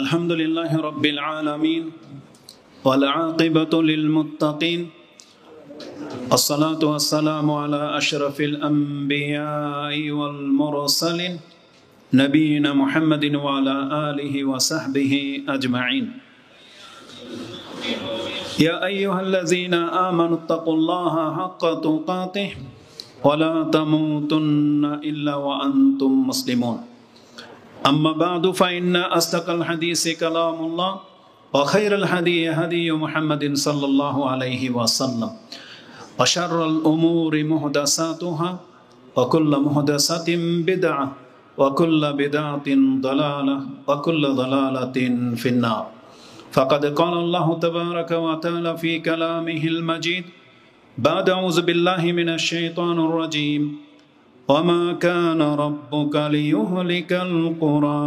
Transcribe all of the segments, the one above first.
الحمد لله رب العالمين والعاقبة للمتقين الصلاة والسلام على أشرف الأنبياء والمرسلين نبينا محمد وعلى آله وصحبه أجمعين يا أيها الذين آمنوا اتقوا الله حق تقاته ولا تموتن إلا وأنتم مسلمون أما بعد فإن أصدق الحديث كلام الله وخير الهدي هدي محمد صلى الله عليه وسلم وشر الأمور محدثاتها وكل محدثة بدعة وكل بدعة ضلالة وكل ضلالة في النار فقد قال الله تبارك وتعالى في كلامه المجيد بعد أعوذ بالله من الشيطان الرجيم وما كان ربك ليهلك القرى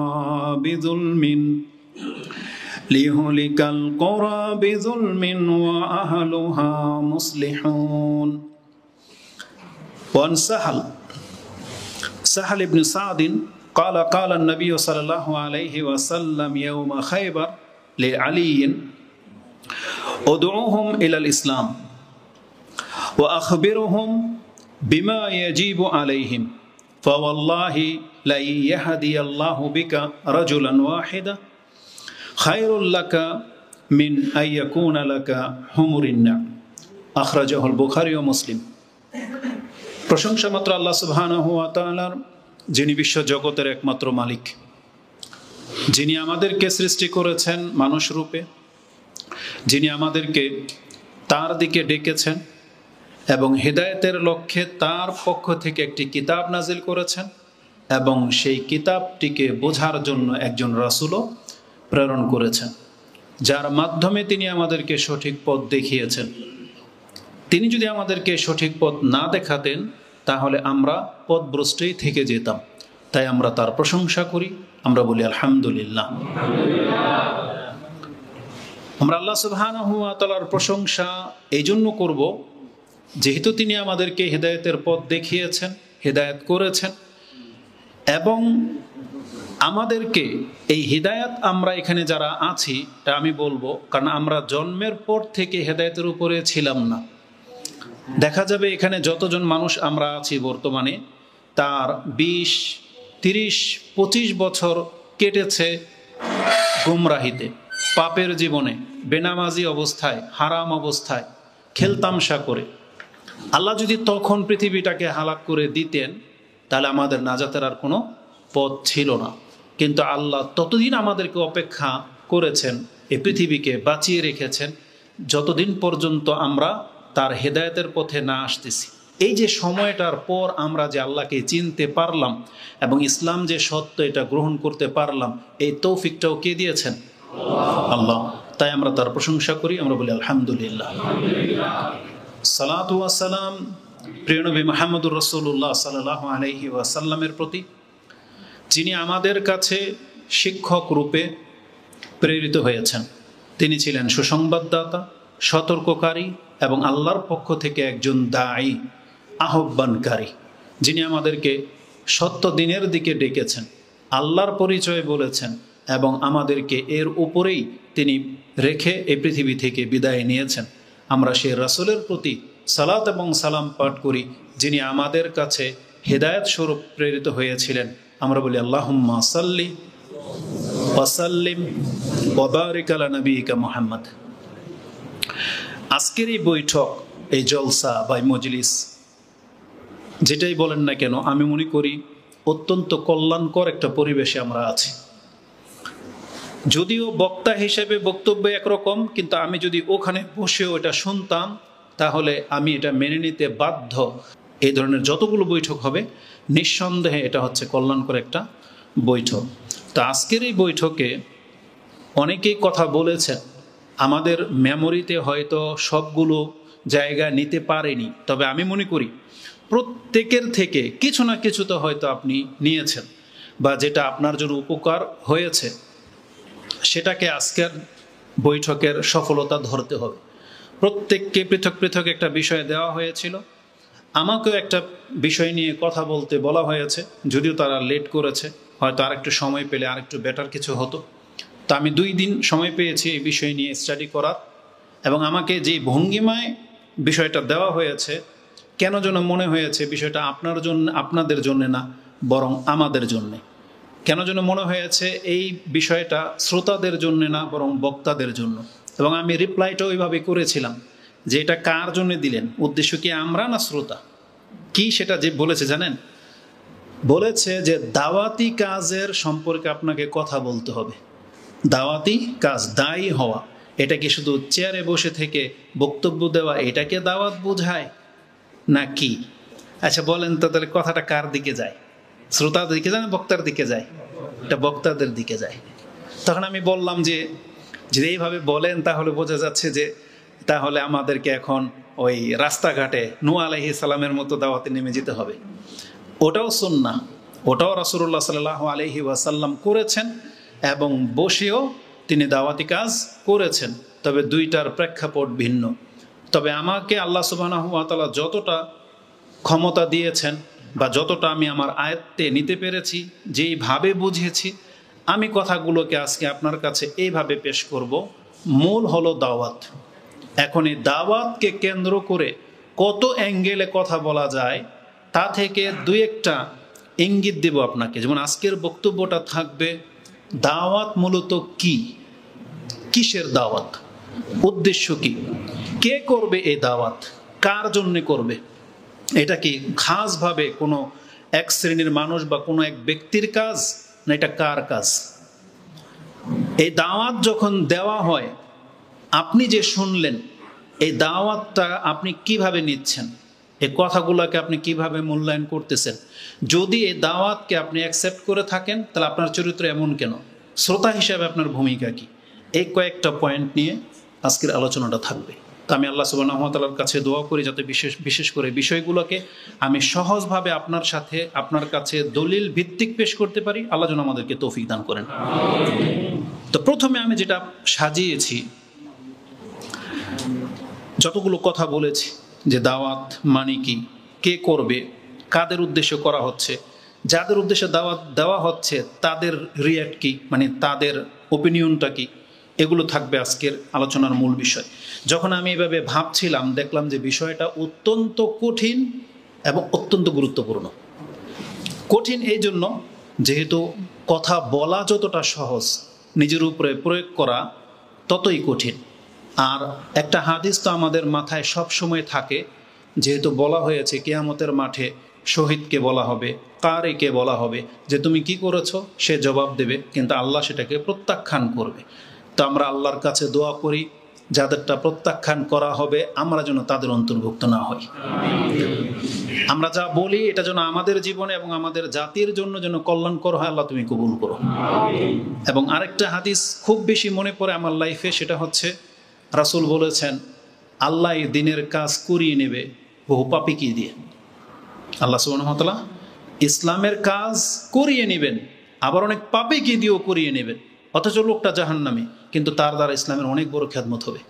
بظلم وأهلها مصلحون. وعن سهل بن سعد قال النبي صلى الله عليه وسلم يوم خيبر لعلي ادعوهم إلى الإسلام وأخبرهم بما يجب عليهم فوالله لن يهدي الله بك رجلا واحدا خير لك من أن يكون لك حمر النعم أخرجه البخاري ومسلم. প্রশংসা মাত্র আল্লাহ সুবহানাহু ওয়া তাআলার, যিনি বিশ্ব জগতের একমাত্র মালিক, যিনি আমাদেরকে সৃষ্টি করেছেন মানুষ রূপে, যিনি আমাদেরকে তার দিকে ডেকেছেন এবং হিদায়াতের লক্ষ্যে তার পক্ষ থেকে একটি কিতাব নাজিল করেছেন এবং সেই কিতাবটিকে বোঝার জন্য একজন রাসূলও প্রেরণ করেছেন, যার মাধ্যমে তিনি আমাদেরকে সঠিক পথ দেখিয়েছেন। তিনি যদি আমাদেরকে সঠিক পথ না দেখাতেন তাহলে আমরা পথভ্রষ্টই থেকে যেতাম। তাই আমরা তার প্রশংসা করি, আমরা বলি আলহামদুলিল্লাহ। আমরা আল্লাহ সুবহানাহু ওয়া তাআলার প্রশংসা এই জন্য করব যেহেতু তিনি আমাদেরকে হিদায়াতের পথ দেখিয়েছেন, হিদায়াত করেছেন এবং আমাদেরকে এই হিদায়াত আমরা এখানে যারা আছি তা আমি বলবো, কারণ আমরা জন্মের পর থেকে হিদায়াতের উপরে ছিলাম না। দেখা যাবে এখানে যতজন মানুষ আমরা আছি বর্তমানে তার 20, 30, 25 বছর কেটেছে গুমরাহিতে, পাপের জীবনে, বেনামাজি অবস্থায়, হারাম অবস্থায়, খেলতামশা করে। আল্লাহ যদি তখন পৃথিবীটাকে হালাক করে দিতেন তাহলে আমাদের নাজাতের আর কোনো পথ ছিল না। কিন্তু আল্লাহ ততদিন আমাদেরকে অপেক্ষা করেছেন, এই পৃথিবীকে বাঁচিয়ে রেখেছেন যতদিন পর্যন্ত আমরা তার হেদায়েতের পথে না আসতেছি। এই যে সময়টার পর আমরা যে আল্লাহকে চিনতে পারলাম এবং ইসলাম যে সত্য এটা গ্রহণ করতে পারলাম, এই তৌফিকটাও কে দিয়েছেন? আল্লাহ। তাই আমরা তার প্রশংসা করি, আমরা বলি আলহামদুলিল্লাহ। সালাতু ওয়াস সালাম প্রিয় নবী মুহাম্মদুর রাসূলুল্লাহ সাল্লাল্লাহু আলাইহি ওয়াসাল্লামের প্রতি, যিনি আমাদের কাছে শিক্ষক রূপে প্রেরিত হয়েছেন। তিনি ছিলেন সুসংবাদদাতা, সতর্ককারী এবং আল্লাহর পক্ষ থেকে একজন দায়ী, আহ্বানকারী, যিনি আমাদেরকে সত্য দিনের দিকে ডেকেছেন, আল্লাহর পরিচয় বলেছেন এবং আমাদেরকে এর উপরেই তিনি রেখে এই পৃথিবী থেকে বিদায় নিয়েছেন। আমরা সেই রাসূলের প্রতি সালাত এবং সালাম পাঠ করি, যিনি আমাদের কাছে হিদায়াত স্বরূপ প্রেরিত হয়েছিলেন। আমরা বলি আল্লাহুম্মা সাল্লি ওয়া সাল্লিম ওয়া বারিক আলা নবিয়িকা মুহাম্মদ। আজকের এই বৈঠক, এই জলসা বা মজলিস যেটাই বলেন না কেন, আমি মনে করি অত্যন্ত কল্যাণকর একটা পরিবেশে আমরা আছি। যদিও বক্তা হিসেবে বক্তব্য একরকম, কিন্তু আমি যদি ওখানে বসে ওটা শুনতাম তাহলে আমি এটা মেনে নিতে বাধ্য। এই ধরনের যতগুলো বৈঠক হবে নিঃসন্দেহে এটা হচ্ছে কল্যাণকর একটা বৈঠক। তো আজকের এই বৈঠকে অনেকেই কথা বলেছেন, আমাদের মেমোরিতে হয়তো সবগুলো জায়গা নিতে পারেনি, তবে আমি মনে করি প্রত্যেকের থেকে কিছু না কিছু তো হয়তো আপনি নিয়েছেন বা যেটা আপনার জন্য উপকার হয়েছে, সেটাকে আজকের বৈঠকের সফলতা ধরতে হবে। প্রত্যেককে পৃথক পৃথক একটা বিষয় দেওয়া হয়েছিল, আমাকেও একটা বিষয় নিয়ে কথা বলতে বলা হয়েছে, যদিও তারা লেট করেছে, হয়তো আরেকটু সময় পেলে আরেকটু বেটার কিছু হতো। তো আমি 2 দিন সময় পেয়েছি এই বিষয় নিয়ে স্টাডি করার, এবং আমাকে যে ভঙ্গিমায় বিষয়টা দেওয়া হয়েছে, কেন যেন মনে হয়েছে বিষয়টা আপনাদের জন্য না, বরং আমাদের জন্যে। কেন যেন মনে হয়েছে এই বিষয়টা শ্রোতাদের জন্য না, বরং বক্তাদের জন্য। এবং আমি রিপ্লাইটা ওইভাবে করেছিলাম যে এটা কার জন্য দিলেন, উদ্দেশ্য কি আমরা না শ্রোতা? কি সেটা যে বলেছে জানেন? বলেছে যে দাওয়াতি কাজের সম্পর্কে আপনাকে কথা বলতে হবে। দাওয়াতি কাজ, দায়ী হওয়া, এটা কি শুধু চেয়ারে বসে থেকে বক্তব্য দেওয়া এটাকে দাওয়াত বোঝায় না কি? আচ্ছা বলেন তো, তাহলে কথাটা কার দিকে যায়? শ্রোতাদের দিকে যায় না বক্তার দিকে যায়? এটা বক্তাদের দিকে যায়। তখন আমি বললাম যে যদি এইভাবে বলেন তাহলে বোঝা যাচ্ছে যে তাহলে আমাদেরকে এখন ওই রাস্তাঘাটে নূহ আলাইহিস সালামের মতো দাওয়াতে নেমে যেতে হবে। ওটাও সুন্নাহ, ওটাও রাসূলুল্লাহ সাল্লাল্লাহু আলাইহি ওয়াসাল্লাম করেছেন এবং বসেও তিনি দাওয়াতি কাজ করেছেন, তবে দুইটার প্রেক্ষাপট ভিন্ন। তবে আমাকে আল্লাহ সুবহানাহু ওয়া তাআলা যতটা ক্ষমতা দিয়েছেন বা যতটা আমি আমার আয়ত্তে নিতে পেরেছি, যেইভাবে বুঝিয়েছি, আমি কথাগুলোকে আজকে আপনার কাছে এইভাবে পেশ করব। মূল হলো দাওয়াত। এখন এই দাওয়াতকে কেন্দ্র করে কত অ্যাঙ্গেলে কথা বলা যায় তা থেকে 2-1টা ইঙ্গিত দেব আপনাকে। যেমন আজকের বক্তব্যটা থাকবে দাওয়াত মূলত কি, কিসের দাওয়াত, উদ্দেশ্য কি, কে করবে এই দাওয়াত, কার জন্য করবে, এটা কি খাসভাবে কোনো এক শ্রেণীর মানুষ বা কোনো এক ব্যক্তির কাজ, না এটা কার কাজ? এই দাওয়াত যখন দেওয়া হয়, আপনি যে শুনলেন এই দাওয়াতটা আপনি কিভাবে নিচ্ছেন, এই কথাগুলোকে আপনি কিভাবে মূল্যায়ন করতেছেন? যদি এই দাওয়াতকে আপনি অ্যাকসেপ্ট করে থাকেন তাহলে আপনার চরিত্র এমন কেন? শ্রোতা হিসাবে আপনার ভূমিকা কি? এই কয়েকটা পয়েন্ট নিয়ে আজকের আলোচনাটা থাকবে। তো আমি আল্লাহ সুবহানাহু ওয়া তাআলার কাছে দোয়া করি যাতে বিশেষ করে বিষয়গুলোকে আমি সহজভাবে আপনার কাছে দলিল ভিত্তিক পেশ করতে পারি। আল্লাহ যেন আমাদেরকে তৌফিক দান করেন। তো প্রথমে আমি যেটা সাজিয়েছি, যতগুলো কথা বলেছি যে দাওয়াত মানে কি, কে করবে, কাদের উদ্দেশ্যে করা হচ্ছে, যাদের উদ্দেশ্যে দাওয়াত দেওয়া হচ্ছে তাদের রিয়্যাক্ট কি, মানে তাদের ওপিনিয়নটা কি, এগুলো থাকবে আজকের আলোচনার মূল বিষয়। যখন আমি এভাবে ভাবছিলাম দেখলাম যে বিষয়টা অত্যন্ত কঠিন এবং অত্যন্ত গুরুত্বপূর্ণ। কঠিন এই জন্য যেহেতু কথা বলা যতটা সহজ, নিজের উপরে প্রয়োগ করা ততই কঠিন। আর একটা হাদিস তো আমাদের মাথায় সব সময় থাকে, যেহেতু বলা হয়েছে কিয়ামতের মাঠে শহীদকে বলা হবে, কারিকে বলা হবে যে তুমি কি করেছো, সে জবাব দেবে, কিন্তু আল্লাহ সেটাকে প্রত্যাখ্যান করবে। তো আমরা আল্লাহর কাছে দোয়া করি যাদেরটা প্রত্যাখ্যান করা হবে আমরা যেন তাদের অন্তর্ভুক্ত না হই। আমরা যা বলি এটা যেন আমাদের জীবনে এবং আমাদের জাতির জন্য যেন কল্যাণকর হয়, আল্লাহ তুমি কবুল করো। এবং আরেকটা হাদিস খুব বেশি মনে পড়ে আমার লাইফে, সেটা হচ্ছে রাসূল বলেছেন আল্লাহ এই দিনের কাজ করিয়ে নেবে বহু পাপীকে দিয়ে। আল্লাহ সুবহানাহু ওয়া তাআলা ইসলামের কাজ করিয়ে নেবেন, আবার অনেক পাপীকে দিয়েও করিয়ে নেবেন, অথচ লোকটা জাহান্নামী, কিন্তু তার দ্বারা ইসলামের অনেক বড় খেদমত হবে।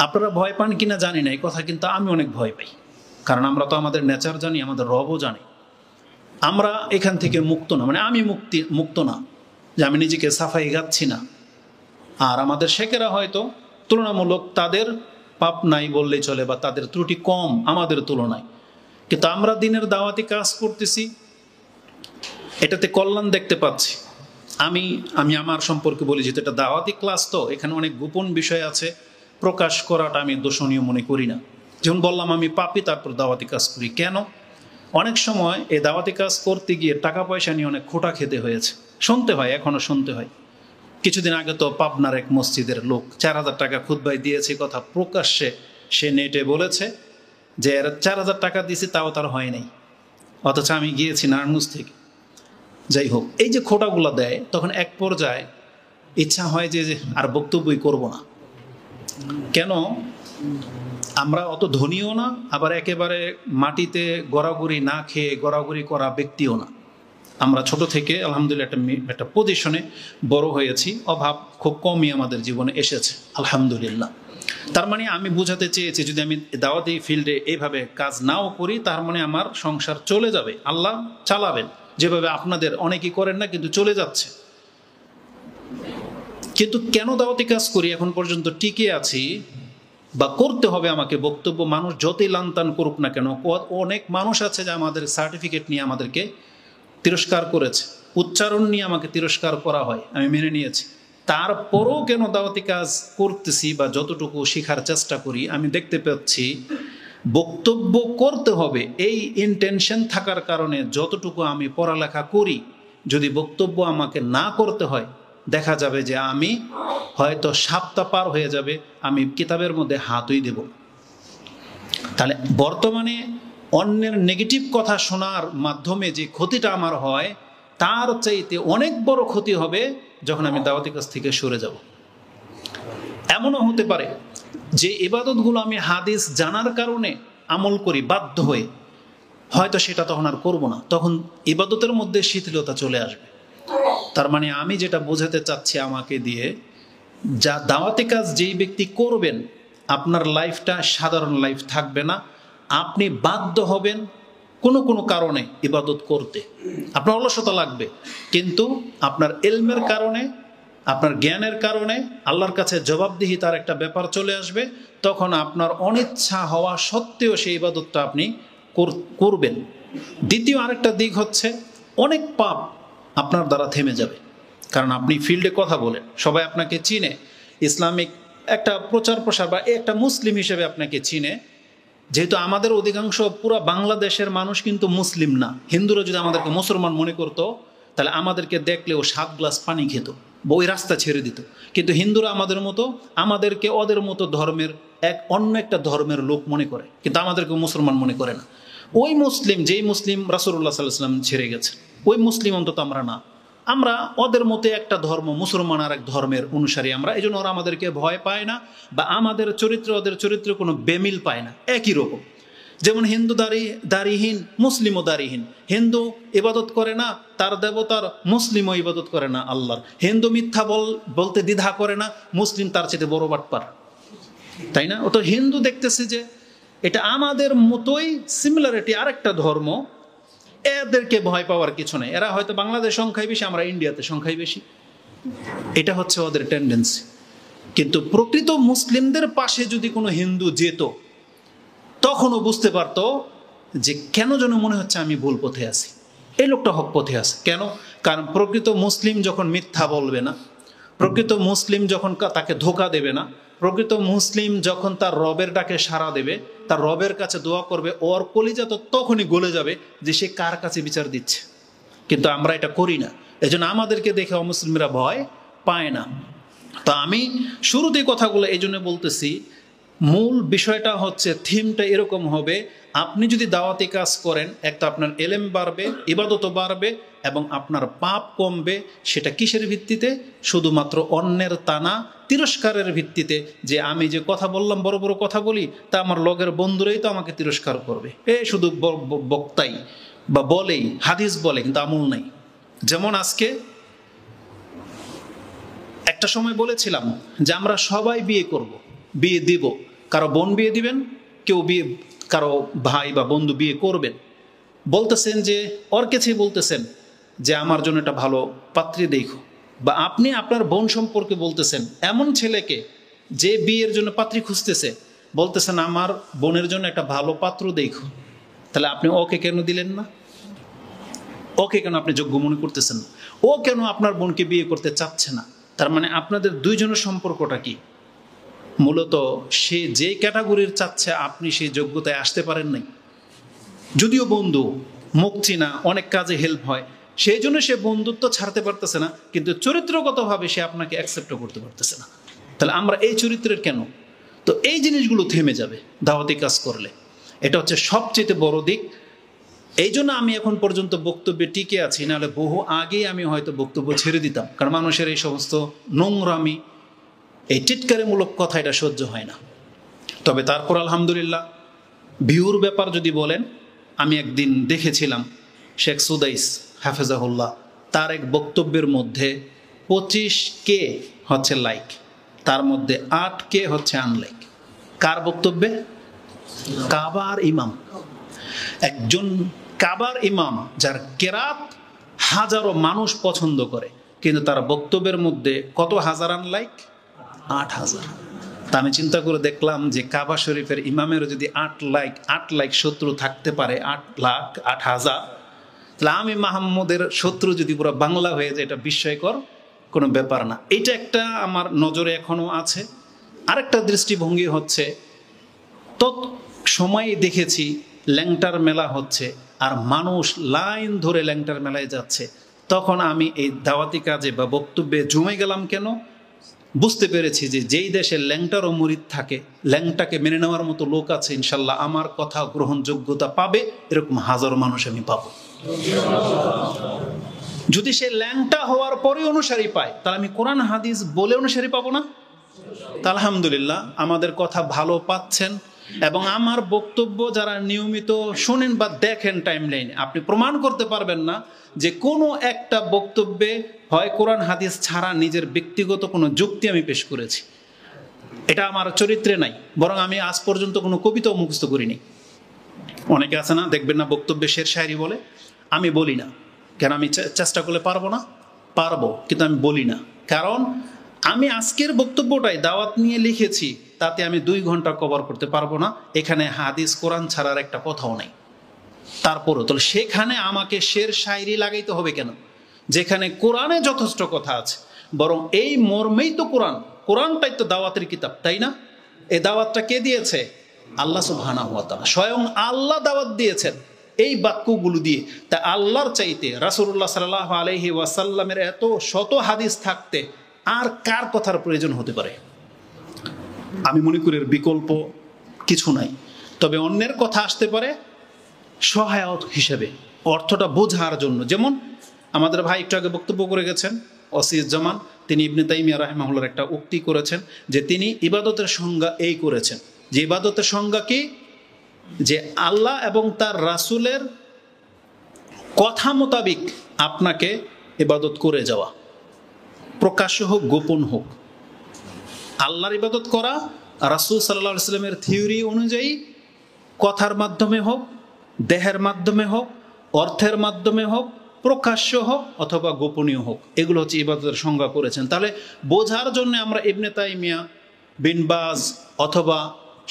আপনারা ভয় পান কিনা জানি না, এই কথা কিন্তু আমি অনেক ভয় পাই, কারণ আমরা তো আমাদের নেচার জানি, আমাদের রবও জানি। আমরা এখান থেকে মুক্ত না, মানে আমি মুক্ত না, যে আমি নিজেকে সাফাই গাচ্ছি না। আর আমাদের শেখেরা হয়তো তুলনামূলক তাদের পাপ নাই বললেই চলে, বা তাদের ত্রুটি কম আমাদের তুলনায়, কিন্তু আমরা দিনের দাওয়াতি কাজ করতেছি, এটাতে কল্যাণ দেখতে পাচ্ছি। আমি আমার সম্পর্কে বলি, যেহেতু এটা দাওয়াতি ক্লাস, তো এখানে অনেক গোপন বিষয় আছে, প্রকাশ করাটা আমি দোষণীয় মনে করি না। যেমন বললাম আমি পাপী, তারপর দাওয়াতি কাজ করি। কেন? অনেক সময় এই দাওয়াতি কাজ করতে গিয়ে টাকা পয়সা নিয়ে অনেক খোটা খেতে হয়েছে, শুনতে হয়, এখনো শুনতে হয়। কিছুদিন আগে তো পাবনার এক মসজিদের লোক 4000 টাকা খুতবায় দিয়েছে, কথা প্রকাশ্যে সে নেটে বলেছে যে 4000 টাকা দিয়েছি তাও তার হয় নাই, অথচ আমি গিয়েছি নারায়ণগঞ্জ থেকে। যাই হোক, এই যে খোটাগুলো দেয়, তখন এক পর্যায়ে ইচ্ছা হয় যে আর বক্তব্যই করব না। কেন? আমরা অত ধনীও না, আবার একেবারে মাটিতে গড়াগড়ি না খেয়ে গড়াগড়ি করা ব্যক্তিও না। আমরা ছোট থেকে আলহামদুলিল্লাহ একটা পজিশনে বড় হয়েছি, অভাব খুব কমই আমাদের জীবনে এসেছে আলহামদুলিল্লাহ। তার মানে আমি বোঝাতে চেয়েছি, যদি আমি দাওয়াতি ফিল্ডে এইভাবে কাজ নাও করি, তার মানে আমার সংসার চলে যাবে, আল্লাহ চালাবেন, যেভাবে আপনাদের অনেকেই করেন না কিন্তু চলে যাচ্ছে। কিন্তু কেন দাওয়াতি কাজ করি, এখন পর্যন্ত টিকে আছি বা করতে হবে আমাকে বক্তব্য, মানুষ যতই লানতান করুক না কেন। অনেক মানুষ আছে যে আমাদের সার্টিফিকেট নিয়ে আমাদেরকে তিরস্কার করেছে, উচ্চারণ নিয়ে আমাকে তিরস্কার করা হয়, আমি মেনে নিয়েছি। তারপরও কেন দাওয়াতি কাজ করতেছি বা যতটুকু শেখার চেষ্টা করি, আমি দেখতে পাচ্ছি বক্তব্য করতে হবে এই ইন্টেনশন থাকার কারণে যতটুকু আমি পড়ালেখা করি, যদি বক্তব্য আমাকে না করতে হয়, দেখা যাবে যে আমি হয়তো সাপ্তাহ পার হয়ে যাবে, আমি কিতাবের মধ্যে হাতই দেব। তাহলে বর্তমানে অন্যের নেগেটিভ কথা শোনার মাধ্যমে যে ক্ষতিটা আমার হয়, তার চাইতে অনেক বড় ক্ষতি হবে যখন আমি দাওয়াতি কাজ থেকে সরে যাব। এমনও হতে পারে যে ইবাদতগুলো আমি হাদিস জানার কারণে আমল করি বাধ্য হয়ে, হয়তো সেটা তখন আর করব না, তখন ইবাদতের মধ্যে শিথিলতা চলে আসবে। তার মানে আমি যেটা বোঝাতে চাচ্ছি আমাকে দিয়ে, যা দাওয়াতি কাজ যেই ব্যক্তি করবেন, আপনার লাইফটা সাধারণ লাইফ থাকবে না, আপনি বাধ্য হবেন কোনো কোনো কারণে ইবাদত করতে। আপনার অলসতা লাগবে, কিন্তু আপনার ইলমের কারণে, আপনার জ্ঞানের কারণে আল্লাহর কাছে জবাবদিহি তার একটা ব্যাপার চলে আসবে, তখন আপনার অনিচ্ছা হওয়া সত্ত্বেও সেই ইবাদতটা আপনি করবেন। দ্বিতীয় আরেকটা দিক হচ্ছে, অনেক পাপ আপনার দ্বারা থেমে যাবে, কারণ আপনি ফিল্ডে কথা বলেন, সবাই আপনাকে চিনে, ইসলামিক একটা প্রচার প্রসার বা একটা মুসলিম হিসেবে আপনাকে চিনে। যেহেতু আমাদের অধিকাংশ পুরো বাংলাদেশের মানুষ কিন্তু মুসলিম না, হিন্দুরা যদি আমাদেরকে মুসলমান মনে করতো তাহলে আমাদেরকে দেখলেও 7 গ্লাস পানি খেত, ওই রাস্তা ছেড়ে দিত। কিন্তু হিন্দুরা আমাদের মতো, আমাদেরকে ওদের মতো ধর্মের অন্য একটা ধর্মের লোক মনে করে, কিন্তু আমাদেরকে মুসলমান মনে করে না। ওই মুসলিম, যেই মুসলিম রাসূলুল্লাহ সাল্লাল্লাহু আলাইহি ওয়াসাল্লাম ছেড়ে গেছে, ওই মুসলিম অন্তত আমরা না। আমরা ওদের মতো একটা ধর্ম, মুসলমান আর এক ধর্মের অনুসারী আমরা, এই জন্য ওরা আমাদেরকে ভয় পায় না, বা আমাদের চরিত্র ওদের চরিত্র কোনো বেমিল পায় না, একই রকম। যেমন হিন্দু দাড়িহীন, মুসলিমও দাড়িহীন। হিন্দু ইবাদত করে না তার দেবতার, মুসলিমও ইবাদত করে না আল্লাহর। হিন্দু মিথ্যা বলতে দ্বিধা করে না, মুসলিম তার চেয়ে বড় বাটপার, তাই না? ও তো হিন্দু দেখতেছে যে এটা আমাদের মতোই সিমিলারিটি আরেকটা ধর্ম, এদেরকে ভয় পাওয়ার কিছু নেই। এরা হয়তো বাংলাদেশ সংখ্যায় বেশি, আমরা ইন্ডিয়াতে সংখ্যায় বেশি, এটা হচ্ছে ওদের টেন্ডেন্সি। কিন্তু প্রকৃত মুসলিমদের পাশে যদি কোনো হিন্দু যেত, তখনও বুঝতে পারতো যে কেন যেন মনে হচ্ছে আমি ভুল পথে আছি, এই লোকটা হক পথে আছে। কেন? কারণ প্রকৃত মুসলিম যখন মিথ্যা বলবে না, প্রকৃত মুসলিম যখন তাকে ধোঁকা দেবে না, প্রকৃত মুসলিম যখন তার রবের ডাকে সাড়া দেবে, তার রবের কাছে দোয়া করবে, ওর কলিজা তো তখনই গলে যাবে যে সে কার কাছে বিচার দিচ্ছে। কিন্তু আমরা এটা করি না, এজন্য আমাদেরকে দেখে অমুসলিমরা ভয় পায় না। তো আমি শুরুতেই কথাগুলো এই জন্য বলতেছি, মূল বিষয়টা হচ্ছে, থিমটা এরকম হবে, আপনি যদি দাওয়াতি কাজ করেন, একটা আপনার এলেম বাড়বে, ইবাদতও বাড়বে, এবং আপনার পাপ কমবে। সেটা কিসের ভিত্তিতে? শুধুমাত্র অন্যের তানা তিরস্কারের ভিত্তিতে, যে আমি যে কথা বললাম, বড় বড় কথা বলি, তা আমার লগের বন্ধুরাই তো আমাকে তিরস্কার করবে, শুধু বক্তাই বা বলেই, হাদিস বলে, কিন্তু আমল নাই। যেমন আজকে একটা সময় বলেছিলাম যে আমরা সবাই বিয়ে করব, বিয়ে দিব, কারো বোন বিয়ে দিবেন, কেউ বিয়ে, কারো ভাই বা বন্ধু বিয়ে করবেন। বলতেছেন যে ওর কাছেই বলতেছেন যে আমার জন্য একটা ভালো পাত্রী দেখো, বা আপনি আপনার বোন সম্পর্কে বলতেছেন এমন ছেলেকে যে বিয়ের জন্য পাত্রী খুঁজতেছে, বলতেছেন আমার বোনের জন্য একটা ভালো পাত্র দেখো। তাহলে আপনি ওকে কেন দিলেন না? ওকে কেন আপনি যোগ্য মনে করতেছেন না? ও কেন আপনার বোনকে বিয়ে করতে চাচ্ছে না? তার মানে আপনাদের দুইজনের সম্পর্কটা কি? মূলত সে যে ক্যাটাগরির চাচ্ছে, আপনি সেই যোগ্যতায় আসতে পারেন নাই। যদিও বন্ধু, মুখ চিনা, অনেক কাজে হেল্প হয়, সেই জন্য সে বন্ধুত্ব ছাড়তে পারতেছে না, কিন্তু চরিত্রগতভাবে সে আপনাকে অ্যাকসেপ্টও করতে পারতেছে না। তাহলে আমরা এই চরিত্রের কেন? তো এই জিনিসগুলো থেমে যাবে দাওয়াতি কাজ করলে, এটা হচ্ছে সবচেয়ে বড় দিক। এই জন্য আমি এখন পর্যন্ত বক্তব্যে টিকে আছি, নাহলে বহু আগেই আমি হয়তো বক্তব্য ছেড়ে দিতাম, কারণ মানুষের এই সমস্ত নোংরামি, এই টিটকারিমূলক কথা, এটা সহ্য হয় না। তবে তারপর আলহামদুলিল্লাহ, ভিউর ব্যাপার যদি বলেন, আমি একদিন দেখেছিলাম শেখ সুদাইস হাফেজাহুল্লাহ, তার এক বক্তব্যের মধ্যে 25K হচ্ছে লাইক, তার মধ্যে 8K হচ্ছে আনলাইক। কার বক্তব্যে? কাবার ইমাম, একজন কাবার ইমাম, যার কেরাত হাজারো মানুষ পছন্দ করে, কিন্তু তার বক্তব্যের মধ্যে কত হাজার আনলাইক? 8,000। তা আমি চিন্তা করে দেখলাম যে কাবা শরীফের ইমামেরও যদি 8 লাখ শত্রু থাকতে পারে, 8,000, তাহলে আমি মাহমুদের শত্রু যদি পুরো বাংলা হয়ে যায়, এটা বিস্ময়কর কোনো ব্যাপার না। এটা একটা আমার নজরে এখনো আছে। আরেকটা দৃষ্টিভঙ্গি হচ্ছে, তৎ সময়ে দেখেছি ল্যাংটার মেলা হচ্ছে আর মানুষ লাইন ধরে ল্যাংটার মেলায় যাচ্ছে, তখন আমি এই দাওয়াতি কাজে বা বক্তব্যে জমে গেলাম। কেন? বুঝতে পেরেছি যে যেই দেশে ল্যাংটার ও মুরিদ থাকে, ল্যাংটাকে মেনে নেওয়ার মতো লোক আছে, ইনশাল্লাহ আমার কথা গ্রহণযোগ্যতা পাবে, এরকম হাজারো মানুষ আমি পাবো। যদি সে ল্যাংটা হওয়ার পরে অনুসারী পায়, তাহলে আমি কোরআন হাদিস বলে অনুসারী পাবো না? তা আলহামদুলিল্লাহ আমাদের কথা ভালো পাচ্ছেন, এবং আমার বক্তব্য যারা নিয়মিত শোনেন বা দেখেন টাইমলাইনে, আপনি প্রমাণ করতে পারবেন না যে কোনো একটা বক্তব্যে হয় কোরআন হাদিস ছাড়া নিজের ব্যক্তিগত কোনো যুক্তি আমি পেশ করেছি। এটা আমার চরিত্রে নাই, বরং আমি আজ পর্যন্ত কোনো কবিতাও মুখস্থ করিনি। অনেকে আছে না, দেখবেন না বক্তব্যে শের শায়রি বলে, আমি বলি না। কেন? আমি চেষ্টা করলে পারবো না? পারবো, কিন্তু আমি বলি না। কারণ আমি আজকের বক্তব্যটাই দাওয়াত নিয়ে লিখেছি, তাতে আমি 2 ঘন্টা কভার করতে পারবো না। এখানে হাদিস কোরআন ছাড়ার একটা কথাও নাই। তারপরও তাহলে সেখানে আমাকে শের শায়রি লাগাইতে হবে কেন, যেখানে কোরআনে যথেষ্ট কথা আছে? বরং এই মর্মেই তো কোরআনটাই তো দাওয়াতের কিতাব, তাই না? এই দাওয়াতটা কে দিয়েছে? আল্লাহ সুবহানাহু ওয়া তাআলা। স্বয়ং আল্লাহ দাওয়াত দিয়েছেন এই বাক্যগুলো দিয়ে। তা আল্লাহর চাইতে রাসূলুল্লাহ সাল্লাল্লাহু আলাইহি ওয়াসাল্লামের এত শত হাদিস থাকতে আর কার কথার প্রয়োজন হতে পারে? আমি মনে করি এর বিকল্প কিছু নাই। তবে অন্যের কথা আসতে পারে সহায়ক হিসেবে, অর্থটা বোঝার জন্য। যেমন আমাদের ভাই একটু আগে বক্তব্য করে গেছেন ওসিয়ুজ্জামান, তিনি ইবনে তাইমিয়া রাহিমাহুল্লাহর একটা উক্তি করেছেন যে তিনি ইবাদতের সংজ্ঞা এই করেছেন যে ইবাদতের সংজ্ঞা কি? যে আল্লাহ এবং তার রাসূলের কথা মোতাবিক আপনাকে ইবাদত করে যাওয়া, প্রকাশ্য হোক গোপন হোক। আল্লাহর ইবাদত করা রাসূল সাল্লাল্লাহু আলাইহি ওয়াসাল্লামের থিওরি অনুযায়ী, কথার মাধ্যমে হোক, দেহের মাধ্যমে হোক, অর্থের মাধ্যমে হোক, প্রকাশ্য হোক অথবা গোপনীয় হোক, এগুলো হচ্ছে ইবাদতের সংজ্ঞা করেছেন। তাহলে বোঝার জন্য আমরা ইবনে তাইমিয়া, বিন বাজ অথবা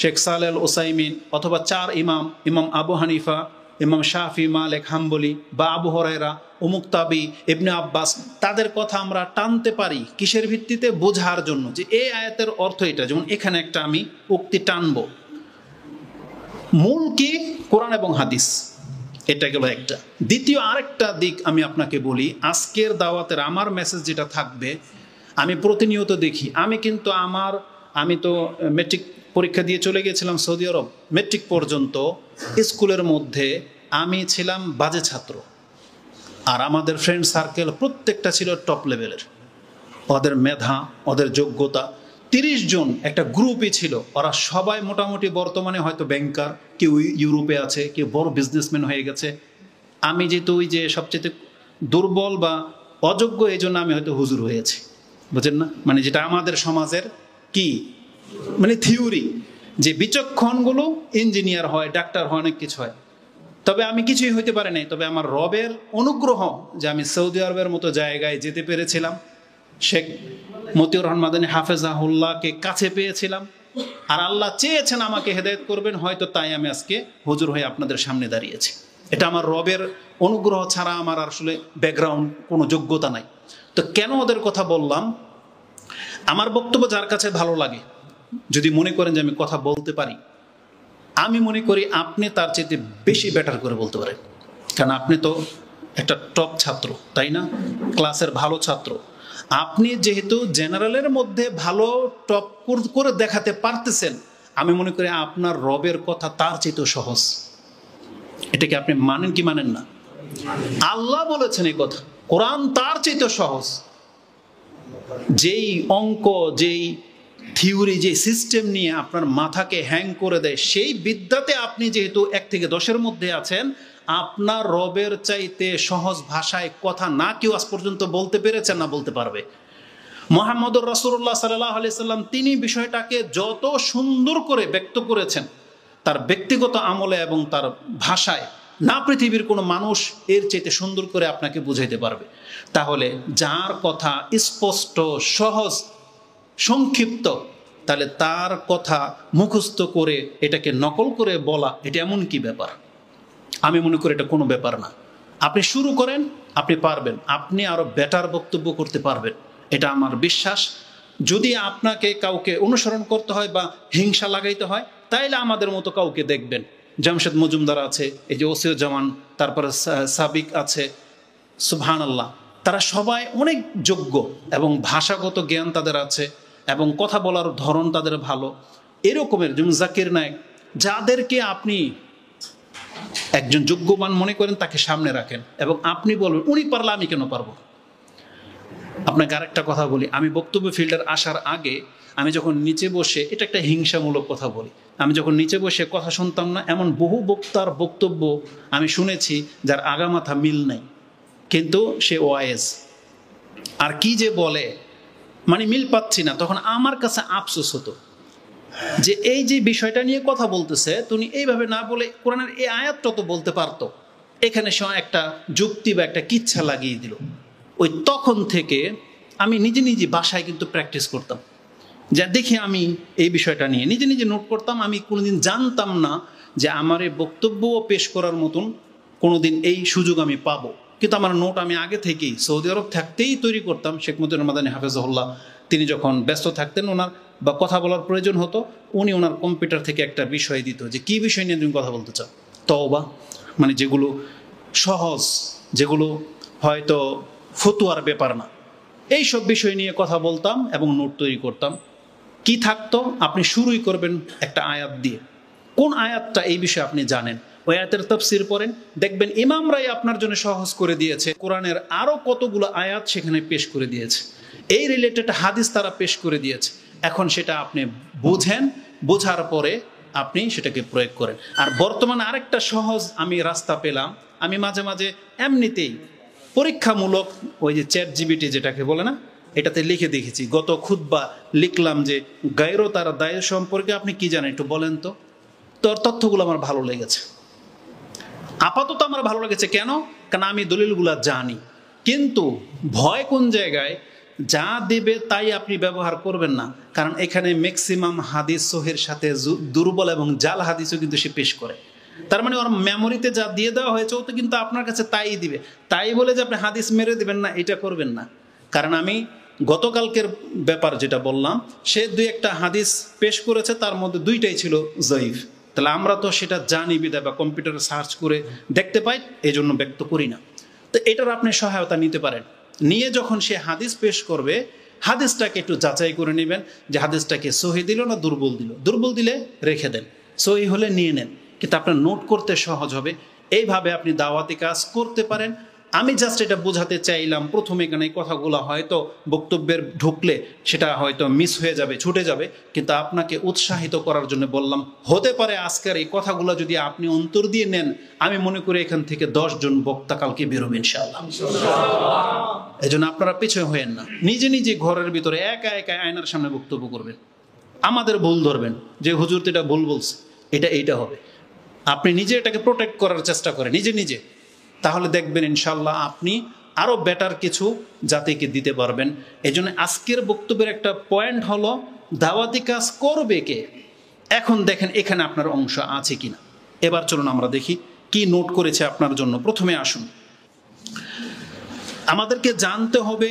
শেখ সালেহ আল উসাইমিন অথবা 4 ইমাম আবু হানিফা, ইমাম শাফি, মালিক, হাম্বলি বা আবু হুরায়রা, অমুক তাবি, ইবনে আব্বাস, তাদের কথা আমরা টানতে পারি কিসের ভিত্তিতে? বোঝার জন্য যে এই আয়াতের অর্থ এটা। যেমন এখানে একটা আমি উক্তি টানবো, মূল কি? কোরআন এবং হাদিস। এটা গেল একটা। দ্বিতীয় আরেকটা দিক আমি আপনাকে বলি, আজকের দাওয়াতের আমার মেসেজ যেটা থাকবে, আমি প্রতিনিয়ত দেখি, আমি তো মেট্রিক পরীক্ষা দিয়ে চলে গিয়েছিলাম সৌদি আরব। মেট্রিক পর্যন্ত স্কুলের মধ্যে আমি ছিলাম বাজে ছাত্র, আর আমাদের ফ্রেন্ড সার্কেল প্রত্যেকটা ছিল টপ লেভেলের। ওদের মেধা, ওদের যোগ্যতা, 30 জন একটা গ্রুপই ছিল। ওরা সবাই মোটামুটি বর্তমানে হয়তো ব্যাংকার, কেউ ইউরোপে আছে, কেউ বড় বিজনেসম্যান হয়ে গেছে। আমি যেহেতু ওই যে সবচেয়ে দুর্বল বা অযোগ্য, এই জন্য আমি হয়তো হুজুর হয়েছি, বুঝেন না? মানে যেটা আমাদের সমাজের কি মানে থিওরি, যে বিচক্ষণগুলো ইঞ্জিনিয়ার হয়, ডাক্তার হয়, অনেক কিছু হয়। তবে আমি কিছুই হইতে পারি নাই। তবে আমার রবের অনুগ্রহ যে আমি সৌদি আরবের মতো জায়গায় যেতে পেরেছিলাম, শেখ মতিউর রহমান মাদানী হাফেজাহুল্লাহকে কাছে পেয়েছিলাম, আর আল্লাহ চেয়েছেন আমাকে হেদায়েত করবেন, হয়তো তাই আমি আজকে হুজুর হয়ে আপনাদের সামনে দাঁড়িয়েছি। এটা আমার রবের অনুগ্রহ ছাড়া আমার আসলে ব্যাকগ্রাউন্ড কোনো যোগ্যতা নাই। তো কেন ওদের কথা বললাম? আমার বক্তব্য যার কাছে ভালো লাগে, যদি মনে করেন যে আমি কথা বলতে পারি, আমি মনে করি আপনি তার চেয়ে বেশি বেটার করে বলতে পারেন। কারণ আপনি তো একটা টপ ছাত্র, তাই না? ক্লাসের ভালো ছাত্র। আপনি যেহেতু জেনারেলের মধ্যে ভালো টপ করে দেখাতে পারতেছেন, আমি মনে করি আপনার রবের কথা তার চেয়েও সহজ। এটাকে আপনি মানেন কি মানেন না? আল্লাহ বলেছেন এই কথা, কোরআন তার চেয়েও সহজ। যেই অঙ্ক, যেই থিওরি, যে সিস্টেম নিয়ে আপনার মাথাকে হ্যাং করে দেয়, সেই বিদ্যাতে আপনি যেহেতু 1 থেকে 10-এর মধ্যে আছেন, আপনার রবের চাইতে সহজ ভাষায় কথা না কেউ আজ পর্যন্ত বলতে পেরেছেন, না বলতে পারবে। মুহাম্মদুর রাসূলুল্লাহ সাল্লাল্লাহু আলাইহি সাল্লাম তিনি বিষয়টাকে যত সুন্দর করে ব্যক্ত করেছেন তার ব্যক্তিগত আমলে এবং তার ভাষায়, না পৃথিবীর কোনো মানুষ এর চাইতে সুন্দর করে আপনাকে বুঝাইতে পারবে। তাহলে যার কথা স্পষ্ট, সহজ, সংক্ষিপ্ত, তাহলে তার কথা মুখস্থ করে এটাকে নকল করে বলা, এটা এমন কি ব্যাপার? আমি মনে করি এটা কোনো ব্যাপার না। আপনি শুরু করেন, আপনি পারবেন, আপনি আরো বেটার বক্তব্য করতে পারবেন, এটা আমার বিশ্বাস। যদি আপনাকে কাউকে অনুসরণ করতে হয় বা হিংসা লাগাইতে হয়, তাইলে আমাদের মতো কাউকে দেখবেন। জামশেদ মজুমদার আছে, এই যে ওসিউজ্জামান, তারপরে সাবিক আছে, সুবহানাল্লাহ, তারা সবাই অনেক যোগ্য এবং ভাষাগত জ্ঞান তাদের আছে এবং কথা বলার ধরন তাদের ভালো। এরকমের যেমন জাকির নায়েক, যাদেরকে আপনি একজন যোগ্যমান মনে করেন, তাকে সামনে রাখেন এবং আপনি বলবেন উনি পারলে আমি কেন পারবো। আপনাকে আরেকটা কথা বলি, আমি বক্তব্য ফিল্ডার আসার আগে আমি যখন নিচে বসে, এটা একটা হিংসামূলক কথা বলি, আমি যখন নিচে বসে কথা শুনতাম না, এমন বহু বক্তার বক্তব্য আমি শুনেছি যার আগামাথা মিল নাই, কিন্তু সে ওয়াইজ, আর কি যে বলে মানে মিল পাচ্ছি না। তখন আমার কাছে আফসোস হতো যে এই যে বিষয়টা নিয়ে কথা বলতেছে, তুমি এইভাবে না বলে কোরআনের এই আয়াতটা তো বলতে পারতো, এখানে সে একটা যুক্তি বা একটা কিচ্ছা লাগিয়ে দিল। ওই তখন থেকে আমি নিজে নিজে বাসায় কিন্তু প্র্যাকটিস করতাম, যা দেখি আমি এই বিষয়টা নিয়ে নিজে নিজে নোট করতাম। আমি কোনোদিন জানতাম না যে আমার এই বক্তব্যও পেশ করার মতন কোনোদিন এই সুযোগ আমি পাবো, কিন্তু আমার নোট আমি আগে থেকেই সৌদি আরব থাকতেই তৈরি করতাম। শেখ মুজিবুর মাদানী হাফেজাহুল্লাহ, তিনি যখন ব্যস্ত থাকতেন, ওনার বা কথা বলার প্রয়োজন হতো, উনি ওনার কম্পিউটার থেকে একটা বিষয় দিত যে কী বিষয় নিয়ে তুমি কথা বলতে চাও, তওবা, মানে যেগুলো সহজ, যেগুলো হয়তো ফতুয়ার ব্যাপার না, এই সব বিষয় নিয়ে কথা বলতাম এবং নোট তৈরি করতাম। কি থাকতো, আপনি শুরুই করবেন একটা আয়াত দিয়ে, কোন আয়াতটা এই বিষয়ে আপনি জানেন, ওই আয়াতের তাফসীর পড়েন, দেখবেন ইমামরাই আপনার জন্য সহজ করে দিয়েছে, কোরআনের আরো কতগুলো আয়াত সেখানে পেশ করে দিয়েছে, এই রিলেটেড হাদিস তারা পেশ করে দিয়েছে। এখন সেটা আপনি বুঝেন, বোঝার পরে আপনি সেটাকে প্রয়োগ করেন। আর বর্তমানে আরেকটা সহজ আমি রাস্তা পেলাম, আমি মাঝে মাঝে এমনিতেই পরীক্ষামূলক ওই যে চ্যাট জিপিটি যেটাকে বলে না, এটাতে লিখে দেখেছি। গত খুতবা লিখলাম যে গায়রতার দায় সম্পর্কে আপনি কি জানেন একটু বলেন তো। তোর তথ্যগুলো আমার ভালো লেগেছে, আপাতত আমার ভালো লেগেছে। কেন? কারণ আমি দলিলগুলা জানি। কিন্তু ভয় কোন জায়গায়, যা দেবে তাই আপনি ব্যবহার করবেন না, কারণ এখানে ম্যাক্সিমাম হাদিস সহির সাথে দুর্বল এবং জাল হাদিসও কিন্তু সে পেশ করে। তার মানে ওর মেমোরিতে যা দিয়ে দেওয়া হয়েছে ও তো কিন্তু আপনার কাছে তাই দিবে। তাই বলে যে আপনি হাদিস মেরে দিবেন না, এটা করবেন না। কারণ আমি গতকালকের ব্যাপার যেটা বললাম, সে দুই একটা হাদিস পেশ করেছে, তার মধ্যে দুইটাই ছিল জয়ীফ। তাহলে আমরা তো সেটা জানি বিদায় বা কম্পিউটারে সার্চ করে দেখতে পাই, এই জন্য ব্যক্ত করি না। তো এটার আপনি সহায়তা নিতে পারেন। নিয়ে যখন সে হাদিস পেশ করবে, হাদিসটাকে একটু যাচাই করে নেবেন যে হাদিসটাকে সহি দিল না দুর্বল দিল। দুর্বল দিলে রেখে দেন, সহি হলে নিয়ে নেন, কিন্তু আপনার নোট করতে সহজ হবে। এইভাবে আপনি দাওয়াতি কাজ করতে পারেন। আমি জাস্ট এটা বোঝাতে চাইলাম, প্রথমে এখানে এই কথাগুলো হয়তো বক্তব্যের ঢুকলে সেটা হয়তো মিস হয়ে যাবে, ছুটে যাবে, কিন্তু আপনাকে উৎসাহিত করার জন্য বললাম। হতে পারে আজকের এই কথাগুলো যদি আপনি অন্তর দিয়ে নেন, আমি মনে করি এখান থেকে 10 জন বক্তা কালকে বেরোবে ইনশাআল্লাহ। এই জন্য আপনারা পিছনে হয়েন না, নিজে নিজে ঘরের ভিতরে একা একা আয়নার সামনে বক্তব্য করবেন, আমাদের ভুল ধরবেন যে হুজুর তো এটা ভুল বলছে, এইটা হবে। আপনি নিজে এটাকে প্রোটেক্ট করার চেষ্টা করেন নিজে নিজে, তাহলে দেখবেন ইনশাল্লাহ আপনি আরো বেটার কিছু জাতিকে দিতে পারবেন। এই জন্য আজকের বক্তব্যের একটা পয়েন্ট হলো দাওয়াতি কাজ করবে কে। এখন দেখেন এখানে আপনার অংশ আছে কিনা। এবার চলুন আমরা দেখি কি নোট করেছে আপনার জন্য। প্রথমে আসুন, আমাদেরকে জানতে হবে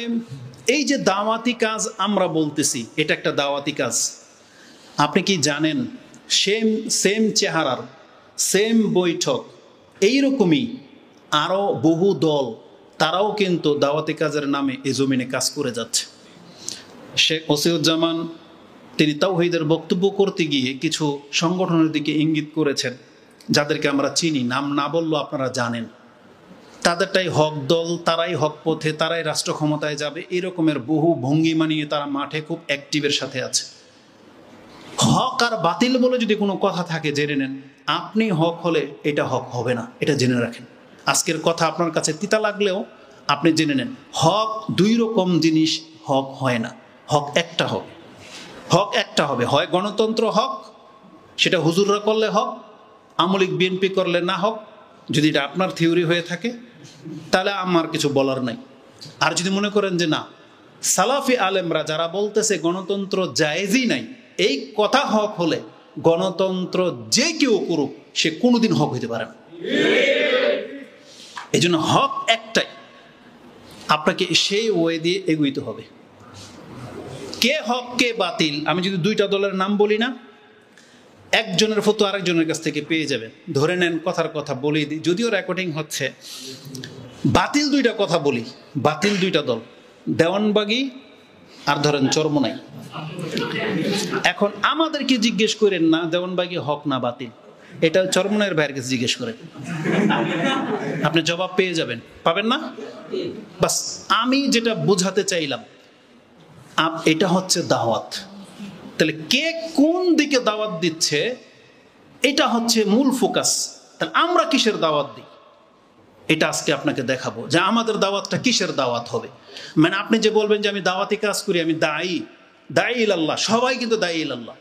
এই যে দাওয়াতি কাজ আমরা বলতেছি, এটা একটা দাওয়াতি কাজ। আপনি কি জানেন সেম চেহারার সেম বৈঠক এইরকমই আরো বহু দল, তারাও কিন্তু দাওয়াতি কাজের নামে এই জমিনে কাজ করে যাচ্ছে। শেখ ওসিউজ্জামান তিনি তাওহীদের বক্তব্য করতে গিয়ে কিছু সংগঠনের দিকে ইঙ্গিত করেছেন, যাদেরকে আমরা চিনি, নাম না বললেও আপনারা জানেন। তাদেরটাই হক দল, তারাই হক পথে, তারাই রাষ্ট্র ক্ষমতায় যাবে, এরকমের বহু ভঙ্গিমা নিয়ে তারা মাঠে খুব অ্যাক্টিভের সাথে আছে। হক আর বাতিল বলে যদি কোনো কথা থাকে জেনে নেন, আপনি হক হলে এটা হক হবে না, এটা জেনে রাখেন। আজকের কথা আপনার কাছে তিতা লাগলেও আপনি জেনে নেন, হক দুই রকম জিনিস হক হয় না, হক একটা হবে। হক একটা হবে, হয় গণতন্ত্র হক, সেটা হুজুররা করলে হক, আমলিক বিএনপি করলে না হক, যদি এটা আপনার থিওরি হয়ে থাকে তাহলে আমার কিছু বলার নাই। আর যদি মনে করেন যে না, সালাফি আলেমরা যারা বলতেছে গণতন্ত্র জায়েজই নাই, এই কথা হক হলে গণতন্ত্র যে কেউ করুক সে কোনোদিন হক হইতে পারে না। এই জন্য হক একটাই, আপনাকে সেই ওয়ে দিয়ে এগোইতে হবে। কে হক কে বাতিল, আমি যদি দুইটা দলের নাম বলি না, একজনের ফতোয়া আরেকজনের কাছ থেকে পেয়ে যাবেন। ধরে নেন, কথার কথা বলি দিই, যদিও রেকর্ডিং হচ্ছে, বাতিল দুইটা কথা বলি, বাতিল দুইটা দল, দেওয়ানবাগী আর ধরেন চরমোনাই। এখন আমাদেরকে জিজ্ঞেস করেন না দেওয়ানবাগী হক না বাতিল, এটা চরমোনাইয়ের ভাইয়ের কাছে জিজ্ঞেস করেন, আপনি জবাব পেয়ে যাবেন। পাবেন না? বাস আমি যেটা বোঝাতে চাইলাম, এটা হচ্ছে দাওয়াত। তাহলে কে কোন দিকে দাওয়াত দিচ্ছে এটা হচ্ছে মূল ফোকাস। তাহলে আমরা কিসের দাওয়াত দিই এটা আজকে আপনাকে দেখাবো, যে আমাদের দাওয়াতটা কিসের দাওয়াত হবে। মানে আপনি যে বলবেন যে আমি দাওয়াতি কাজ করি, আমি দায়ী ইলাল্লাহ, সবাই কিন্তু দায়ী ইলাল্লাহ,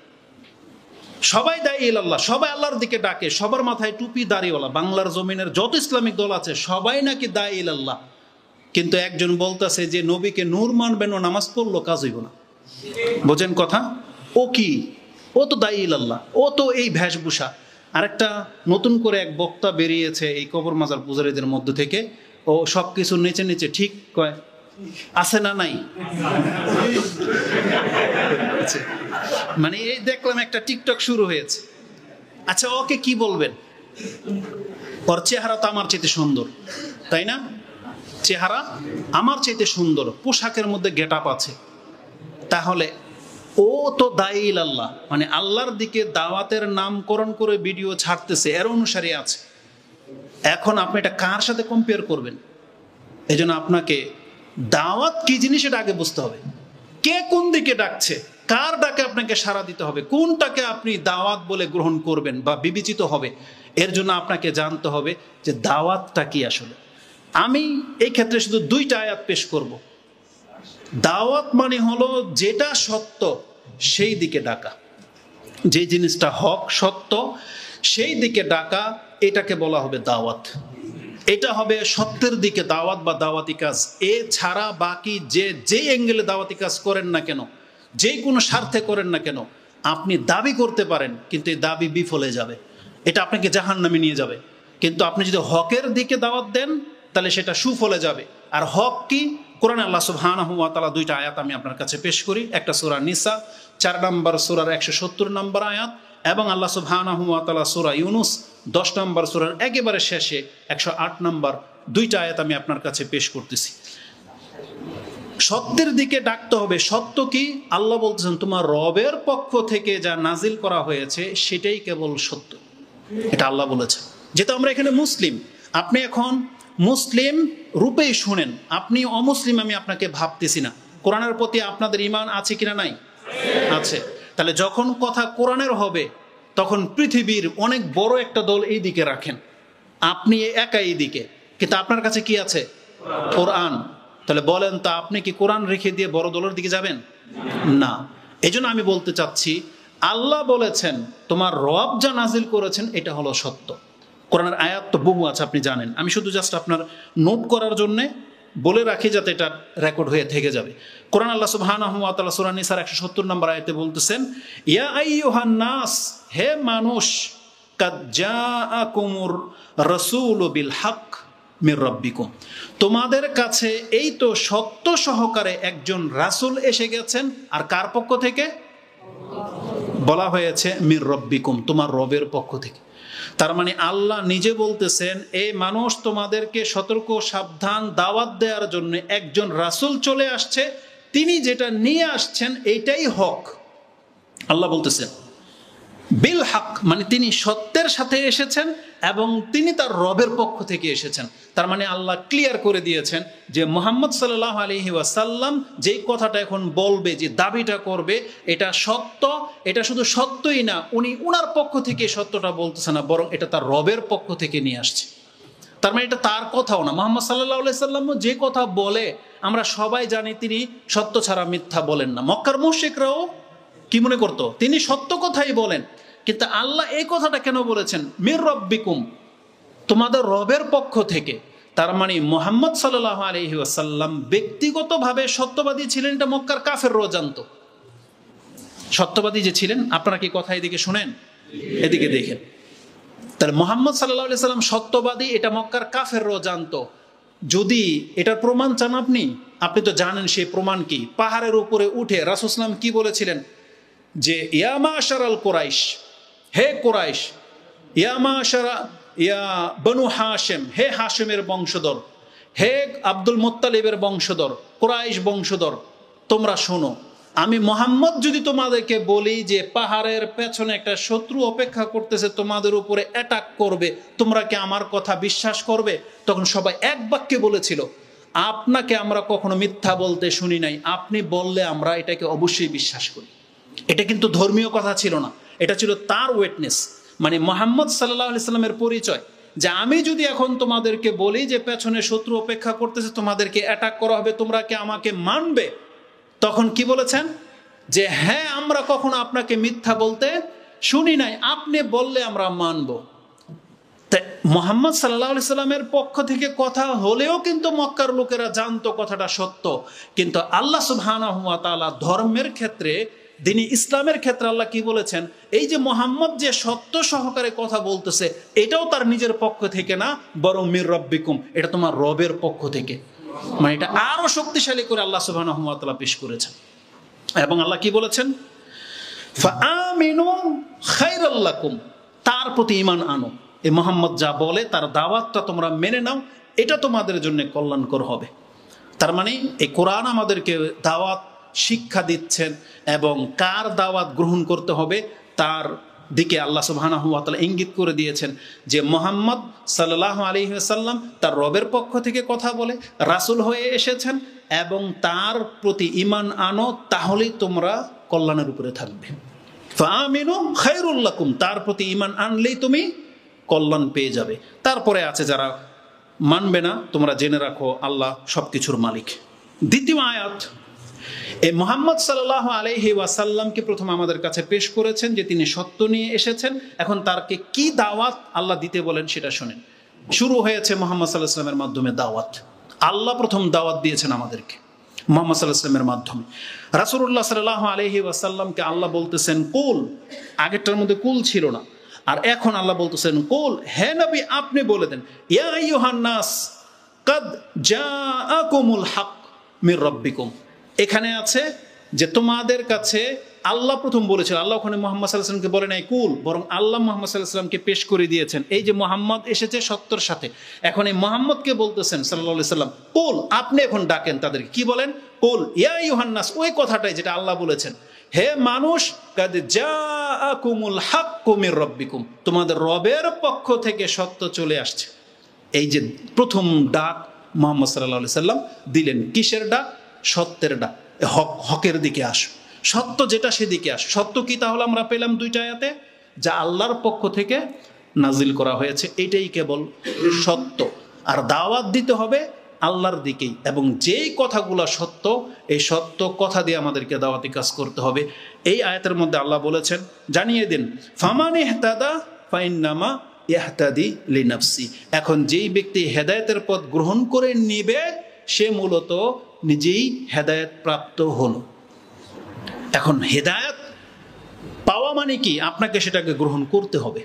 সবাই দায়ী ইলাল্লাহ, সবাই আল্লাহর দিকে ডাকে, সবার মাথায় টুপি দাড়িওয়ালা, বাংলার জমিনের যত ইসলামিক দল আছে সবাই নাকি দায়ী ইলাল্লাহ। কিন্তু একজন বলতেছে যে নবীকে নূর মানবেন, ও নামাজ পড়লো কাজ হইব না। বোঝেন কথা? ও কি, ও তো দায়ী ইলাল্লাহ, ও তো এই ভেষভূষা। আরেকটা নতুন করে এক বক্তা বেরিয়েছে এই কবর মাজার পূজারীদের মধ্য থেকে, ও সব কিছু নিচে নিচে ঠিক কয়, আছে না নাই? মানে এই দেখলাম একটা টিকটক শুরু হয়েছে। আচ্ছা, ওকে কি বলবেন? ওর চেহারা তো আমার চাইতে সুন্দর, তাই না? চেহারা আমার চাইতে সুন্দর, পোশাকের মধ্যে গেট আপ আছে, তাহলে ও তো দায়ী ইলাল্লাহ, মানে আল্লাহর দিকে দাওয়াতের নামকরণ করে ভিডিও ছাড়তেছে, এর অনুসারী আছে। এখন আপনি এটা কার সাথে কম্পেয়ার করবেন? এই জন্য আপনাকে দাওয়াত কি জিনিস এটা আগে বুঝতে হবে। কে কোন দিকে ডাকছে, কার ডাকে আপনাকে সাড়া দিতে হবে, কোনটাকে আপনি দাওয়াত বলে গ্রহণ করবেন বা বিবেচিত হবে, এর জন্য আপনাকে জানতে হবে যে দাওয়াতটা কি আসলে। আমি এই ক্ষেত্রে শুধু দুইটা আয়াত পেশ করব। দাওয়াত মানে হলো যেটা সত্য সেই দিকে ডাকা, যে জিনিসটা হক সত্য সেই দিকে ডাকা, এটাকে বলা হবে দাওয়াত। এটা হবে সত্যের দিকে দাওয়াত বা দাওয়াতি কাজ। এ ছাড়া বাকি যে অ্যাঙ্গেলে দাওয়াতি কাজ করেন না কেন, যে কোনো স্বার্থে করেন না কেন, আপনি দাবি করতে পারেন কিন্তু এই দাবি বিফলে যাবে, এটা আপনাকে জাহান্নামে নিয়ে যাবে। কিন্তু আপনি যদি হকের দিকে দাওয়াত দেন তাহলে সেটা সুফলে যাবে। আর হক কি? কোরআনে আল্লাহ সুবহানাহু ওয়া তাআলা দুইটা আয়াত আমি আপনার কাছে পেশ করি। একটা সূরা নিসা 4 নম্বর সূরার 170 নম্বর আয়াত, এবং আল্লাহ সুবহানাহু ওয়া তাআলা সূরা ইউনুস 10 নম্বর সূরার একেবারে শেষে 108 নম্বর দুইটা আয়াত আমি আপনার কাছে পেশ করতেছি। সত্যের দিকে ডাকতে হবে। সত্য কি? আল্লাহ বলতেছেন তোমার রবের পক্ষ থেকে যা নাজিল করা হয়েছে সেটাই কেবল সত্য, এটা আল্লাহ বলেছে। যেহেতু আমরা এখানে মুসলিম, আপনি এখন মুসলিম রূপেই শুনেন, আপনি অমুসলিম আমি আপনাকে ভাবতেছি না। কোরআনের প্রতি আপনাদের ঈমান আছে কিনা? নাই, আছে। তাহলে যখন কথা কোরআনের হবে তখন পৃথিবীর অনেক বড় একটা দল এই দিকে রাখেন, আপনি একা এই দিকে, কিন্তু আপনার কাছে কি আছে? কোরআন। তাহলে বলেন তো আপনি কি কোরআন রেখে দিয়ে বড় দলের দিকে যাবেন? না। এই জন্য আমি বলতে চাচ্ছি, আল্লাহ বলেছেন তোমার রব যা নাজিল করেছেন এটা হলো সত্য। কোরআনের আয়াত তো বহু আছে, আপনি জানেন। আমি শুধু জাস্ট আপনার নোট করার জন্যে বলে রাখি যাতে এটা রেকর্ড হয়ে থেকে যাবে। কোরআন আল্লাহ সুবহানাহু ওয়া তাআলা সূরা নিসার 170 নম্বর আয়াতে বলতেছেন, ইয়া আইয়ুহান নাস, হে মানুষ, কাদ জাআকুমুর রাসূলু বিল হক মির রাব্বিকুম, তোমাদের কাছে এই তো সত্য সহকারে একজন রাসূল এসে গেছেন। আর কার পক্ষ থেকে? বলা হয়েছে মির রাব্বিকুম, তোমার রবের পক্ষ থেকে। তার মানে আল্লাহ নিজে বলতেছেন, এই মানুষ তোমাদেরকে সতর্ক সাবধান দাওয়াত দেওয়ার জন্য একজন রাসূল চলে আসছে, তিনি যেটা নিয়ে আসছেন এইটাই হক। আল্লাহ বলতেছেন বিল হক, মানে তিনি সত্যের সাথে এসেছেন এবং তিনি তার রবের পক্ষ থেকে এসেছেন। তার মানে আল্লাহ ক্লিয়ার করে দিয়েছেন যে মুহাম্মদ সাল্লাল্লাহু আলাইহি ওয়াসাল্লাম যেই কথাটা এখন বলবে, যে দাবিটা করবে, এটা সত্য। এটা শুধু সত্যই না, উনি উনার পক্ষ থেকে সত্যটা বলতেছে না, বরং এটা তার রবের পক্ষ থেকে নিয়ে আসছে। তার মানে এটা তার কথাও না। মুহাম্মদ সাল্লাল্লাহু আলাইহি ওয়াসাল্লাম যে কথা বলে আমরা সবাই জানি তিনি সত্য ছাড়া মিথ্যা বলেন না। মক্কার মুশরিকরাও কি মনে করতো? তিনি সত্য কথাই বলেন। কিন্তু আল্লাহ এই কথাটা কেন বলেছেন মির রাব্বিকুম, তোমাদের রবের পক্ষ থেকে। তার মানে মুহাম্মদ সাল্লাল্লাহু আলাইহি ওয়াসাল্লাম ব্যক্তিগতভাবে সত্যবাদী ছিলেন, এটা মক্কার কাফেররাও জানতো। সত্যবাদী যে ছিলেন, আপনারা কি কথা এদিকে শুনেন, এদিকে দেখেন। তাহলে মুহাম্মদ সাল্লাল্লাহু আলাইহি ওয়াসাল্লাম সত্যবাদী, এটা মক্কার কাফেররাও জানতো। যদি এটার প্রমাণ চান আপনি তো জানেন সেই প্রমাণ কি। পাহাড়ের উপরে উঠে রাসূল সাল্লাল্লাহু আলাইহি ওয়াসাল্লাম কি বলেছিলেন যে ইয়া মাশারাল কুরাইশ, হে কুরাইশ, ইয়া মাশারা ইয়া বনু হাশিম, হে হাশিমের বংশধর, হে আব্দুল মুত্তালিবের বংশধর, কুরাইশ বংশধর, তোমরা শোনো, আমি মুহাম্মদ যদি তোমাদেরকে বলি যে পাহাড়ের পেছনে একটা শত্রু অপেক্ষা করতেছে, তোমাদের উপরে অ্যাটাক করবে, তোমরা কি আমার কথা বিশ্বাস করবে? তখন সবাই এক বাক্যে বলেছিল, আপনাকে আমরা কখনো মিথ্যা বলতে শুনি নাই, আপনি বললে আমরা এটাকে অবশ্যই বিশ্বাস করি। এটা কিন্তু ধর্মীয় কথা ছিল না, এটা ছিল তার ওয়েটনেস, মানে মুহাম্মদ সাল্লাল্লাহু আলাইহি সাল্লামের পরিচয়, যে আমি যদি এখন তোমাদেরকে বলি যে পেছনে শত্রু অপেক্ষা করতেছে, তোমাদেরকে অ্যাটাক করা হবে, তোমরা কি আমাকে মানবে? তখন কি বলেছেন যে হ্যাঁ, আমরা কখনো আপনাকে মিথ্যা বলতে শুনি নাই, আপনি বললে আমরা মানব। তাই মুহাম্মদ সাল্লাল্লাহু আলাইহি সাল্লামের পক্ষ থেকে কথা হলেও কিন্তু মক্কার লোকেরা জানতো কথাটা সত্য। কিন্তু আল্লাহ সুবহানাহু ওয়া তাআলা ধর্মের ক্ষেত্রে, দিনী ইসলামের ক্ষেত্রে আল্লাহ কি বলেছেন, এই যে মুহাম্মদ যে সত্য সহকারে কথা বলতেছে, এটাও তার নিজের পক্ষ থেকে না, বরং মির রাব্বিকুম, এটা তোমার রবের পক্ষ থেকে। মানে এটা আরো শক্তিশালী করে আল্লাহ সুবহানাহু ওয়া তাআলা পেশ করেছেন। এবং আল্লাহ কি বলেছেন, ফাআমিনু খায়রাল লাকুম, তার প্রতি ঈমান আনো। এই মুহাম্মদ যা বলে তার দাওয়াতটা তোমরা মেনে নাও, এটা তোমাদের জন্য কল্যাণকর হবে। তার মানে এই কোরআন আমাদেরকে দাওয়াত শিক্ষা দিচ্ছেন, এবং কার দাওয়াত গ্রহণ করতে হবে তার দিকে আল্লাহ সুবহানাহু ওয়া তাআলা ইঙ্গিত করে দিয়েছেন যে মুহাম্মদ সাল্লাল্লাহু আলাইহি ওয়াসাল্লাম তার রবের পক্ষ থেকে কথা বলে রাসূল হয়ে এসেছেন, এবং তার প্রতি ঈমান আনো, তাহলেই তোমরা কল্যাণের উপরে থাকবে। ফাআমিনু খায়রুল লাকুম, তার প্রতি ঈমান আনলেই তুমি কল্যাণ পেয়ে যাবে। তারপরে আছে যারা মানবে না, তোমরা জেনে রাখো আল্লাহ সবকিছুর মালিক। দ্বিতীয় আয়াত, এই মুহাম্মদ সাল্লাল্লাহু আলাইহি ওয়াসাল্লামকে প্রথম আমাদের কাছে পেশ করেছেন যে তিনি সত্য নিয়ে এসেছেন। এখন তারকে কি দাওয়াত আল্লাহ দিতে বলেন সেটা শুনেন। শুরু হয়েছে মুহাম্মদ সাল্লাল্লাহু আলাইহি ওয়াসাল্লামের মাধ্যমে দাওয়াত। আল্লাহ প্রথম দাওয়াত দিয়েছেন আমাদেরকে মুহাম্মদ সাল্লাল্লাহু আলাইহি ওয়াসাল্লামের মাধ্যমে। রাসূলুল্লাহ সাল্লাল্লাহু আলাইহি ওয়াসাল্লামকে আল্লাহ বলতেছেন কুল, আগেরটার মধ্যে কুল ছিল না, আর এখন আল্লাহ বলতেছেন কুল, হে নবী আপনি বলে দেন, ইয়া আইয়ুহান নাস কাদ জাআকুমুল হক মির রাব্বিকুম। এখানে আছে যে তোমাদের কাছে আল্লাহ প্রথম বলেছিল, আল্লাহ ওখানে মুহাম্মদ সাল্লাল্লাহু আলাইহি ওয়াসাল্লামকে বলে নাই কুল, বরং আল্লাহ মুহাম্মদ সাল্লাল্লাহু আলাইহি ওয়াসাল্লামকে পেশ করে দিয়েছেন। এই যে মুহাম্মদ এসেছে সত্যর সাথে, এখন এই মুহাম্মদকে বলতেছেন সাল্লাল্লাহু আলাইহি ওয়াসাল্লাম কুল, আপনি এখন ডাকেন তাদেরকে, কি বলেন, কুল ইয়া আইয়ুহান নাস, ওই কথাটাই যেটা আল্লাহ বলেছেন, হে মানুষ, কাদ জাআকুমুল হাক্কু মির রাব্বিকুম, তোমাদের রবের পক্ষ থেকে সত্য চলে আসছে। এই যে প্রথম ডাক মুহাম্মদ সাল্লাল্লাহু আলাইহি ওয়াসাল্লাম দিলেন, কিসের ডাক? সত্যের ডাক। হকের দিকে আসো, সত্য যেটা সেদিকে আসো। সত্য কি তাহলে আমরা পেলাম দুইটা আয়াতে, যা আল্লাহর পক্ষ থেকে নাজিল করা হয়েছে, এটাই কেবল সত্য। আর দাওয়াত দিতে হবে আল্লাহর দিকেই, এবং যেই কথাগুলো সত্য, এই সত্য কথা দিয়ে আমাদেরকে দাওয়াতি কাজ করতে হবে। এই আয়াতের মধ্যে আল্লাহ বলেছেন, জানিয়ে দিন, ফামান ইহতাদা ফাইন্নামা ইহতাদি লিনাফসি, এখন যেই ব্যক্তি হেদায়েতের পথ গ্রহণ করে নিবে সে মূলত নিজেই হেদায়েত প্রাপ্ত হলো। এখন হেদায়েত পাওয়া মানে কি? আপনাকে সেটাকে গ্রহণ করতে হবে।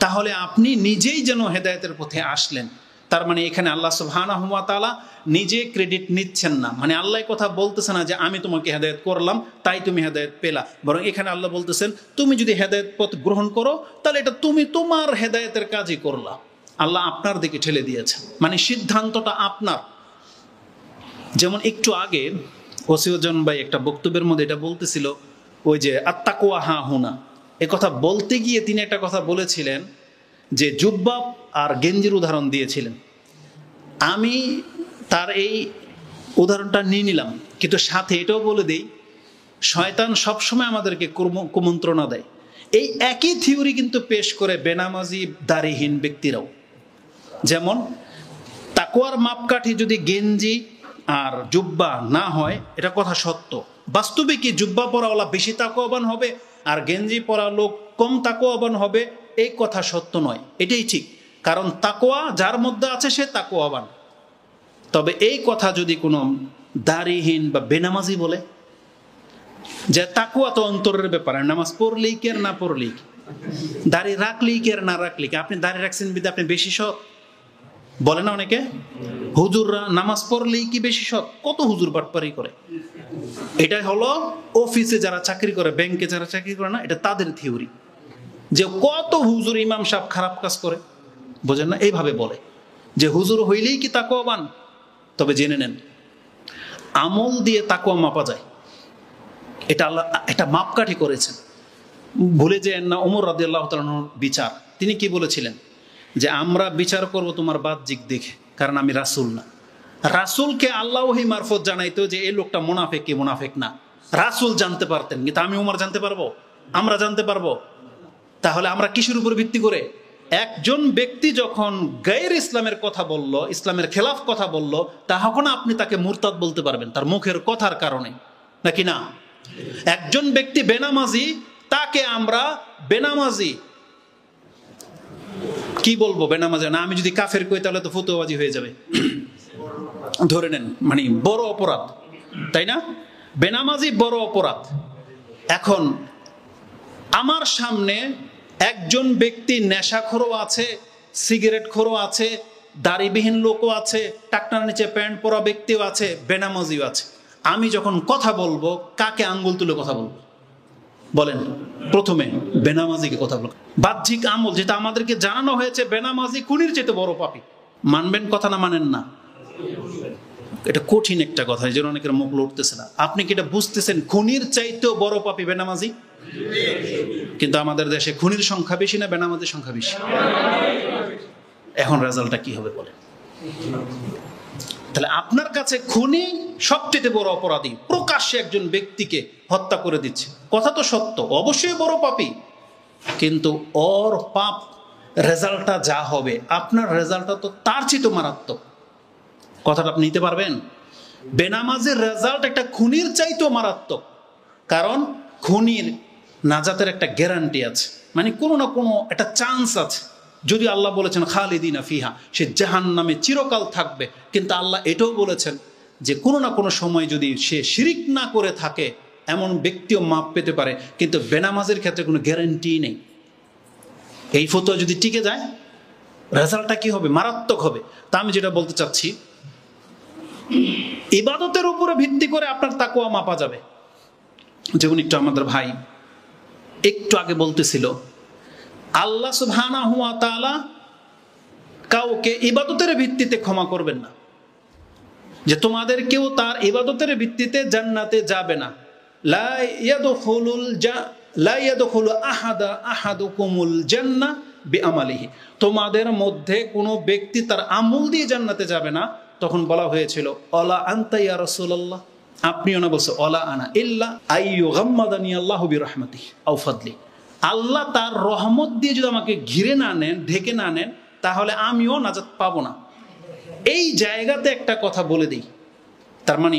তাহলে আপনি নিজেই যেন হেদায়েতের পথে আসলেন। তার মানে এখানে আল্লাহ সুবহানাহু ওয়া তাআলা নিজে ক্রেডিট নিচ্ছেন না, মানে আল্লাহ কথা বলতেছে না যে আমি তোমাকে হেদায়েত করলাম তাই তুমি হেদায়েত পেলা, বরং এখানে আল্লাহ বলতেছেন তুমি যদি হেদায়েত পথ গ্রহণ করো তাহলে এটা তুমি তোমার হেদায়েতের কাজই করলা, আল্লাহ আপনার দিকে ঠেলে দিয়েছেন, মানে সিদ্ধান্তটা আপনার। যেমন একটু আগে ওসিউজ্জামান ভাই একটা বক্তব্যের মধ্যে এটা বলতেছিল, ওই যে আত্তাকওয়া হা হুনা, এ কথা বলতে গিয়ে তিনি একটা কথা বলেছিলেন যে জুব্বা আর গেঞ্জির উদাহরণ দিয়েছিলেন। আমি তার এই উদাহরণটা নিয়ে নিলাম, কিন্তু সাথে এটাও বলে দিই, শয়তান সবসময় আমাদেরকে কুমন্ত্রণা দেয়। এই একই থিওরি কিন্তু পেশ করে বেনামাজি দাড়িহীন ব্যক্তিরাও। যেমন তাকওয়ার মাপকাঠি যদি গেঞ্জি আর জুব্বা না হয়, এটা কথা সত্য। বাস্তবে কি জুব্বা পরাওয়ালা বেশি তাকওয়াবান হবে আর গেঞ্জি পরা লোক কম তাকওয়াবান হবে? এই কথা সত্য নয়, এটাই ঠিক। কারণ তাকওয়া যার মধ্যে আছে সে তাকওয়াবান। তবে এই কথা যদি কোনো দাড়িহীন বা বেনামাজি বলে যে তাকওয়া তো অন্তরের ব্যাপার, নামাজ পড়লেই কি আর না পড়লেই কি, দাড়ি রাখলেই কি আর না রাখলেই কি, আপনি দাড়ি রাখছেন বিধে আপনি বেশি সৎ বলে না অনেকে। হুজুররা নামাজ পড়লেই কি বেশি সৎ, কত হুজুর বাটপারি করে। এটা হলো অফিসে যারা চাকরি করে, ব্যাংকে যারা চাকরি করে না, এটা তাদের থিওরি যে কত হুজুর ইমাম সাহেব খারাপ কাজ করে, বোঝেন না, এইভাবে বলে যে হুজুর হইলেই কি তাকওয়াবান। তবে জেনে নেন আমল দিয়ে তাকওয়া মাপা যায়, এটা আল্লাহ একটা মাপকাঠি করেছেন। ভুলে যেন না ওমর রাদিয়াল্লাহু তাআলার বিচার, তিনি কি বলেছিলেন যে আমরা বিচার করব তোমার বাহ্যিক দেখে, কারণ আমি রাসূল না। রাসূলকে আল্লাহ ওহী মারফত জানাইতো যে এই লোকটা মুনাফিক কি মুনাফিক না, রাসূল জানতে পারতেন, কিন্তু আমি ওমর জানতে পারবো, আমরা জানতে পারবো? তাহলে আমরা কিসের উপর ভিত্তি করে? একজন ব্যক্তি যখন গায়ের ইসলামের কথা বলল, ইসলামের খেলাফ কথা বলল, তখন আপনি তাকে মুরতাদ বলতে পারবেন তার মুখের কথার কারণে, নাকি না? একজন ব্যক্তি বেনামাজি, তাকে আমরা বেনামাজি কি বলবো? বেনামাজি না, আমি যদি কাফের কই তাহলে তো ফতোয়াবাজি হয়ে যাবে, ধরে নেন, মানে বড় অপরাধ, তাই না? বেনামাজি বড় অপরাধ। এখন আমার সামনে একজন ব্যক্তি নেশাখোরও আছে, সিগারেটখোরও আছে, দাড়িবিহীন লোকও আছে, টাকনার নিচে প্যান্ট পরা ব্যক্তিও আছে, বেনামাজিও আছে। আমি যখন কথা বলবো কাকে আঙ্গুল তুলে কথা বলবো বলেন? প্রথমে বেনামাজিকে কথা বলবো। বাহ্যিক আমল যেটা আমাদেরকে জানানো হয়েছে, বেনামাজি খুনির চাইতে বড় পাপী। মানবেন কথা না মানেন না? এটা কঠিন একটা কথা, এই জন্য অনেকের মুখ লড়তেছে না। আপনি কি এটা বুঝতেছেন খুনির চাইতেও বড় পাপী বেনামাজি? কিন্তু আমাদের দেশে খুনির সংখ্যা বেশি না বেনামাজির সংখ্যা বেশি? এখন রেজাল্টটা কি হবে বলে? তাহলে আপনার কাছে খুনি সবচেয়ে বড় অপরাধী, প্রকাশ্যে একজন ব্যক্তিকে হত্যা করে দিচ্ছে, কথা তো সত্য, অবশ্যই বড় পাপী, কিন্তু ওর পাপ রেজাল্টটা যা হবে, আপনার রেজাল্টটা তো তার চেয়ে মারাত্মক। কথাটা আপনি নিতে পারবেন? বেনামাজের রেজাল্ট একটা খুনির চাইতেও মারাত্মক, কারণ খুনির নাজাতের একটা গ্যারান্টি আছে, মানে কোনো না কোনো একটা চান্স আছে। যদি আল্লাহ বলেছেন খালিদিনা ফিহা, সে জাহান্নামে চিরকাল থাকবে, কিন্তু আল্লাহ এটাও বলেছেন যে কোনো না কোনো সময় যদি সে শিরিক না করে থাকে এমন ব্যক্তিও মাপ পেতে পারে, কিন্তু বেনামাজের ক্ষেত্রে কোনো গ্যারান্টি নেই। এই ফতোয়া যদি টিকে যায় রেজাল্টটা কি হবে? মারাত্মক হবে। তা আমি যেটা বলতে চাচ্ছি, ইবাদতের উপরে ভিত্তি করে আপনার তাকওয়া মাপা যাবে। যেমন একটু আমাদের ভাই একটু আগে বলতেছিল, আল্লাহ সুবহানাহু ওয়া তাআলা কাউকে ইবাদতের ভিত্তিতে ক্ষমা করবেন না, যে তোমাদের কেউ তার ইবাদতের ভিত্তিতে জান্নাতে যাবে না। লা ইয়াদখুলু আহাদুকুমুল জান্নাহ বিআমালিহি, তোমাদের মধ্যে কোনো ব্যক্তি তার আমল দিয়ে জান্নাতে যাবে না। তখন বলা হয়েছিল অলা আনতা ইয়া রাসূলুল্লাহ, আপনিও না, বলছে অলা আনা ইল্লা আইয়ুগাম্মাদানি আল্লাহু বিরহমাতিহি আও ফাদলি, আল্লাহ তার রহমত দিয়ে যদি আমাকে ঘিরে না নেন, ঢেকে না নেন, তাহলে আমিও নাজাত পাবো না। এই জায়গাতে একটা কথা বলে দিই, তার মানে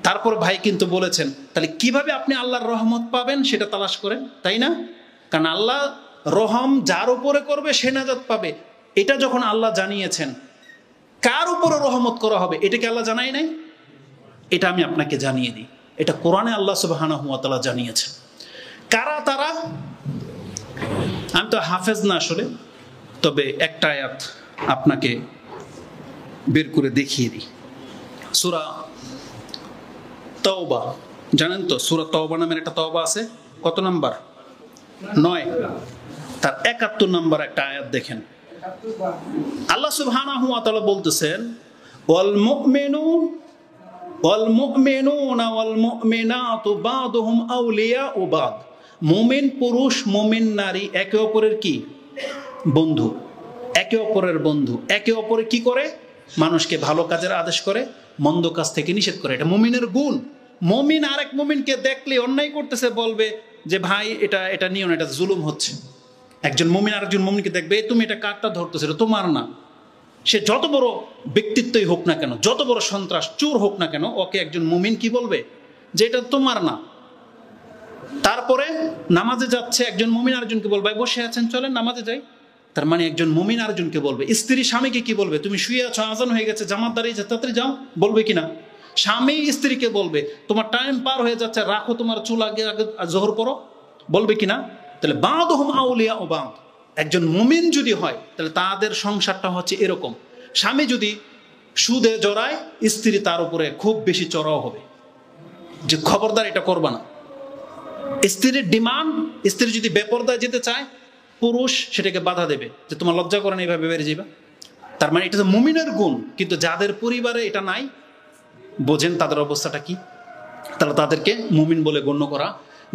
তারপর ভাই কিন্তু বলেছেন তাহলে কিভাবে আপনি আল্লাহর রহমত পাবেন সেটা তালাশ করেন, তাই না? কারণ আল্লাহ রহম যার উপরে করবে সে নাজাত পাবে, এটা যখন আল্লাহ জানিয়েছেন, কার উপরে রহমত করা হবে এটা কি আল্লাহ জানাই নাই? এটা আমি আপনাকে জানিয়ে দিই, এটা কোরআনে আল্লাহ সুবহানাহু ওয়া তাআলা জানিয়েছেন। কারা তারা? আমি তো হাফেজ না আসলে, তবে একটা আয়াত আপনাকে বের করে দেখিয়ে দিই। সূরা তাওবা, জানেন তো সূরা তাওবা নামের একটা তাওবা আছে, কত নাম্বার? 9, তার 71 নাম্বার একটা আয়াত দেখেন। আল্লাহ সুবহানাহু ওয়া তাআলা বলতেছেন ওয়াল মুমিনুনা ওয়াল মুমিনাতু বাদুহুম আউলিয়াউ বাদ, মুমিন পুরুষ মুমিন নারী একে অপরের কি? বন্ধু, একে অপরের বন্ধু। একে অপরে কি করে? মানুষকে ভালো কাজের আদেশ করে, মন্দ কাজ থেকে নিষেধ করে, এটা মুমিনের গুণ। মুমিন আরেক মুমিনকে দেখলে অন্যায় করতেছে বলবে যে ভাই এটা এটা নিও না, এটা জুলুম হচ্ছে। একজন মুমিন আরেকজন মুমিনকে দেখবে তুমি এটা কারটা ধরতেছো, এটা তোমার না। সে যত বড় ব্যক্তিত্বই হোক না কেন, যত বড় সন্ত্রাস চোর হোক না কেন, ওকে একজন মুমিন কি বলবে? যে এটা তোমার না। তারপরে নামাজে যাচ্ছে একজন মুমিন আরেকজনকে বলবে বসে আছেন চলেন নামাজে যাই, তার মানে একজন মুমিন আরেকজনকে বলবে। স্ত্রী স্বামীকে কি বলবে? তুমি শুয়ে আছো, আজান হয়ে গেছে, জামাত দাঁড়িয়েছে, তাড়াতাড়ি যাও, বলবে কিনা? স্বামী স্ত্রীকে বলবে তোমার টাইম পার হয়ে যাচ্ছে, রাখো তোমার চুল, আগে আগে জোহর পড়ো, বলবে কিনা? তাহলে বাদহুম আউলিয়া ও বাদ। একজন মুমিন যদি হয় তাহলে তাদের সংসারটা হচ্ছে এরকম। স্বামী যদি সুদে জড়ায়, স্ত্রী তার উপরে খুব বেশি চড়াও হবে যে খবরদার এটা করবা না। স্ত্রীর ডিমান্ড, স্ত্রী যদি বেপরদায় যেতে চায়, পুরুষ সেটাকে বাধা দেবে যে তোমার লজ্জা করে না এইভাবে বেরিয়ে যাবে। তার মানে এটা তো মুমিনের গুণ। কিন্তু যাদের পরিবারে এটা নাই, বোঝেন তাদের অবস্থাটা কি? তাহলে তাদেরকে মুমিন বলে গণ্য করা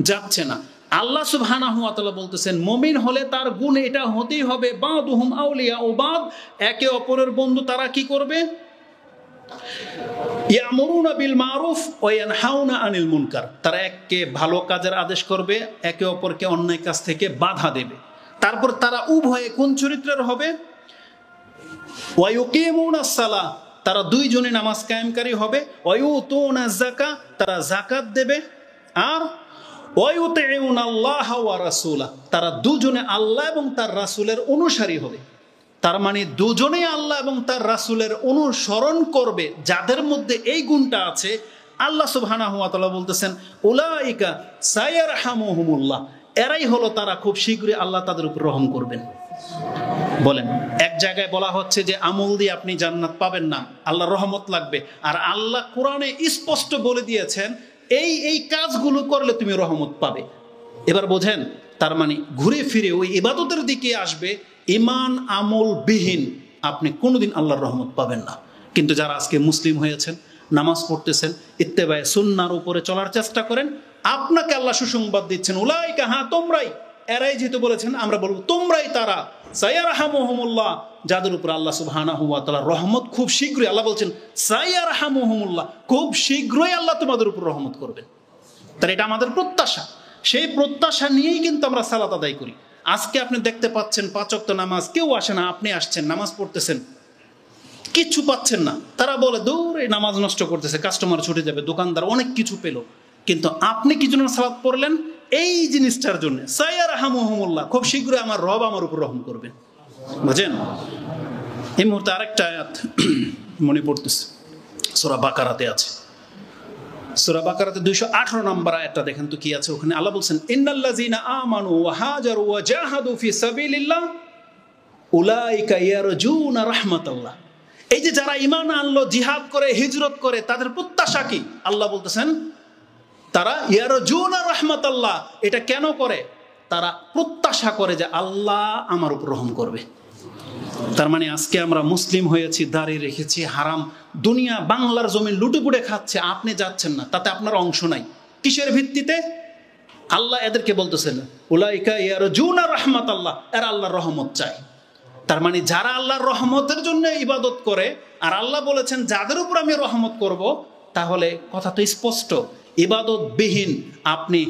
যাচ্ছে না। আল্লাহ সুবহানাহু ওয়া তাআলা বলতেছেন মুমিন হলে তার গুণ এটা হতেই হবে, বাদুহুম আউলিয়া ও বাদ, একে অপরের বন্ধু। তারা কি করবে? ইয়ামুরুনা বিল মারুফ ওয়া ইয়ানহাউনা আনিল মুনকার। তারা এককে ভালো কাজের আদেশ করবে, একে অপরকে অন্যায় কাজ থেকে বাধা দেবে। তারপর তারা উভয়ে কোন চরিত্রের হবে? ওয়া ইউকিমুনাস সালাহ, তারা দুইজনে নামাজ কায়েমকারী হবে। ওয়া ইউতুনা যাকাত, তারা যাকাত দেবে। আর ওয়া ইউতিউনা আল্লাহ ওয়া রাসূলা, তারা দুজনে আল্লাহ এবং তার রাসূলের অনুসারী হবে। তার মানে দুজনেই আল্লাহ এবং তার রাসূলের অনুসরণ করবে। যাদের মধ্যে এই গুণটা আছে, আল্লাহ সুবহানাহু ওয়া তাআলা বলতেছেন উলাইকা সায়ারহামুহুমুল্লাহ, এরাই হলো তারা খুব শীঘ্রই আল্লাহ তাদের উপর রহম করবেন। বলেন, এক জায়গায় বলা হচ্ছে যে আমল দিয়ে আপনি জান্নাত পাবেন না, আল্লাহর রহমত লাগবে। আর আল্লাহ কোরআনে স্পষ্ট বলে দিয়েছেন এই এই কাজগুলো করলে তুমি রহমত পাবে। এবার বোঝেন, তার মানে ঘুরে ফিরে ওই ইবাদতের দিকে আসবে। ইমান আমল বিহীন আপনি কোনোদিন আল্লাহর রহমত পাবেন না। কিন্তু যারা আজকে মুসলিম হয়েছেন, নামাজ পড়তেছেন, ইত্তেবায়ে সুন্নাহর উপরে চলার চেষ্টা করেন, আপনাকে আল্লাহ সুসংবাদ দিচ্ছেন উলাইকা, হ্যাঁ তোমরাই, এরাই যেহেতু বলেছেন আমরা বলবো তোমরাই তারা, সায়ারহামুহুমুল্লাহ, যাদের উপর আল্লাহ সুবহানাহু ওয়া তাআলা রহমত খুব শীঘ্রই, আল্লাহ বলছেন সায়ারহামুহুমুল্লাহ, খুব শীঘ্রই আল্লাহ তোমাদের উপর রহমত করবেন। তার এটা আমাদের প্রত্যাশা। সেই প্রত্যাশা নিয়েই কিন্তু আমরা সালাত আদায় করি। আজকে আপনি দেখতে পাচ্ছেন 5 ওয়াক্ত নামাজ কেউ আসে না, আপনি আসছেন, নামাজ পড়তেছেন, কিচ্ছু পাচ্ছেন না। তারা বলে দূর, এই নামাজ নষ্ট করতেছে, কাস্টমার ছুটে যাবে, দোকানদার অনেক কিছু পেল। কিন্তু আপনি কি জন্য সালাত পড়লেন? এই জিনিসটার জন্য, সায়ারহামুহুমুল্লাহ, খুব শীঘ্রই আমার রব আমার উপর রহম করবেন। বুঝেন? এই মুহূর্তে আরেকটা আয়াত মনে পড়তেছে, সূরা বাকারাতে আছে। সূরা বাকারাতে 218 নম্বর আয়াতটা দেখেন তো কি আছে ওখানে। আল্লাহ বলছেন ইন্নাল্লাযীনা আমানু ওয়া হাজারু ওয়া জাহাদু ফি সাবিলিল্লাহ উলাইকা ইয়ারজুনা রাহমাতাল্লাহ। এই যে যারা ঈমান আনলো, জিহাদ করে, হিজরত করে, তাদের প্রত্যাশা কি? আল্লাহ বলতেছেন তারা ইয়ারজুনা রাহমাতাল্লাহ। এটা কেন করে? তারা প্রত্যাশা করে যে আল্লাহ আমার উপর রহম করবে। তার মানে আজকে আমরা মুসলিম হয়েছি, দাঁড়িয়ে রেখেছি, হারাম দুনিয়া বাংলার জমি লুটেপুটে খাচ্ছে, আপনি যাচ্ছেন না, তাতে আপনার অংশ নাই। কিসের ভিত্তিতে? আল্লাহ এদেরকে বলতেছেন উলাইকা ইয়ারজুনা রাহমাতাল্লাহ, এরা আল্লাহর রহমত চায়। তার মানে যারা আল্লাহর রহমতের জন্য ইবাদত করে, আর আল্লাহ বলেছেন যাদের উপর আমি রহমত করব, তাহলে কথা তো স্পষ্ট। ইবাদত বিহীন আপনি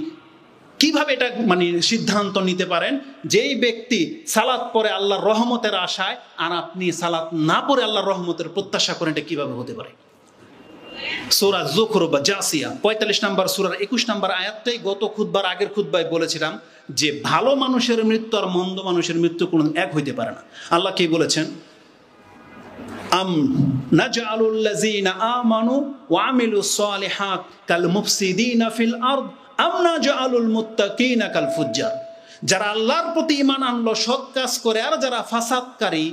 কিভাবে এটা মানে সিদ্ধান্ত নিতে পারেন যেই ব্যক্তি সালাত পড়ে আল্লাহর রহমতের আশায়, আর আপনি সালাত না পড়ে আল্লাহর রহমতের প্রত্যাশা করেন? এটা কিভাবে হতে পারে? সূরা যুখরুফ বা জাসিয়া 45 নম্বর সূরার 21 নম্বর আয়াতটাই গত খুতবার আগের খুতবায় বলেছিলাম যে ভালো মানুষের মৃত্যু আর মন্দ মানুষের মৃত্যু কোনোদিন এক হইতে পারে না। আল্লাহ কি বলেছেন? আম নাজআলুল লাযীনা আমানু ওয়া আমিলুস সালিহাত কাল মুফসিদিনা ফিল আরদ আম নাজআলুল মুত্তাকিনা কাল ফুজ্জার। যারা আল্লাহর প্রতি ঈমান আনলো, সৎ কাজ করে, আর যারা ফাসাদকারী,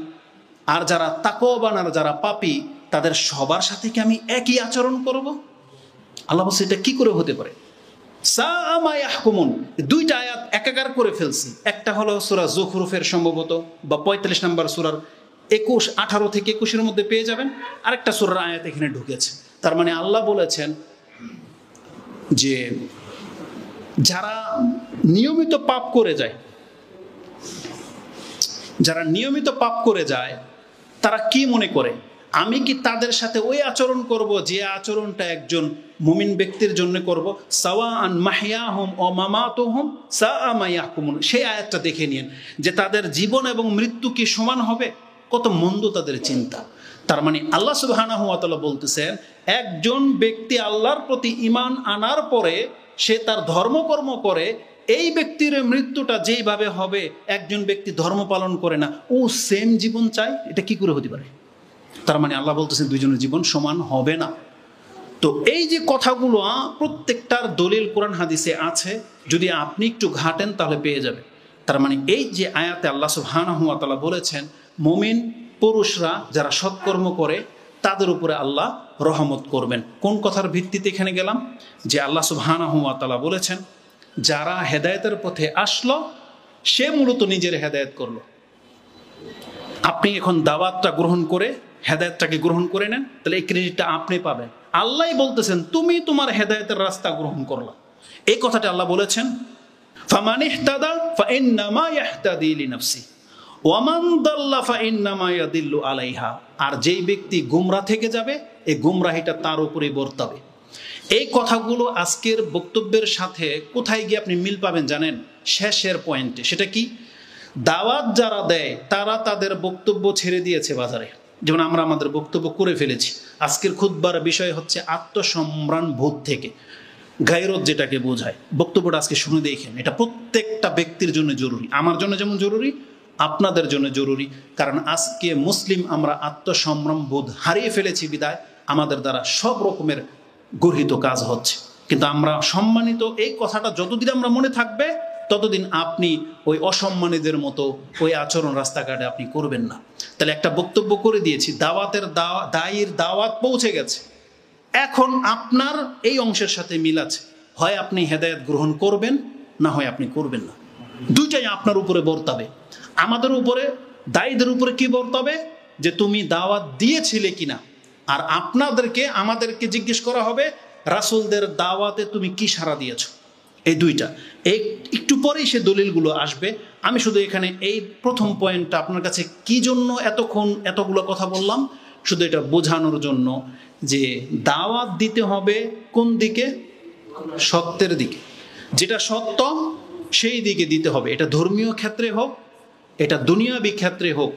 আর যারা তাকওয়াবান, আর যারা পাপী, তাদের সবার সাথে কি আমি একই আচরণ করব? আল্লাহ বলছে এটা কি করে হতে পারে? সাআ মা ইয়াহকুমুন। দুইটা আয়াত একাকার করে ফেলছি। একটা হলো সূরা যুখরুফের সম্ভবত বা 45 নম্বর সূরার 18 থেকে 21 এর মধ্যে পেয়ে যাবেন। আরেকটা সূরার আয়াত এখানে ঢুকেছে। তার মানে আল্লাহ বলেছেন যে যারা নিয়মিত পাপ করে যায়, যারা নিয়মিত পাপ করে যায়, তারা কি মনে করে আমি কি তাদের সাথে ওই আচরণ করব যে আচরণটা একজন মুমিন ব্যক্তির জন্য করব? সাওয়াআন মাহইয়াহুম ওয়া মামাতুহুম সাআ মা ইয়াহকুমুন। সেই আয়াতটা দেখে নিন যে তাদের জীবন এবং মৃত্যু কি সমান হবে? কত মন্দ তাদের চিন্তা। তার মানে আল্লাহ সুবহানাহু ওয়া তাআলা বলতেছেন একজন ব্যক্তি আল্লাহর প্রতি ঈমান আনার পরে সে তার ধর্মকর্ম করে, এই ব্যক্তির মৃত্যুটা যেইভাবে হবে, একজন ব্যক্তি ধর্ম পালন করে না, ও সেম জীবন চায়, এটা কি করে হতে পারে? তার মানে আল্লাহ বলতেছেন দুইজনের জীবন সমান হবে না। তো এই যে কথাগুলো প্রত্যেকটার দলিল কোরআন হাদিসে আছে, যদি আপনি একটু ঘাটেন তাহলে পেয়ে যাবেন। তার মানে এই যে আয়াতে আল্লাহ সুবহানাহু ওয়া তাআলা বলেছেন মুমিন পুরুষরা যারা সৎকর্ম করে তাদের উপরে আল্লাহ রহমত করবেন। কোন কথার ভিত্তিতে এখানে গেলাম? যে আল্লাহ সুবহানাহু ওয়া তাআলা বলেছেন যারা হেদায়েতের পথে আসলো সে মূলত নিজের হেদায়েত করলো। আপনি এখন দাওয়াতটা গ্রহণ করে হেদায়েতটাকে গ্রহণ করে নেন, তাহলে এই ক্রেডিটটা আপনি পাবেন। আল্লাহ বলতেছেন তুমি তোমার হেদায়েতের রাস্তা গ্রহণ করলা। এই কথাটা আল্লাহ বলেছেন ফামান ইহতাদা ফাইন্নামা ইয়াহতাদি লিনাফসি ওয়া মান দাল্লা ফাইন্নামা ইয়াদিল্লু আলাইহা। আর যেই ব্যক্তি গুমরাহ থেকে যাবে এই গুমরাহিটা তার উপরেই বর্তাবে। এই কথাগুলো আজকের বক্তব্যের সাথে কোথায় গিয়ে আপনি মিল পাবেন জানেন? শেষের পয়েন্টে। সেটা কি? দাওয়াত যারা দেয় তারা তাদের বক্তব্য ছেড়ে দিয়েছে বাজারে, যেমন আমরা আমাদের বক্তব্য করে ফেলেছি। আজকের খুতবার বিষয় হচ্ছে আত্মসম্মান বোধ থেকে গায়রত যেটাকে বোঝায়। বক্তব্যটা আজকে শুনে দেখেন, এটা প্রত্যেকটা ব্যক্তির জন্য জরুরি, আমার জন্য যেমন জরুরি আপনাদের জন্য জরুরি। কারণ আজকে মুসলিম আমরা আত্মসম্মান বোধ হারিয়ে ফেলেছি বিদায় আমাদের দ্বারা সব রকমের গর্হিত কাজ হচ্ছে। কিন্তু আমরা সম্মানিত, এই কথাটা যতদিন আমরা মনে থাকবে ততদিন আপনি ওই অসম্মানীদের মতো ওই আচরণ রাস্তাঘাটে আপনি করবেন না। তাহলে একটা বক্তব্য করে দিয়েছি, দাওয়াতের দায়ীর দাওয়াত পৌঁছে গেছে। এখন আপনার এই অংশের সাথে মিল আছে, হয় আপনি হেদায়েত গ্রহণ করবেন না হয় আপনি করবেন না, দুইটাই আপনার উপরে বর্তাবে। আমাদের উপরে দায়ীদের উপরে কি বর্তাবে? যে তুমি দাওয়াত দিয়েছিলে কিনা। আর আমাদেরকে জিজ্ঞেস করা হবে রাসূলদের দাওয়াতে তুমি কি সাড়া দিয়েছো। এই দুইটা একটু পরেই সে দলিলগুলো আসবে। আমি শুধু এখানে এই প্রথম পয়েন্টটা আপনার কাছে কি জন্য এতগুলো কথা বললাম, শুধু এটা বোঝানোর জন্য যে দাওয়াত দিতে হবে কোন দিকে? সত্যের দিকে। যেটা সত্য সেই দিকে দিতে হবে। এটা ধর্মীয় ক্ষেত্রে হোক, এটা দুনিয়াবি ক্ষেত্রে হোক,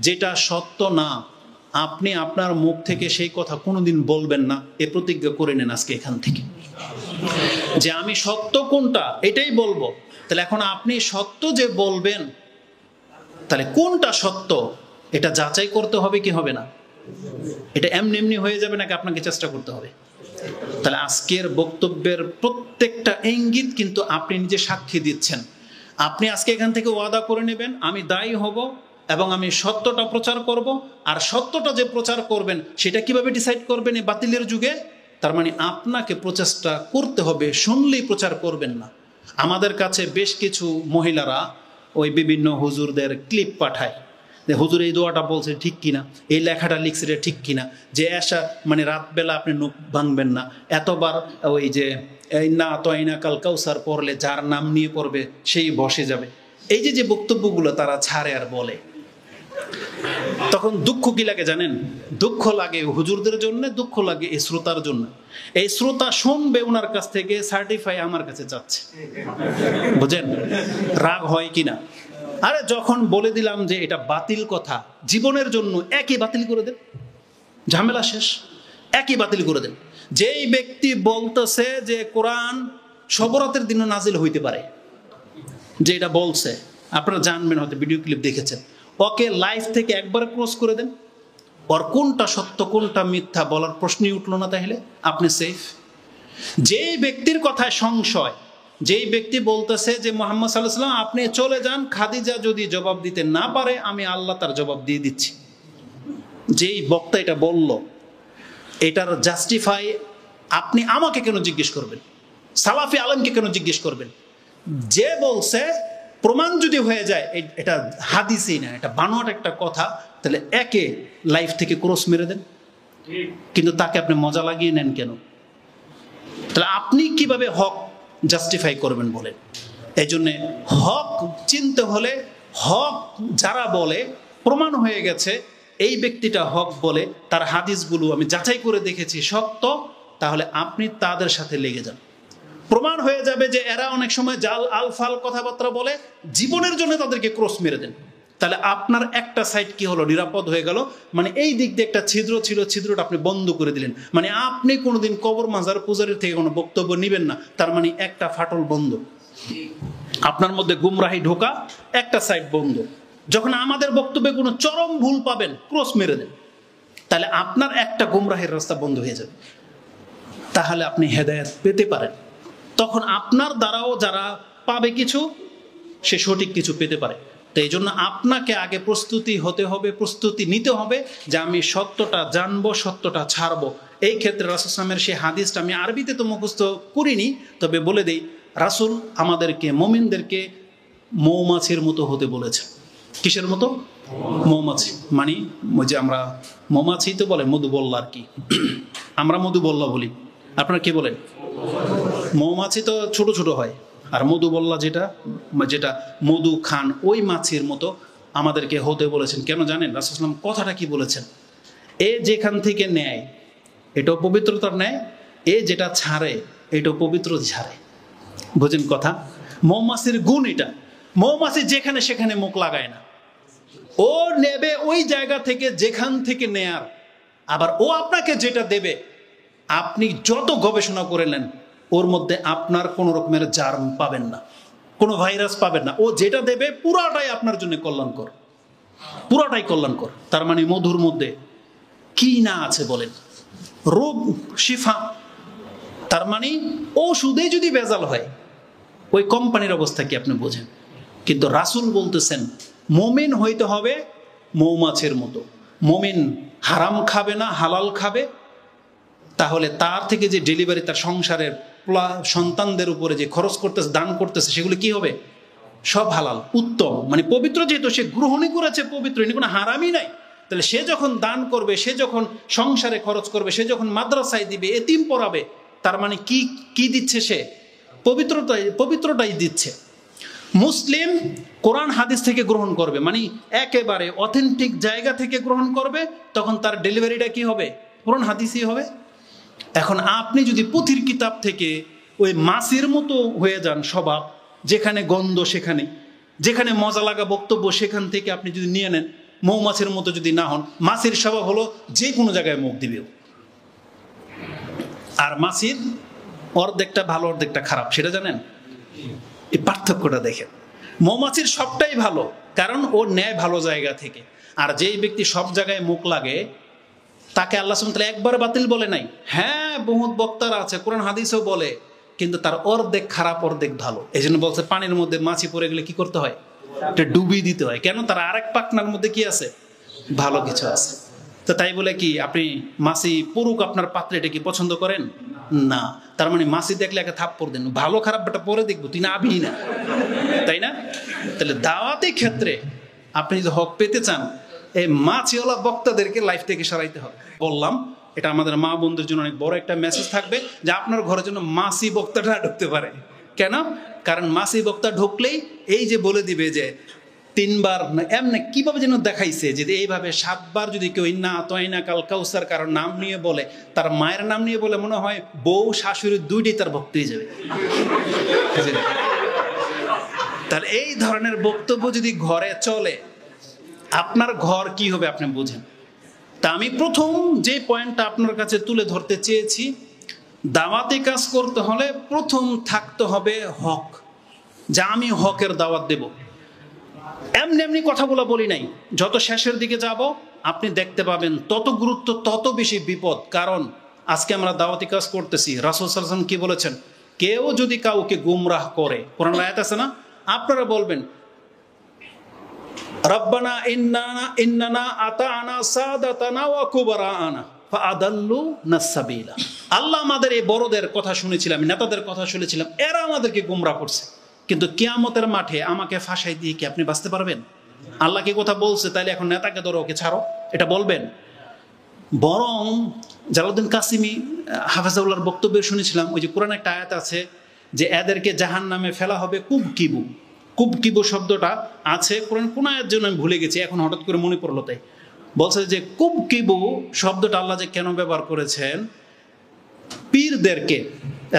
যেটা সত্য না আপনি আপনার মুখ থেকে সেই কথা কোনোদিন বলবেন না। এ প্রতিজ্ঞা করে নেন আজকে এখান থেকে, যে আমি সত্য কোনটা এটাই বলবো। তাহলে এখন আপনি সত্য যে বলবেন, তাহলে কোনটা সত্য এটা যাচাই করতে হবে কি হবে না? এটা এমনি হয়ে যাবে নাকি আপনাকে চেষ্টা করতে হবে? তাহলে আজকের বক্তব্যের প্রত্যেকটা ইঙ্গিত কিন্তু আপনি নিজে সাক্ষী দিচ্ছেন। আপনি আজকে এখান থেকে ওয়াদা করে নেবেন আমি দায়ী হব এবং আমি সত্যটা প্রচার করব। আর সত্যটা যে প্রচার করবেন সেটা কিভাবে ডিসাইড করবেন এই বাতিলের যুগে? তার মানে আপনাকে প্রচেষ্টা করতে হবে, শুনলেই প্রচার করবেন না। আমাদের কাছে বেশ কিছু মহিলারা ওই বিভিন্ন হুজুরদের ক্লিপ পাঠায় যে হুজুর এই দোয়াটা বলছে ঠিক কিনা, এই লেখাটা লিখছে এটা ঠিক কিনা, যে এসা মানে রাতবেলা আপনি নখ ভাঙবেন না, এতবার ওই যে এই না তয়না কাল কাউসার পড়লে যার নাম নিয়ে পড়বে সেই বসে যাবে। এই যে বক্তব্যগুলো তারা ছাড়ে আর বলে, তখন দুঃখ কি লাগে জানেন? দুঃখ লাগে হুজুরদের জন্য, দুঃখ লাগে এই শ্রোতার জন্য। এই শ্রোতা শুনবে ওনার কাছ থেকে সার্টিফাই আমার কাছে চাচ্ছে, বুঝেন রাগ হয় কিনা? আরে যখন বলে দিলাম যে এটা বাতিল কথা, জীবনের জন্য একই বাতিল করে দেন, ঝামেলা শেষ, একই বাতিল করে দেন। যেই ব্যক্তি বলতেছে যে কোরআন শবরাতের দিনও নাজিল হইতে পারে, যে এটা বলছে, আপনারা জানবেন হয়তো ভিডিও ক্লিপ দেখেছেন, ওকে লাইফ থেকে একবারে ক্রস করে দেন। ওর কোনটা সত্য কোনটা মিথ্যা বলার প্রশ্নই উঠলো না, তাহলে আপনি সেফ। যেই ব্যক্তির কথায় সংশয়, যেই ব্যক্তি বলতেছে যে মুহাম্মদ সাল্লাল্লাহু আলাইহি ওয়াসাল্লাম আপনি চলে যান, খাদিজা যদি জবাব দিতে না পারে আমি আল্লাহ তার জবাব দিয়ে দিচ্ছি, যেই বক্তা এটা বলল, এটার জাস্টিফাই আপনি আমাকে কেন জিজ্ঞেস করবেন? সালাফি আলেমকে কেন জিজ্ঞেস করবেন? যে বলছে প্রমাণ যদি হয়ে যায় এটা হাদিসই না, এটা বানোয়াট একটা কথা, তাহলে একে লাইফ থেকে ক্রস মেরে দেন। কিন্তু তাকে আপনি মজা লাগিয়ে নেন কেন? তাহলে আপনি কিভাবে হক জাস্টিফাই করবেন বলেন? এই জন্যে হক চিনতে হলে হক যারা বলে প্রমাণ হয়ে গেছে এই ব্যক্তিটা হক বলে, তার হাদিসগুলো আমি যাচাই করে দেখেছি সত্য, তাহলে আপনি তাদের সাথে লেগে যান। প্রমাণ হয়ে যাবে যে এরা অনেক সময় জাল আলফাল কথাবার্তা বলে, জীবনের জন্য তাদেরকে ক্রস মেরে দেন। তাহলে আপনার একটা সাইড কি হলো? নিরাপদ হয়ে গেল। মানে এই দিক দিয়ে একটা ছিদ্র ছিল, ছিদ্রটা আপনি বন্ধ করে দিলেন। মানে আপনি কোনোদিন কবর মাজার পূজারীর থেকে কোনো বক্তব্য নেবেন না, তার মানে একটা ফাটল বন্ধ। আপনার মধ্যে গুমরাহি ঢোকা, একটা সাইড বন্ধ। যখন আমাদের বক্তব্যে কোনো চরম ভুল পাবেন, ক্রস মেরে দেন, তাহলে আপনার একটা গুমরাহির রাস্তা বন্ধ হয়ে যাবে, তাহলে আপনি হেদায়েত পেতে পারেন। তখন আপনার দ্বারাও যারা পাবে কিছু, সে সঠিক কিছু পেতে পারে। তো এই জন্য আপনাকে আগে প্রস্তুতি হতে হবে, প্রস্তুতি নিতে হবে যে আমি সত্যটা জানবো, সত্যটা ছাড়বো। এই ক্ষেত্রে রাসূল সাল্লাল্লাহু আলাইহি ওয়াসাল্লামের সেই হাদিসটা আমি আরবিতে তো মুখস্থ করিনি, তবে বলে দেই, রাসূল আমাদেরকে, মুমিনদেরকে মৌমাছির মতো হতে বলেছেন। কিসের মতো? মৌমাছি। মানে ওই যে আমরা মৌমাছি তো বলে মধুবল্লা আর কি, আমরা মধুবল্লা বলি, আপনারা কি বলেন? মৌমাছি তো ছোট ছোট হয়, আর মধুবল্লা যেটা যেটা মধু খান, ওই মাছির মতো আমাদেরকে হতে বলেছেন। কেন জানেন? রাসূল সাল্লাল্লাহু আলাইহি ওয়াসাল্লাম কথাটা কি বলেছেন? এ যেখান থেকে নেয় এটাও পবিত্রতার নেয়, এ যেটা ছাড়ে এটাও পবিত্র ছাড়ে। বুঝেন কথা? মৌমাছির গুণ এটা। মৌমাছি যেখানে সেখানে মুখ লাগায় না, ও নেবে ওই জায়গা থেকে যেখান থেকে নেয়ার। আবার ও আপনাকে যেটা দেবে, আপনি যত গবেষণা করে নেন, ওর মধ্যে আপনার কোনো রকমের জার্ম পাবেন না, কোনো ভাইরাস পাবেন না। ও যেটা দেবে পুরাটাই আপনার জন্য কল্যাণকর, পুরাটাই কল্যাণকর। তার মানে মধুর মধ্যে কি না আছে বলেন? রোগ শিফা। তার মানে ওষুধে যদি ভেজাল হয়, ওই কোম্পানির অবস্থা কি আপনি বোঝেন? কিন্তু রাসূল বলতেছেন মুমিন হইতে হবে মৌমাছির মতো। মুমিন হারাম খাবে না, হালাল খাবে। তাহলে তার থেকে যে ডেলিভারি, তার সংসারের সন্তানদের উপরে যে খরচ করতেছে, দান করতেছে, সেগুলো কি হবে? সব হালাল, উত্তম, মানে পবিত্র। যেহেতু সে গ্রহণই করেছে পবিত্র, এনে কোনো হারামই নাই। তাহলে সে যখন দান করবে, সে যখন সংসারে খরচ করবে, সে যখন মাদ্রাসায় দিবে, এতিম পড়াবে, তার মানে কি কি দিচ্ছে? সে পবিত্রটাই দিচ্ছে। মুসলিম কোরআন হাদিস থেকে গ্রহণ করবে, মানে একেবারে অথেন্টিক জায়গা থেকে গ্রহণ করবে, তখন তার ডেলিভারিটা কি হবে? কোরআন হাদিসই হবে। এখন আপনি যদি পুঁথির কিতাব থেকে ওই মাছির মতো হয়ে যান স্বভাব, যেখানে গন্ধ সেখানে, যেখানে মজা লাগা বক্তব্য সেখান থেকে আপনি যদি নিয়ে নেন, মৌমাছির মতো যদি না হন, মাছির স্বভাব হলো যে কোনো জায়গায় মুখ দিবে। আর মাছির অর্ধেকটা ভালো, অর্ধেকটা খারাপ, সেটা জানেন? এই পার্থক্যটা দেখেন। মৌমাছির সবটাই ভালো, কারণ ও নেয় ভালো জায়গা থেকে। আর যেই ব্যক্তি সব জায়গায় মুখ লাগে, তাকে আল্লাহ সুবহানাহু ওয়া তাআলা একবার বাতিল বলে নাই। হ্যাঁ, বহুত বক্তারা আছে, কোরআন হাদিসও বলে, কিন্তু তার অর্ধেক খারাপ, অর্ধেক ভালো। এই জন্য বলছে পানির মধ্যে মাছি পড়ে গেলে কি করতে হয়? এটা ডুবিয়ে দিতে হয়। কেন? তার আরেক পাখনার মধ্যে কি আছে? ভালো কিছু আছে। তো তাই বলে কি আপনি মাছি পড়ুক আপনার পাত্রে, এটা কি পছন্দ করেন? না। তার মানে মাছি দেখলে একটা থাপ্পড় দেন, ভালো খারাপটা পরে দেখবো, তুই না আবি না, তাই না? তাহলে দাওয়াতি ক্ষেত্রে আপনি যদি হক পেতে চান, এই মাছিওয়ালা বক্তাদেরকে লাইফ থেকে সরাইতে হবে। বললাম, এটা আমাদের মা বোনদের জন্য অনেক বড় একটা মেসেজ থাকবে, যে আপনার ঘরের জন্য মাছি বক্তাটা ঢুকতে পারে। কেন? কারণ মাছি বক্তা ঢুকলেই এই যে বলে দিবে যে 3 বার এমনি কিভাবে যেন দেখাইছে, যে এইভাবে 7 বার যদি কেউ ইন্না আতাইনা কাল কাউসার কারোর নাম নিয়ে বলে, তার মায়ের নাম নিয়ে বলে, মনে হয় বউ শাশুড়ি দুইটাই তার ভক্ত হয়ে যাবে। তাহলে এই ধরনের বক্তব্য যদি ঘরে চলে, আপনার ঘর কি হবে আপনি বুঝেন। তা আমি প্রথম যে পয়েন্টটা আপনার কাছে তুলে ধরতে চেয়েছি, দাওয়াতি কাজ করতে হলে প্রথম থাকতে হবে হক, যা আমি হকের দাওয়াত দেব। এমনি এমনি কথাগুলো বলি নাই, যত শেষের দিকে যাব আপনি দেখতে পাবেন তত গুরুত্ব, তত বেশি বিপদ। কারণ আজকে আমরা দাওয়াতি কাজ করতেছি, রাসূল সাল্লাল্লাহু আলাইহি ওয়াসাল্লাম কি বলেছেন? কেউ যদি কাউকে গুমরাহ করে, কোরআন আয়াত আছে না, আপনারা বলবেন রব্বানা ইন্নানা আতানা সাদাতানা ওয়া কুবারানা ফাআদাল্লুনা সাবিলা। আল্লাহ, আমাদের এই বড়দের কথা শুনেছিলাম, নেতাদের কথা শুনেছিলাম, এরা আমাদেরকে গুমরাহ করছে, কিন্তু কিয়ামতের মাঠে আমাকে ফাঁসাই দিয়ে কি আপনি বাঁচতে পারবেন? আল্লাহকে কথা বলছে, তাইলে এখন নেতাকে ধরো, ওকে ছাড়ো, এটা বলবেন? বরং জালালউদ্দিন কাসিমি হাফেজাউল্লাহর বক্তব্য শুনেছিলাম, ওই যে কোরআন একটা আয়াত আছে যে এদেরকে জাহান্নামে ফেলা হবে কুবকিবু। কুবকিবু শব্দটা আছে কোরআন কোন আয়াতের জন্য আমি ভুলে গেছি, এখন হঠাৎ করে মনে পড়লো, তাই বলছে যে কুবকিবু শব্দটা আল্লাহ যে কেন ব্যবহার করেছেন, পীরদেরকে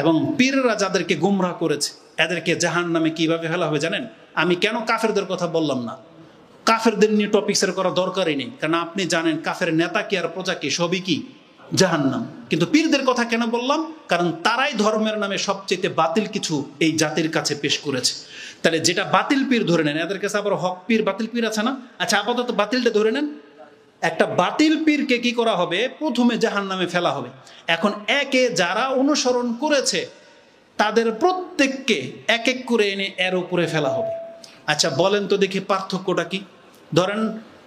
এবং পীররা যাদেরকে গুমরাহ করেছে এদেরকে জাহান্নামে কিভাবে ফেলা হবে জানেন? আমি কেন কাফেরদের কথা বললাম না, কাফেরদের নিয়ে টপিক্সের করা দরকারই নেই, কারণ আপনি জানেন কাফের নেতা কি আর প্রজা কি, সবই কি জাহান্নাম। কিন্তু পীরদের কথা কেন বললাম? কারণ তারাই ধর্মের নামে সবচেয়ে বাতিল কিছু এই জাতির কাছে পেশ করেছে। তাহলে যেটা বাতিল পীর ধরে নেন, এদের কাছে আবার হক পীর বাতিল পীর আছে না? আচ্ছা আপাতত বাতিলটা ধরে নেন। একটা বাতিল পীরকে কি করা হবে? প্রথমে জাহান্নামে ফেলা হবে। এখন একে যারা অনুসরণ করেছে তাদের প্রত্যেককে এক এক করে এনে এর উপরে ফেলা হবে। আচ্ছা বলেন তো দেখি পার্থক্যটা কি? ধরেন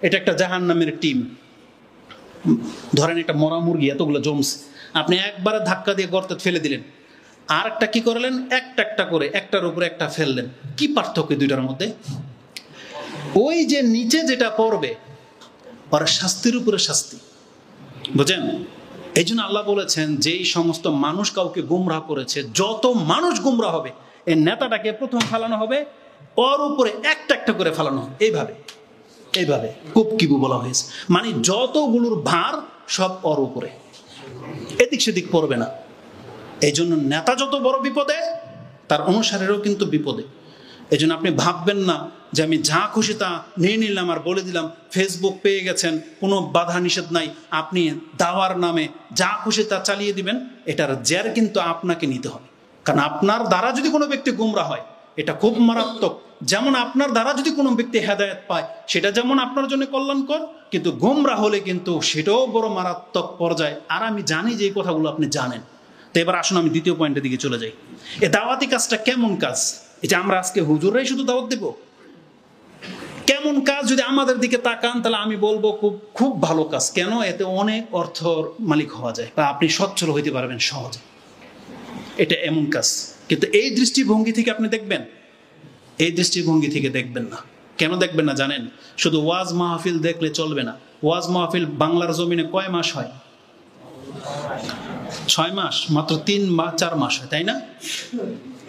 এটা একটা জাহান্নামের টিম, ধরেন একটা মরা মুরগি এতগুলো জমছে, আপনি একবারে ধাক্কা দিয়ে গর্তে ফেলে দিলেন, আর একটা কি করলেন, একটা একটা করে একটার উপরে একটা ফেললেন। কি পার্থক্য দুইটার মধ্যে? ওই যে নিচে যেটা পড়বে ওরা শাস্তির উপরে শাস্তি, বুঝেন? এই জন্য আল্লাহ বলেছেন যেই সমস্ত মানুষ কাউকে গুমরাহ করেছে, যত মানুষ গুমরাহ হবে এই নেতাটাকে প্রথম ফালানো হবে, ওর উপরে একটা একটা করে ফালানো হবে। এইভাবে এইভাবে কুপকিবু বলা হয়েছে, মানে যতগুলোর ভার সব ওর উপরে, এদিক সেদিক পড়বে না। এই জন্য নেতা যত বড় বিপদে, তার অনুসারীরাও কিন্তু বিপদে। এই জন্য আপনি ভাববেন না যে আমি যা খুশি তা নিয়ে নিলাম আর বলে দিলাম, ফেসবুক পেয়ে গেছেন, কোনো বাধা নিষেধ নাই, আপনি দাওয়ার নামে যা খুশি তা চালিয়ে দিবেন। এটার জের কিন্তু আপনাকে নিতে হবে, কারণ আপনার দ্বারা যদি কোনো ব্যক্তি গুমরা হয় এটা খুব মারাত্মক। যেমন আপনার দ্বারা যদি কোনো ব্যক্তি হেদায়েত পায় সেটা যেমন আপনার জন্য কল্যাণকর, কিন্তু গুমরা হলে কিন্তু সেটাও বড় মারাত্মক পর্যায়ে। আর আমি জানি যে এই কথাগুলো আপনি জানেন। তো এবার আসুন আমি দ্বিতীয় পয়েন্টের দিকে চলে যাই। এই দাওয়াতি কাজটা কেমন কাজ? এটা আমরা আজকে হুজুররাই শুধু দাওয়াত দেব? কেমন কাজ যদি আমাদের দিকে তাকান তাহলে আমি বলবো খুব খুব ভালো কাজ। কেন? এতে অনেক অর্থর মালিক হওয়া যায় বা আপনি সচ্ছল হইতে পারবেন সহজে। এটা এমন কাজ, কিন্তু এই দৃষ্টিভঙ্গি থেকে আপনি দেখবেন, এই দৃষ্টিভঙ্গি থেকে দেখবেন না। কেন দেখবেন না জানেন? শুধু ওয়াজ মাহফিল দেখলে চলবে না। ওয়াজ মাহফিল বাংলার জমিনে কয় মাস হয়? 6 মাস, মাত্র 3 বা 4 মাস হয়, তাই না?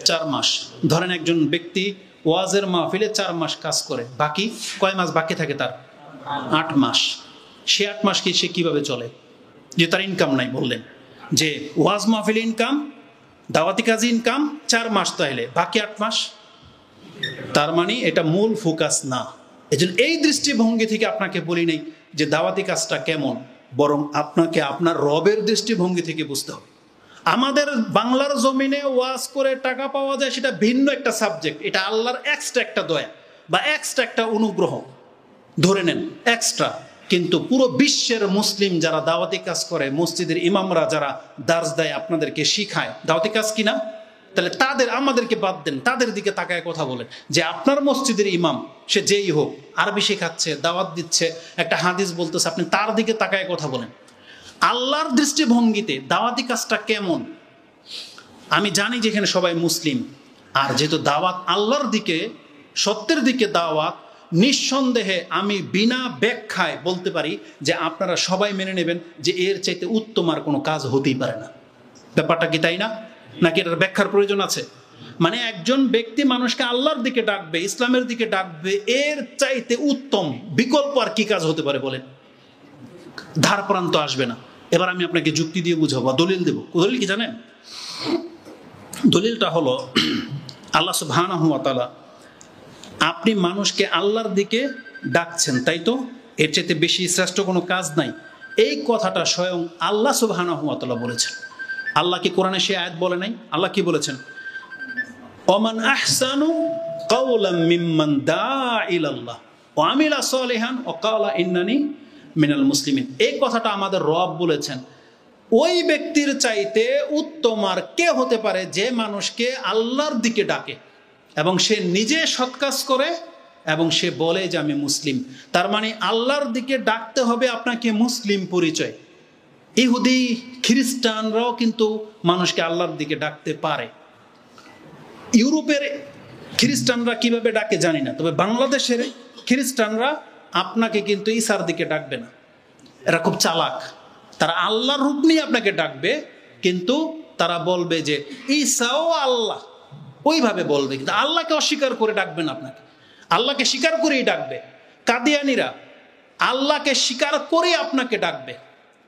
4 মাস। ধরেন একজন ব্যক্তি ওয়াজের মাহফিলে 4 মাস কাজ করে, বাকি কয় মাস বাকি থাকে তার? 8 মাস। সে 8 মাস কি সে কিভাবে চলে? যে তার ইনকাম নাই, বললেন যে ওয়াজ মাহফিলে ইনকাম, দাওয়াতি কাজে ইনকাম 4 মাস, তাহলে বাকি 8 মাস। তার মানে এটা মূল ফোকাস না। এজন্য এই দৃষ্টিভঙ্গি থেকে আপনাকে বলি নাই যে দাওয়াতি কাজটা কেমন, বরং আপনাকে আপনার রবের দৃষ্টিভঙ্গি থেকে বুঝতে হবে। আমাদের বাংলার জমিনে ওয়াজ করে টাকা পাওয়া যায় সেটা ভিন্ন একটা সাবজেক্ট, এটা আল্লাহর এক্সট্রা একটা দয়া বা এক্সট্রা একটা অনুগ্রহ ধরে নেন, এক্সট্রা। কিন্তু পুরো বিশ্বের মুসলিম যারা দাওয়াতি কাজ করে, মসজিদের ইমামরা যারা দার্স দেয়, আপনাদেরকে শিখায়, দাওয়াতি কাজ কিনা? তাহলে তাদের, আমাদেরকে বাদ দেন, তাদের দিকে তাকায় কথা বলেন যে আপনার মসজিদের ইমাম সে যেই হোক, আরবি শেখাচ্ছে, দাওয়াত দিচ্ছে, একটা হাদিস বলতেছে, আপনি তার দিকে তাকায় কথা বলেন। আল্লাহর দৃষ্টিভঙ্গিতে দাওয়াতি কাজটা কেমন? আমি জানি যে এখানে সবাই মুসলিম, আর যেহেতু দাওয়াত আল্লাহর দিকে, সত্যের দিকে দাওয়াত, নিঃসন্দেহে আমি বিনা ব্যাখ্যায় বলতে পারি যে আপনারা সবাই মেনে নেবেন যে এর চাইতে উত্তম আর কোনো কাজ হতেই পারে না। ব্যাপারটা কি তাই না? নাকি এটার ব্যাখ্যার প্রয়োজন আছে? মানে একজন ব্যক্তি মানুষকে আল্লাহর দিকে ডাকবে, ইসলামের দিকে ডাকবে, এর চাইতে উত্তম বিকল্প আর কি কাজ হতে পারে বলেন? ধার প্রান্ত আসবে না। এবার আমি আপনাকে যুক্তি দিয়ে বুঝাবো, দলিল দেব। দলিল কি জানেন? দলিলটা হলো আল্লাহ সুবহানাহু ওয়া তাআলা, আপনি মানুষকে আল্লাহর দিকে ডাকছেন, তাই তো? এর চাইতে বেশি শ্রেষ্ঠ কোনো কাজ নাই। এই কথাটা স্বয়ং আল্লাহ সুবহানাহু ওয়া তাআলা বলেছেন। আল্লাহ কি কোরআনে সে আয়াত বলে নাই? আল্লাহ কি বলেছেন? ওমান আহসানু কাওলাম মিম্মান দাআ ইলাল্লাহ ওয়া আমিলা সালিহান ওয়া ক্বালা ইন্নানি মিনাল মুসলিমিন। এই কথাটা আমাদের রব বলেছেন। ওই ব্যক্তির চাইতে উত্তম আর কে হতে পারে যে মানুষকে আল্লাহর দিকে ডাকে এবং সে নিজে সৎ কাজ করে এবং সে বলে যে আমি মুসলিম। তার মানে আল্লাহর দিকে ডাকতে হবে আপনাকে মুসলিম পরিচয়। ইহুদি খ্রিস্টানরাও কিন্তু মানুষকে আল্লাহর দিকে ডাকতে পারে। ইউরোপের খ্রিস্টানরা কিভাবে ডাকে জানি না, তবে বাংলাদেশের খ্রিস্টানরা আপনাকে কিন্তু ঈসার দিকে ডাকবে না। এরা খুব চালাক, তারা আল্লাহর রূপ নিয়ে আপনাকে ডাকবে, কিন্তু তারা বলবে যে ঈসাও আল্লাহ, ওইভাবে বলবে, কিন্তু আল্লাহকে অস্বীকার করে ডাকবে না আপনাকে, আল্লাহকে স্বীকার করেই ডাকবে। কাদিয়ানিরা আল্লাহকে স্বীকার করে আপনাকে ডাকবে,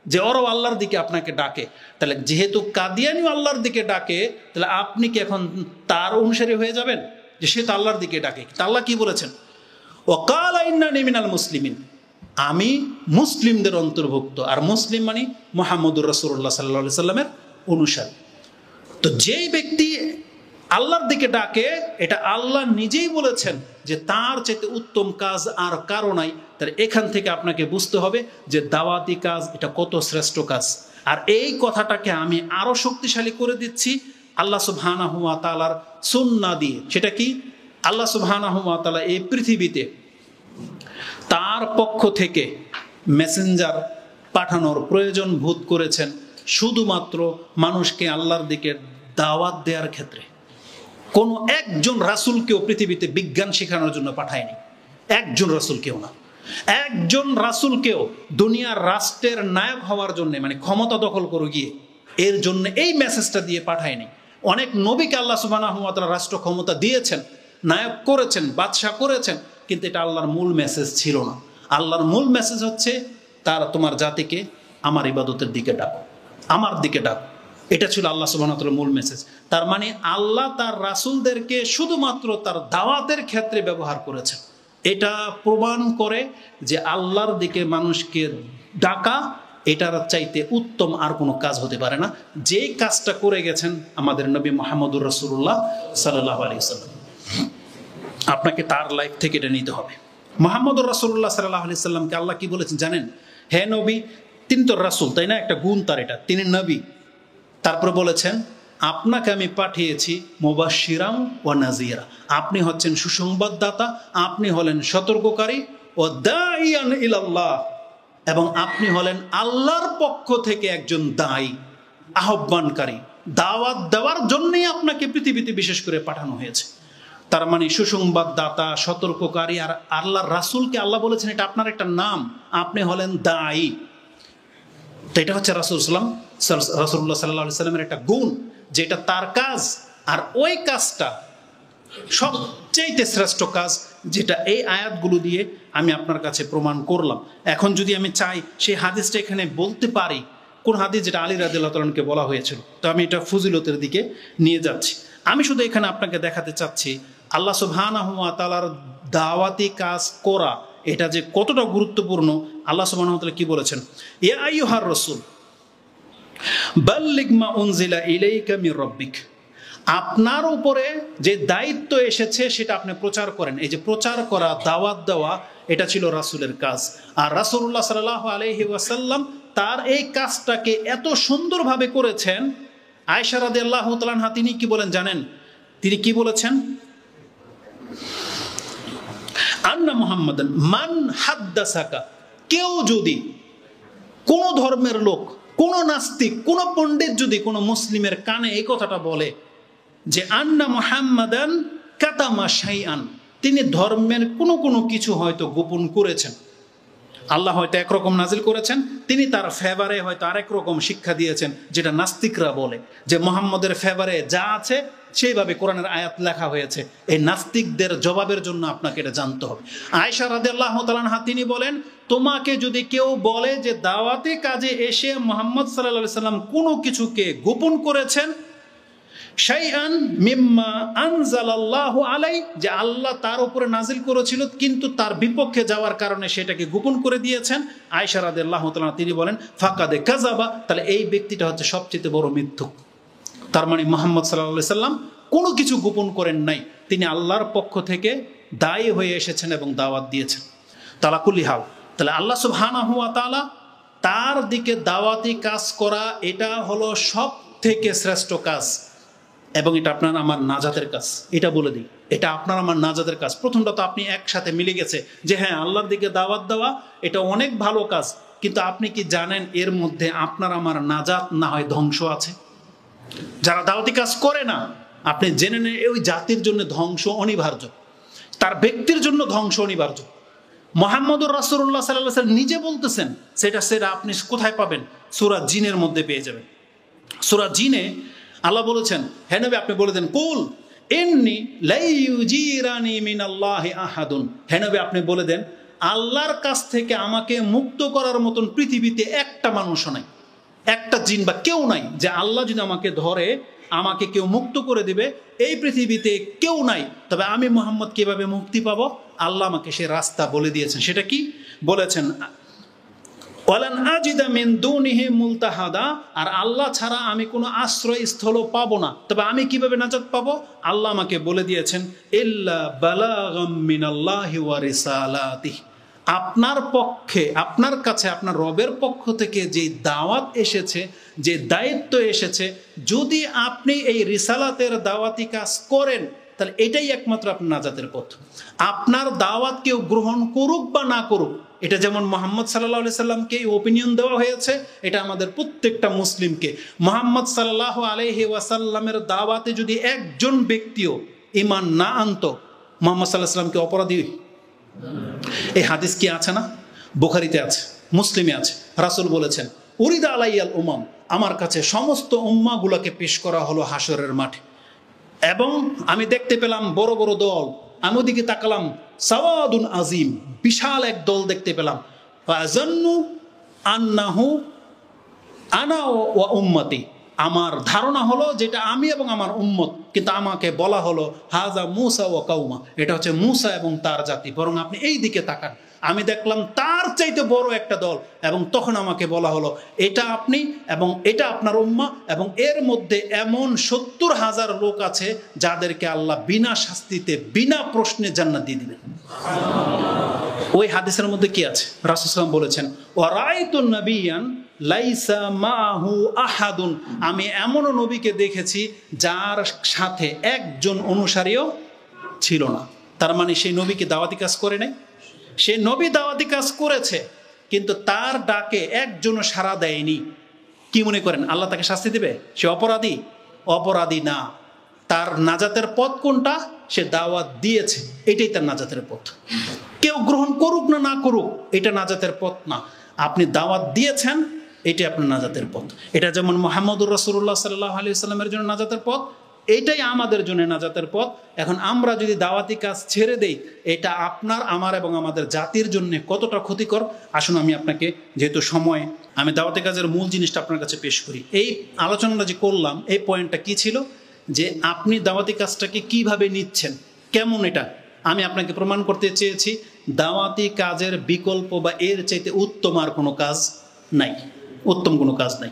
যে ওরাও আল্লাহর দিকে আপনাকে ডাকে। তাহলে যেহেতু কাদিয়ানিও আল্লাহর দিকে ডাকে, তাহলে আপনি কি এখন তার অনুসারী হয়ে যাবেন যে সে তো আল্লাহর দিকে ডাকে? আল্লাহ কি বলেছেন? ওয়াকালা ইন্নানি মিনাল মুসলিমিন, আমি মুসলিমদের অন্তর্ভুক্ত। আর মুসলিম মানে মুহাম্মদুর রাসূলুল্লাহ সাল্লাল্লাহু আলাইহি সাল্লামের অনুসারী। তো যেই ব্যক্তি আল্লাহর দিকে ডাকে, এটা আল্লাহ নিজেই বলেছেন যে তার চাইতে উত্তম কাজ আর কারো নাই। তার এখান থেকে আপনাকে বুঝতে হবে যে দাওয়াতি কাজ এটা কত শ্রেষ্ঠ কাজ। আর এই কথাটাকে আমি আরো শক্তিশালী করে দিচ্ছি আল্লাহ সুবহানাহু ওয়া তাআলার সুন্নাহ দিয়ে। সেটা কি? আল্লাহ সুবহানাহু ওয়া তাআলা এই পৃথিবীতে তার পক্ষ থেকে মেসেঞ্জার পাঠানোর প্রয়োজন বোধ করেছেন শুধুমাত্র মানুষকে আল্লাহর দিকে দাওয়াত দেওয়ার ক্ষেত্রে। কোনো একজন রাসূলকেও পৃথিবীতে বিজ্ঞান শেখানোর জন্য পাঠায়নি, একজন রাসূলকেও না। একজন রাসূলকেও দুনিয়ার রাষ্ট্রের নায়ক হওয়ার জন্য, মানে ক্ষমতা দখল করে গিয়ে এর জন্য এই মেসেজটা দিয়ে পাঠায়নি। অনেক নবীকে আল্লাহ সুবহানাহু ওয়া তাআলা রাষ্ট্র ক্ষমতা দিয়েছেন, নায়ক করেছেন, বাদশা করেছেন, কিন্তু এটা আল্লাহর মূল মেসেজ ছিল না। আল্লাহর মূল মেসেজ হচ্ছে তোমার জাতিকে আমার ইবাদতের দিকে ডাকো, আমার দিকে ডাকো। এটা ছিল আল্লাহ সুবহানাহু ওয়া তাআলার মূল মেসেজ। তার মানে আল্লাহ তার রাসূলদেরকে শুধুমাত্র তার দাওয়াতের ক্ষেত্রে ব্যবহার করেছেন। এটা প্রমাণ করে যে আল্লাহর দিকে মানুষকে ডাকা এটার চাইতে উত্তম আর কোনো কাজ হতে পারে না, যে কাজটা করে গেছেন আমাদের নবী মুহাম্মদুর রাসূলুল্লাহ সাল্লাল্লাহু আলাইহি ওয়াসাল্লাম। আপনাকে তার লাইফ থেকে এটা নিতে হবে। মুহাম্মদুর রাসূলুল্লাহ সাল্লাল্লাহু আলাইহি ওয়াসাল্লামকে আল্লাহ কি বলেছেন জানেন? হে নবী, তিনি তো রাসূল, তাই না? একটা গুণ তার, এটা তিনি নবী। তারপরে বলেছেন আপনাকে আমি পাঠিয়েছি মুবাশশিরাম ওয়া নাযীরা, আপনি হচ্ছেন সুসংবাদদাতা, আপনি হলেন সতর্ককারী, ও দাইয়ান ইলাল্লাহ, এবং আপনি হলেন আল্লাহর পক্ষ থেকে একজন দায়ী, আহ্বানকারী। দাওয়াত দেওয়ার জন্যই আপনাকে পৃথিবীতে বিশেষ করে পাঠানো হয়েছে। তার মানে সুসংবাদদাতা, সতর্ককারী। আর আল্লাহর রাসূলকে আল্লাহ বলেছেন এটা আপনার একটা নাম, আপনি হলেন দায়ী। তো এটা হচ্ছে রাসূলুল্লাহ সাল্লাল্লাহু আলাইহি সাল্লামের একটা গুণ, যেটা তার কাজ। আর ওই কাজটা সবচেয়ে শ্রেষ্ঠ কাজ, যেটা এই আয়াতগুলো দিয়ে আমি আপনার কাছে প্রমাণ করলাম। এখন যদি আমি চাই সেই হাদিসটা এখানে বলতে পারি, কোন হাদিস যেটা আলী রাদিয়াল্লাহু তাআলা আনহুকে বলা হয়েছিল, তো আমি এটা ফজিলতের দিকে নিয়ে যাচ্ছি। আমি শুধু এখানে আপনাকে দেখাতে চাচ্ছি আল্লাহ সুবহানাহু ওয়া তাআলার দাওয়াতি কাজ করা এটা যে কতটা গুরুত্বপূর্ণ। আল্লাহ সুবহানাহু ওয়া তাআলা কি বলেছেন? ইয়া আইয়ুহার রাসূল বাল্লিগ মা উনজিলা ইলাইকা মির রাব্বিক, আপনার উপরে যে দায়িত্ব এসেছে সেটা আপনি প্রচার করেন। এই যে প্রচার করা, দাওয়াত দেওয়া, এটা ছিল রাসূলের কাজ। আর রাসূলুল্লাহ সাল্লাল্লাহু আলাইহি ওয়াসাল্লাম তার এই কাজটাকে এত সুন্দরভাবে করেছেন। আয়েশা রাদিয়াল্লাহু তাআলা আনহা তিনি কি বলেন জানেন? তিনি কি বলেছেন? আন্না মুহাম্মাদান মান হাদ্দাসাকা, কেউ যদি, কোন ধর্মের লোক, কোন নাস্তিক, কোন পণ্ডিত যদি কোন মুসলিমের কানে এই কথাটা বলে যে আন্না মুহাম্মাদান কাতামা শাইআন, তিনি ধর্মের কোনো কিছু হয়তো গোপন করেছেন, আল্লাহ হয়তো একরকম নাজিল করেছেন, তিনি তার ফেভারে হয়তো আরেক রকম শিক্ষা দিয়েছেন, যেটা নাস্তিকরা বলে যে মুহাম্মদের ফেভারে যা আছে সেইভাবে কোরআনের আয়াত লেখা হয়েছে। এই নাস্তিকদের জবাবের জন্য আপনাকে এটা জানতে হবে। আয়েশা রাদিয়াল্লাহু তাআলা আনহা তিনি বলেন, তোমাকে যদি কেউ বলে যে দাওয়াতি কাজে এসে মুহাম্মদ সাল্লাল্লাহু আলাইহি সাল্লাম কোনো কিছুকে গোপন করেছেন, শাইআন মিম্মা আনজালাল্লাহু আলাই, যে আল্লাহ তার উপরে নাজিল করেছিল কিন্তু তার বিপক্ষে যাওয়ার কারণে সেটাকে গোপন করে দিয়েছেন, আয়েশা রাদিয়াল্লাহু তাআলা তিনি বলেন ফাকাদে কাযাবা, তাহলে এই ব্যক্তিটা হচ্ছে সবচেয়ে বড় মিথ্যুক। তার মানে মুহাম্মদ সাল্লাল্লাহু আলাইহি সাল্লাম কোনো কিছু গোপন করেন নাই, তিনি আল্লাহর পক্ষ থেকে দায়ী হয়ে এসেছেন এবং দাওয়াত দিয়েছেন। তাআলা কুল্লি হাল, তাহলে আল্লাহ সুবহানাহু ওয়া তাআলা তার দিকে দাওয়াতি কাজ করা এটা হলো সব থেকে শ্রেষ্ঠ কাজ, এবং এটা আপনার আমার নাজাতের কাজ। এটা বলে দিই, এটা আপনার আমার নাজাতের কাজ। প্রথমটা তো আপনি একসাথে মিলে গেছে যে হ্যাঁ আল্লাহর দিকে দাওয়াত দেওয়া এটা অনেক ভালো কাজ, কিন্তু আপনি কি জানেন এর মধ্যে আপনার আমার নাজাত না হয় ধ্বংস আছে? যারা দাওয়াতি কাজ করে না, আপনি জেনে নেন ওই জাতির জন্য ধ্বংস অনিবার্য, তার ব্যক্তির জন্য ধ্বংস অনিবার্য। মুহাম্মদুর রাসূলুল্লাহ সাল্লাল্লাহু আলাইহি ওয়াসাল্লাম নিজে বলতেছেন, সেটা আপনি কোথায় পাবেন? সূরা জিনের মধ্যে পেয়ে যাবেন। সূরা জিনে আল্লাহ বলেছেন, হে নবী আপনি বলে দেন কুল ইন্নী লা ইউজিরানি মিনাল্লাহি আহাদুন, হে নবী আপনি বলে দেন আল্লাহর কাছ থেকে আমাকে মুক্ত করার মতন পৃথিবীতে একটা মানুষও নাই, একটা জিন বা কেউ নাই যে আল্লাহ যদি আমাকে ধরে আমাকে কেউ মুক্ত করে দিবে, এই পৃথিবীতে কেউ নাই। তবে আমি মুহাম্মদ কিভাবে মুক্তি পাবো? আল্লাহ আমাকে সে রাস্তা বলে দিয়েছেন। সেটা কি বলেছেন? ওয়ালান আজিদা মিন দুনিহি মুলতাহাদা, আর আল্লাহ ছাড়া আমি কোনো আশ্রয়স্থল পাবো না। তবে আমি কিভাবে নাজাত পাবো? আল্লাহ আমাকে বলে দিয়েছেন, ইল্লা বালাগাম মিনাল্লাহি ওয়া রিসালাতিহি, আপনার পক্ষে, আপনার কাছে আপনার রবের পক্ষ থেকে যে দাওয়াত এসেছে, যে দায়িত্ব এসেছে, যদি আপনি এই রিসালাতের দাওয়াতি কাজ করেন, তাহলে এটাই একমাত্র আপনার নাজাতের পথ। আপনার দাওয়াত কেউ গ্রহণ করুক বা না করুক, এটা যেমন মুহাম্মদ সাল্লাল্লাহু আলাইহি সাল্লামকে ওপিনিয়ন দেওয়া হয়েছে, এটা আমাদের প্রত্যেকটা মুসলিমকে। মুহাম্মদ সাল্লাল্লাহু আলাইহি ওয়াসাল্লামের দাওয়াতে যদি একজন ব্যক্তিও ঈমান না আনতো, মুহাম্মদ সাল্লাল্লাহু আলাইহি সাল্লামকে অপরাধী। এই হাদিস কি আছে না? বুখারীতে আছে, মুসলিমে আছে। রাসূল বলেছেন, উরিদা আলাইয়াল উমাম, আমার কাছে সমস্ত উম্মাগুলোকে পেশ করা হলো হাসরের মাঠে, এবং আমি দেখতে পেলাম বড় বড় দল। আমি ওদিকে তাকালাম, সাওয়াদুন আজিম, বিশাল এক দল দেখতে পেলাম। ফাযান্নু আন্নাহু আনা ওয়া উম্মতি, আমার ধারণা হলো যেটা আমি এবং আমার উম্মত, কিন্তু আমাকে বলা হলো হাজা মুসা ওয়া কাউমা, এটা হচ্ছে মুসা এবং তার জাতি। বরং আপনি এই দিকে তাকান, আমি দেখলাম তার চাইতে বড় একটা দল, এবং তখন আমাকে বলা হলো এটা আপনি এবং এটা আপনার উম্মাহ, এবং এর মধ্যে এমন ৭০,০০০ লোক আছে যাদেরকে আল্লাহ বিনা শাস্তিতে, বিনা প্রশ্নে জান্নাত দিয়ে দিবেন। ওই হাদিসের মধ্যে কি আছে? রাসূল সাল্লাল্লাহু আলাইহি ওয়াসাল্লাম বলেছেন, ওয়া রাআইতুন নাবিয়ান লাইসা মাহু আহাদুন, আমি এমনও নবীকে দেখেছি যার সাথে একজন অনুসারীও ছিল না। তার মানে সেই নবীকে দাওয়াতি কাজ করে নাই। সে নবী দাওয়াতি কাজ করেছে, কিন্তু তার ডাকে একজনও সাড়া দেয়নি। কি মনে করেন আল্লাহ তাকে শাস্তি দেবে? সে অপরাধী? অপরাধী না। তার নাজাতের পথ কোনটা? সে দাওয়াত দিয়েছে, এটাই তার নাজাতের পথ। কেউ গ্রহণ করুক না না করুক, এটা নাজাতের পথ না। আপনি দাওয়াত দিয়েছেন, এটাই আপনার নাজাতের পথ। এটা যেমন মুহাম্মদুর রাসূলুল্লাহ সাল্লাল্লাহু আলাইহি ওয়াসাল্লামের জন্য নাজাতের পথ, এটাই আমাদের জন্য নাজাতের পথ। এখন আমরা যদি দাওয়াতি কাজ ছেড়ে দেই, এটা আপনার, আমার এবং আমাদের জাতির জন্য কতটা ক্ষতিকর। আসুন আমি আপনাকে, যেহেতু সময়, আমি দাওয়াতি কাজের মূল জিনিসটা আপনার কাছে পেশ করি। এই আলোচনাটা যে করলাম, এই পয়েন্টটা কি ছিল, যে আপনি দাওয়াতি কাজটাকে কিভাবে নিচ্ছেন, কেমন, এটা আমি আপনাকে প্রমাণ করতে চেয়েছি। দাওয়াতি কাজের বিকল্প বা এর চাইতে উত্তম আর কোনো কাজ নাই, উত্তম কোনো কাজ নাই।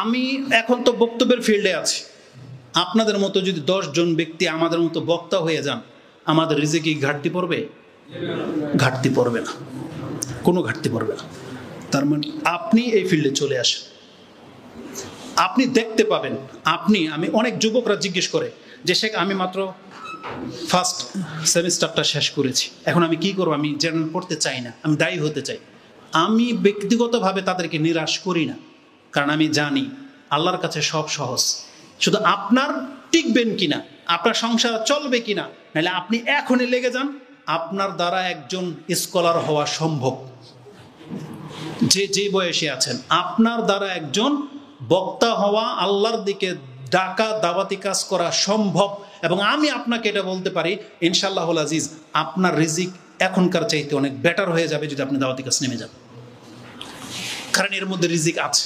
আমি এখন তো বক্তব্যের ফিল্ডে আছি। আপনাদের মতো যদি 10 জন ব্যক্তি আমাদের মতো বক্তা হয়ে যান, আমাদের রিজিকে ঘাটতি পড়বে? ঘাটতি পড়বে না, কোনো ঘাটতি পড়বে না। তার মানে আপনি এই ফিল্ডে চলে আসেন, আপনি দেখতে পাবেন। আমি অনেক যুবকরা জিজ্ঞেস করে যে শেখ, আমি মাত্র ফার্স্ট সেমিস্টারটা শেষ করেছি, এখন আমি কি করবো? আমি জেনারেল পড়তে চাই না, আমি দায়ী হতে চাই। আমি ব্যক্তিগতভাবে তাদেরকে নিরাশ করি না, কারণ আমি জানি আল্লাহর কাছে সব সহজ। শুধু আপনার টিকবেন কিনা, আপনার সংসার চলবে কিনা। নাহলে আপনি এখনই লেগে যান, আপনার দ্বারা একজন স্কলার হওয়া সম্ভব। যে বয়সে আছেন, আপনার দ্বারা একজন বক্তা হওয়া, আল্লাহর দিকে ডাকা, দাওয়াতি কাজ করা সম্ভব। এবং আমি আপনাকে এটা বলতে পারি, ইনশাআল্লাহুল আজিজ, আপনার রিজিক এখনকার চাইতে অনেক বেটার হয়ে যাবে যদি আপনি দাওয়াতি কাজ নেমে যান। কারণ এর মধ্যে রিজিক আছে,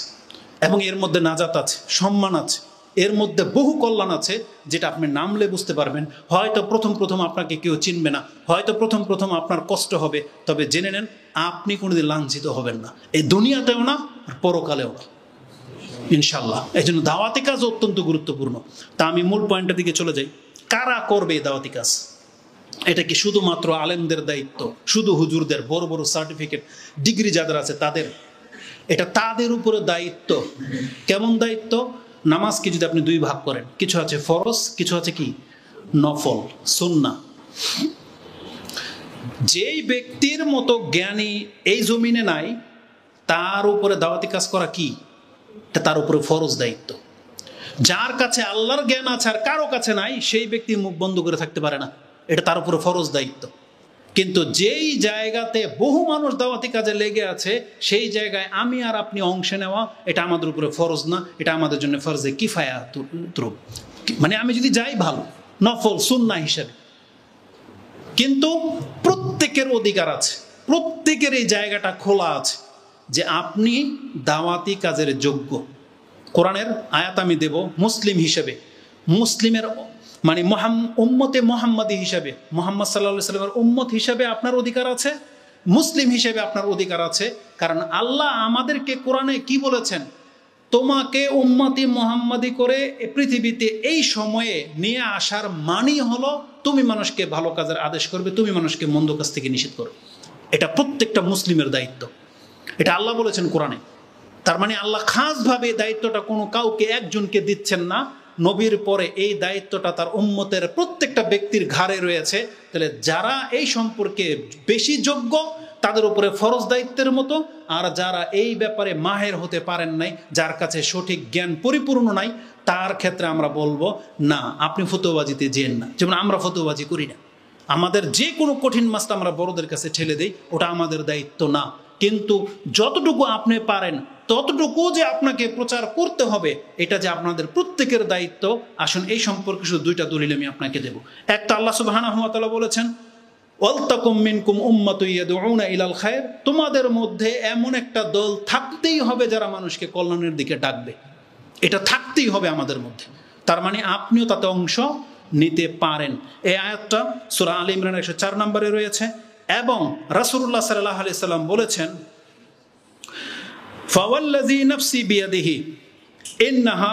এবং এর মধ্যে নাজাত আছে, সম্মান আছে, এর মধ্যে বহু কল্যাণ আছে, যেটা আপনি নামলে বুঝতে পারবেন। হয়তো প্রথম আপনাকে কেউ চিনবে না, হয়তো প্রথম আপনার কষ্ট হবে, তবে জেনে নেন আপনি কোনোদিন লাঞ্ছিত হবেন না, এই দুনিয়াতেও না আর পরকালেও না, ইনশাল্লাহ। এই জন্য দাওয়াতি কাজ অত্যন্ত গুরুত্বপূর্ণ। তা আমি মূল পয়েন্টের দিকে চলে যাই। কারা করবে এই দাওয়াতি কাজ? এটা কি শুধুমাত্র আলেমদের দায়িত্ব, শুধু হুজুরদের, বড় বড় সার্টিফিকেট, ডিগ্রি যাদের আছে তাদের? এটা তাদের উপরে দায়িত্ব। কেমন দায়িত্ব? নামাজকে যদি আপনি 2 ভাগ করেন, কিছু আছে ফরজ, কিছু আছে কি নফল, সুন্নাহ। যেই ব্যক্তির মতো জ্ঞানী এই জমিনে নাই, তার উপরে দাওয়াতি কাজ করা কি? এটা তার উপরে ফরজ দায়িত্ব। যার কাছে আল্লাহর জ্ঞান আছে আর কারো কাছে নাই, সেই ব্যক্তি মুখ বন্ধ করে থাকতে পারে না, এটা তার উপরে ফরজ দায়িত্ব। কিন্তু যেই জায়গাতে বহু মানুষ দাওয়াতি কাজে লেগে আছে, সেই জায়গায় আমি আর আপনি অংশ নেওয়া, এটা আমাদের উপরে ফরজ না, এটা আমাদের জন্য ফরজে কিফায়া তুরুব। মানে আমি যদি যাই ভালো, নফল সুন্নাহ হিসেবে। কিন্তু প্রত্যেকের অধিকার আছে, প্রত্যেকের এই জায়গাটা খোলা আছে যে আপনি দাওয়াতি কাজের যোগ্য। কোরআনের আয়াত আমি দেব মুসলিম হিসেবে, মুসলিমের মানে উম্মতে মুহাম্মাদি হিসাবে, মুহাম্মদ সাল্লাল্লাহু আলাইহি ওয়াসাল্লামের উম্মত হিসাবে আপনার অধিকার আছে। মুসলিম হিসেবে আপনার অধিকার আছে। কারণ আল্লাহ আমাদেরকে কোরআনে কি বলেছেন, তোমাকে উম্মতি মুহাম্মাদি করে পৃথিবীতে এই সময়ে নিয়ে আসার মানি হলো তুমি মানুষকে ভালো কাজের আদেশ করবে, তুমি মানুষকে মন্দ কাজ থেকে নিষেধ করবে। এটা প্রত্যেকটা মুসলিমের দায়িত্ব, এটা আল্লাহ বলেছেন কোরআনে। তার মানে আল্লাহ খাসভাবে দায়িত্বটা কোনো কাউকে একজনকে দিচ্ছেন না, নবীর পরে এই দায়িত্বটা তার উম্মতের প্রত্যেকটা ব্যক্তির ঘাড়ে রয়েছে। তাহলে যারা এই সম্পর্কে বেশি যোগ্য তাদের উপরে ফরজ দায়িত্বের মতো, আর যারা এই ব্যাপারে মাহের হতে পারেন নাই, যার কাছে সঠিক জ্ঞান পরিপূর্ণ নাই, তার ক্ষেত্রে আমরা বলবো না, আপনি ফতোয়াবাজিতে যেন না। যেমন আমরা ফতোয়াবাজি করি না, আমাদের যে কোনো কঠিন মাসটা আমরা বড়দের কাছে ঠেলে দেই, ওটা আমাদের দায়িত্ব না। কিন্তু যতটুকু আপনি পারেন ততটুকু যে আপনাকে প্রচার করতে হবে, এটা যে আপনাদের প্রত্যেকের দায়িত্ব। আসুন এই সম্পর্কে শুধু দুইটা দলিল আমি আপনাকে দেব। একটা, আল্লাহ সুবহানাহু ওয়া তাআলা বলেছেন, ওয়ালতাকুম মিনকুম উম্মাতুন ইয়াদউনা ইলাল খায়র, তোমাদের মধ্যে এমন একটা দল থাকতেই হবে যারা মানুষকে কল্যাণের দিকে ডাকবে। এটা থাকতেই হবে আমাদের মধ্যে। তার মানে আপনিও তাতে অংশ নিতে পারেন। এই আয়াতটা সূরা আলে ইমরান 104 নম্বরে রয়েছে। এবং রাসূলুল্লাহ সাল্লাল্লাহু আলাইহি সাল্লাম বলেছেন, ফাওয়াল্লাযী নাফসি বিয়াদিহি ইন্নাহা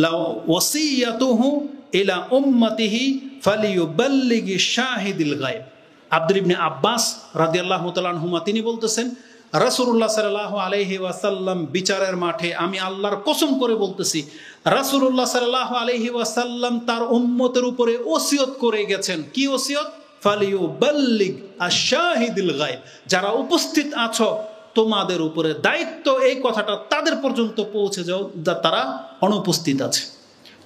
লাওয়াসিয়াতুহু ইলা উম্মতিহি ফালিয়ুবাল্লিগি শাহিদুল গায়ব। আব্দুল ইবনে আব্বাস রাদিয়াল্লাহু তাআলা আনহুমা তিনি বলতেছেন, রাসূলুল্লাহ সাল্লাল্লাহু আলাইহি ওয়াসাল্লাম বিচারের মাঠে, আমি আল্লাহর কসম করে বলতেছি, রাসূলুল্লাহ সাল্লাল্লাহু আলাইহি ওয়াসাল্লাম তার উম্মতের উপরে ওসিয়ত করে গেছেন। কি ওসিয়ত? ফালিয়ুবাল্লিগ আশ-শাহিদুল গায়ব, যারা উপস্থিত আছো তোমাদের উপরে দায়িত্ব এই কথাটা তাদের পর্যন্ত পৌঁছে যাও যা তারা অনুপস্থিত আছে।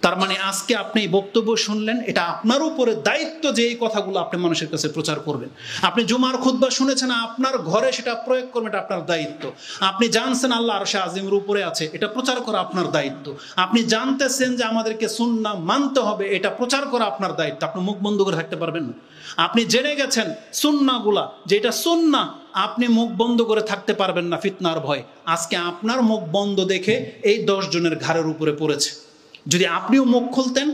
তার মানে আজকে আপনি বক্তব্য শুনলেন, এটা আপনার উপরে দায়িত্ব যে এই কথাগুলো আপনি মানুষের কাছে প্রচার করবেন। আপনি জুমার খুতবা শুনেছেন, আপনার ঘরে সেটা প্রয়োগ করবেন, এটা আপনার দায়িত্ব। আপনি জানছেন আল্লাহ আরশে আজিমের উপরে আছে, এটা প্রচার করা আপনার দায়িত্ব। আপনি জানতেছেন যে আমাদেরকে সুন্নাহ মানতে হবে, এটা প্রচার করা আপনার দায়িত্ব। আপনি মুখ বন্ধ করে থাকতে পারবেন না। আপনি জেনে গেছেন সুন্নাহগুলা যে এটা সুন্নাহ, আপনি মুখ বন্ধ করে থাকতে পারবেন না ফিতনার ভয়। আজকে আপনার মুখ বন্ধ দেখে এই 10 জনের ঘাড়ের উপরে পড়েছে। যদি আপনিও মুখ খুলতেন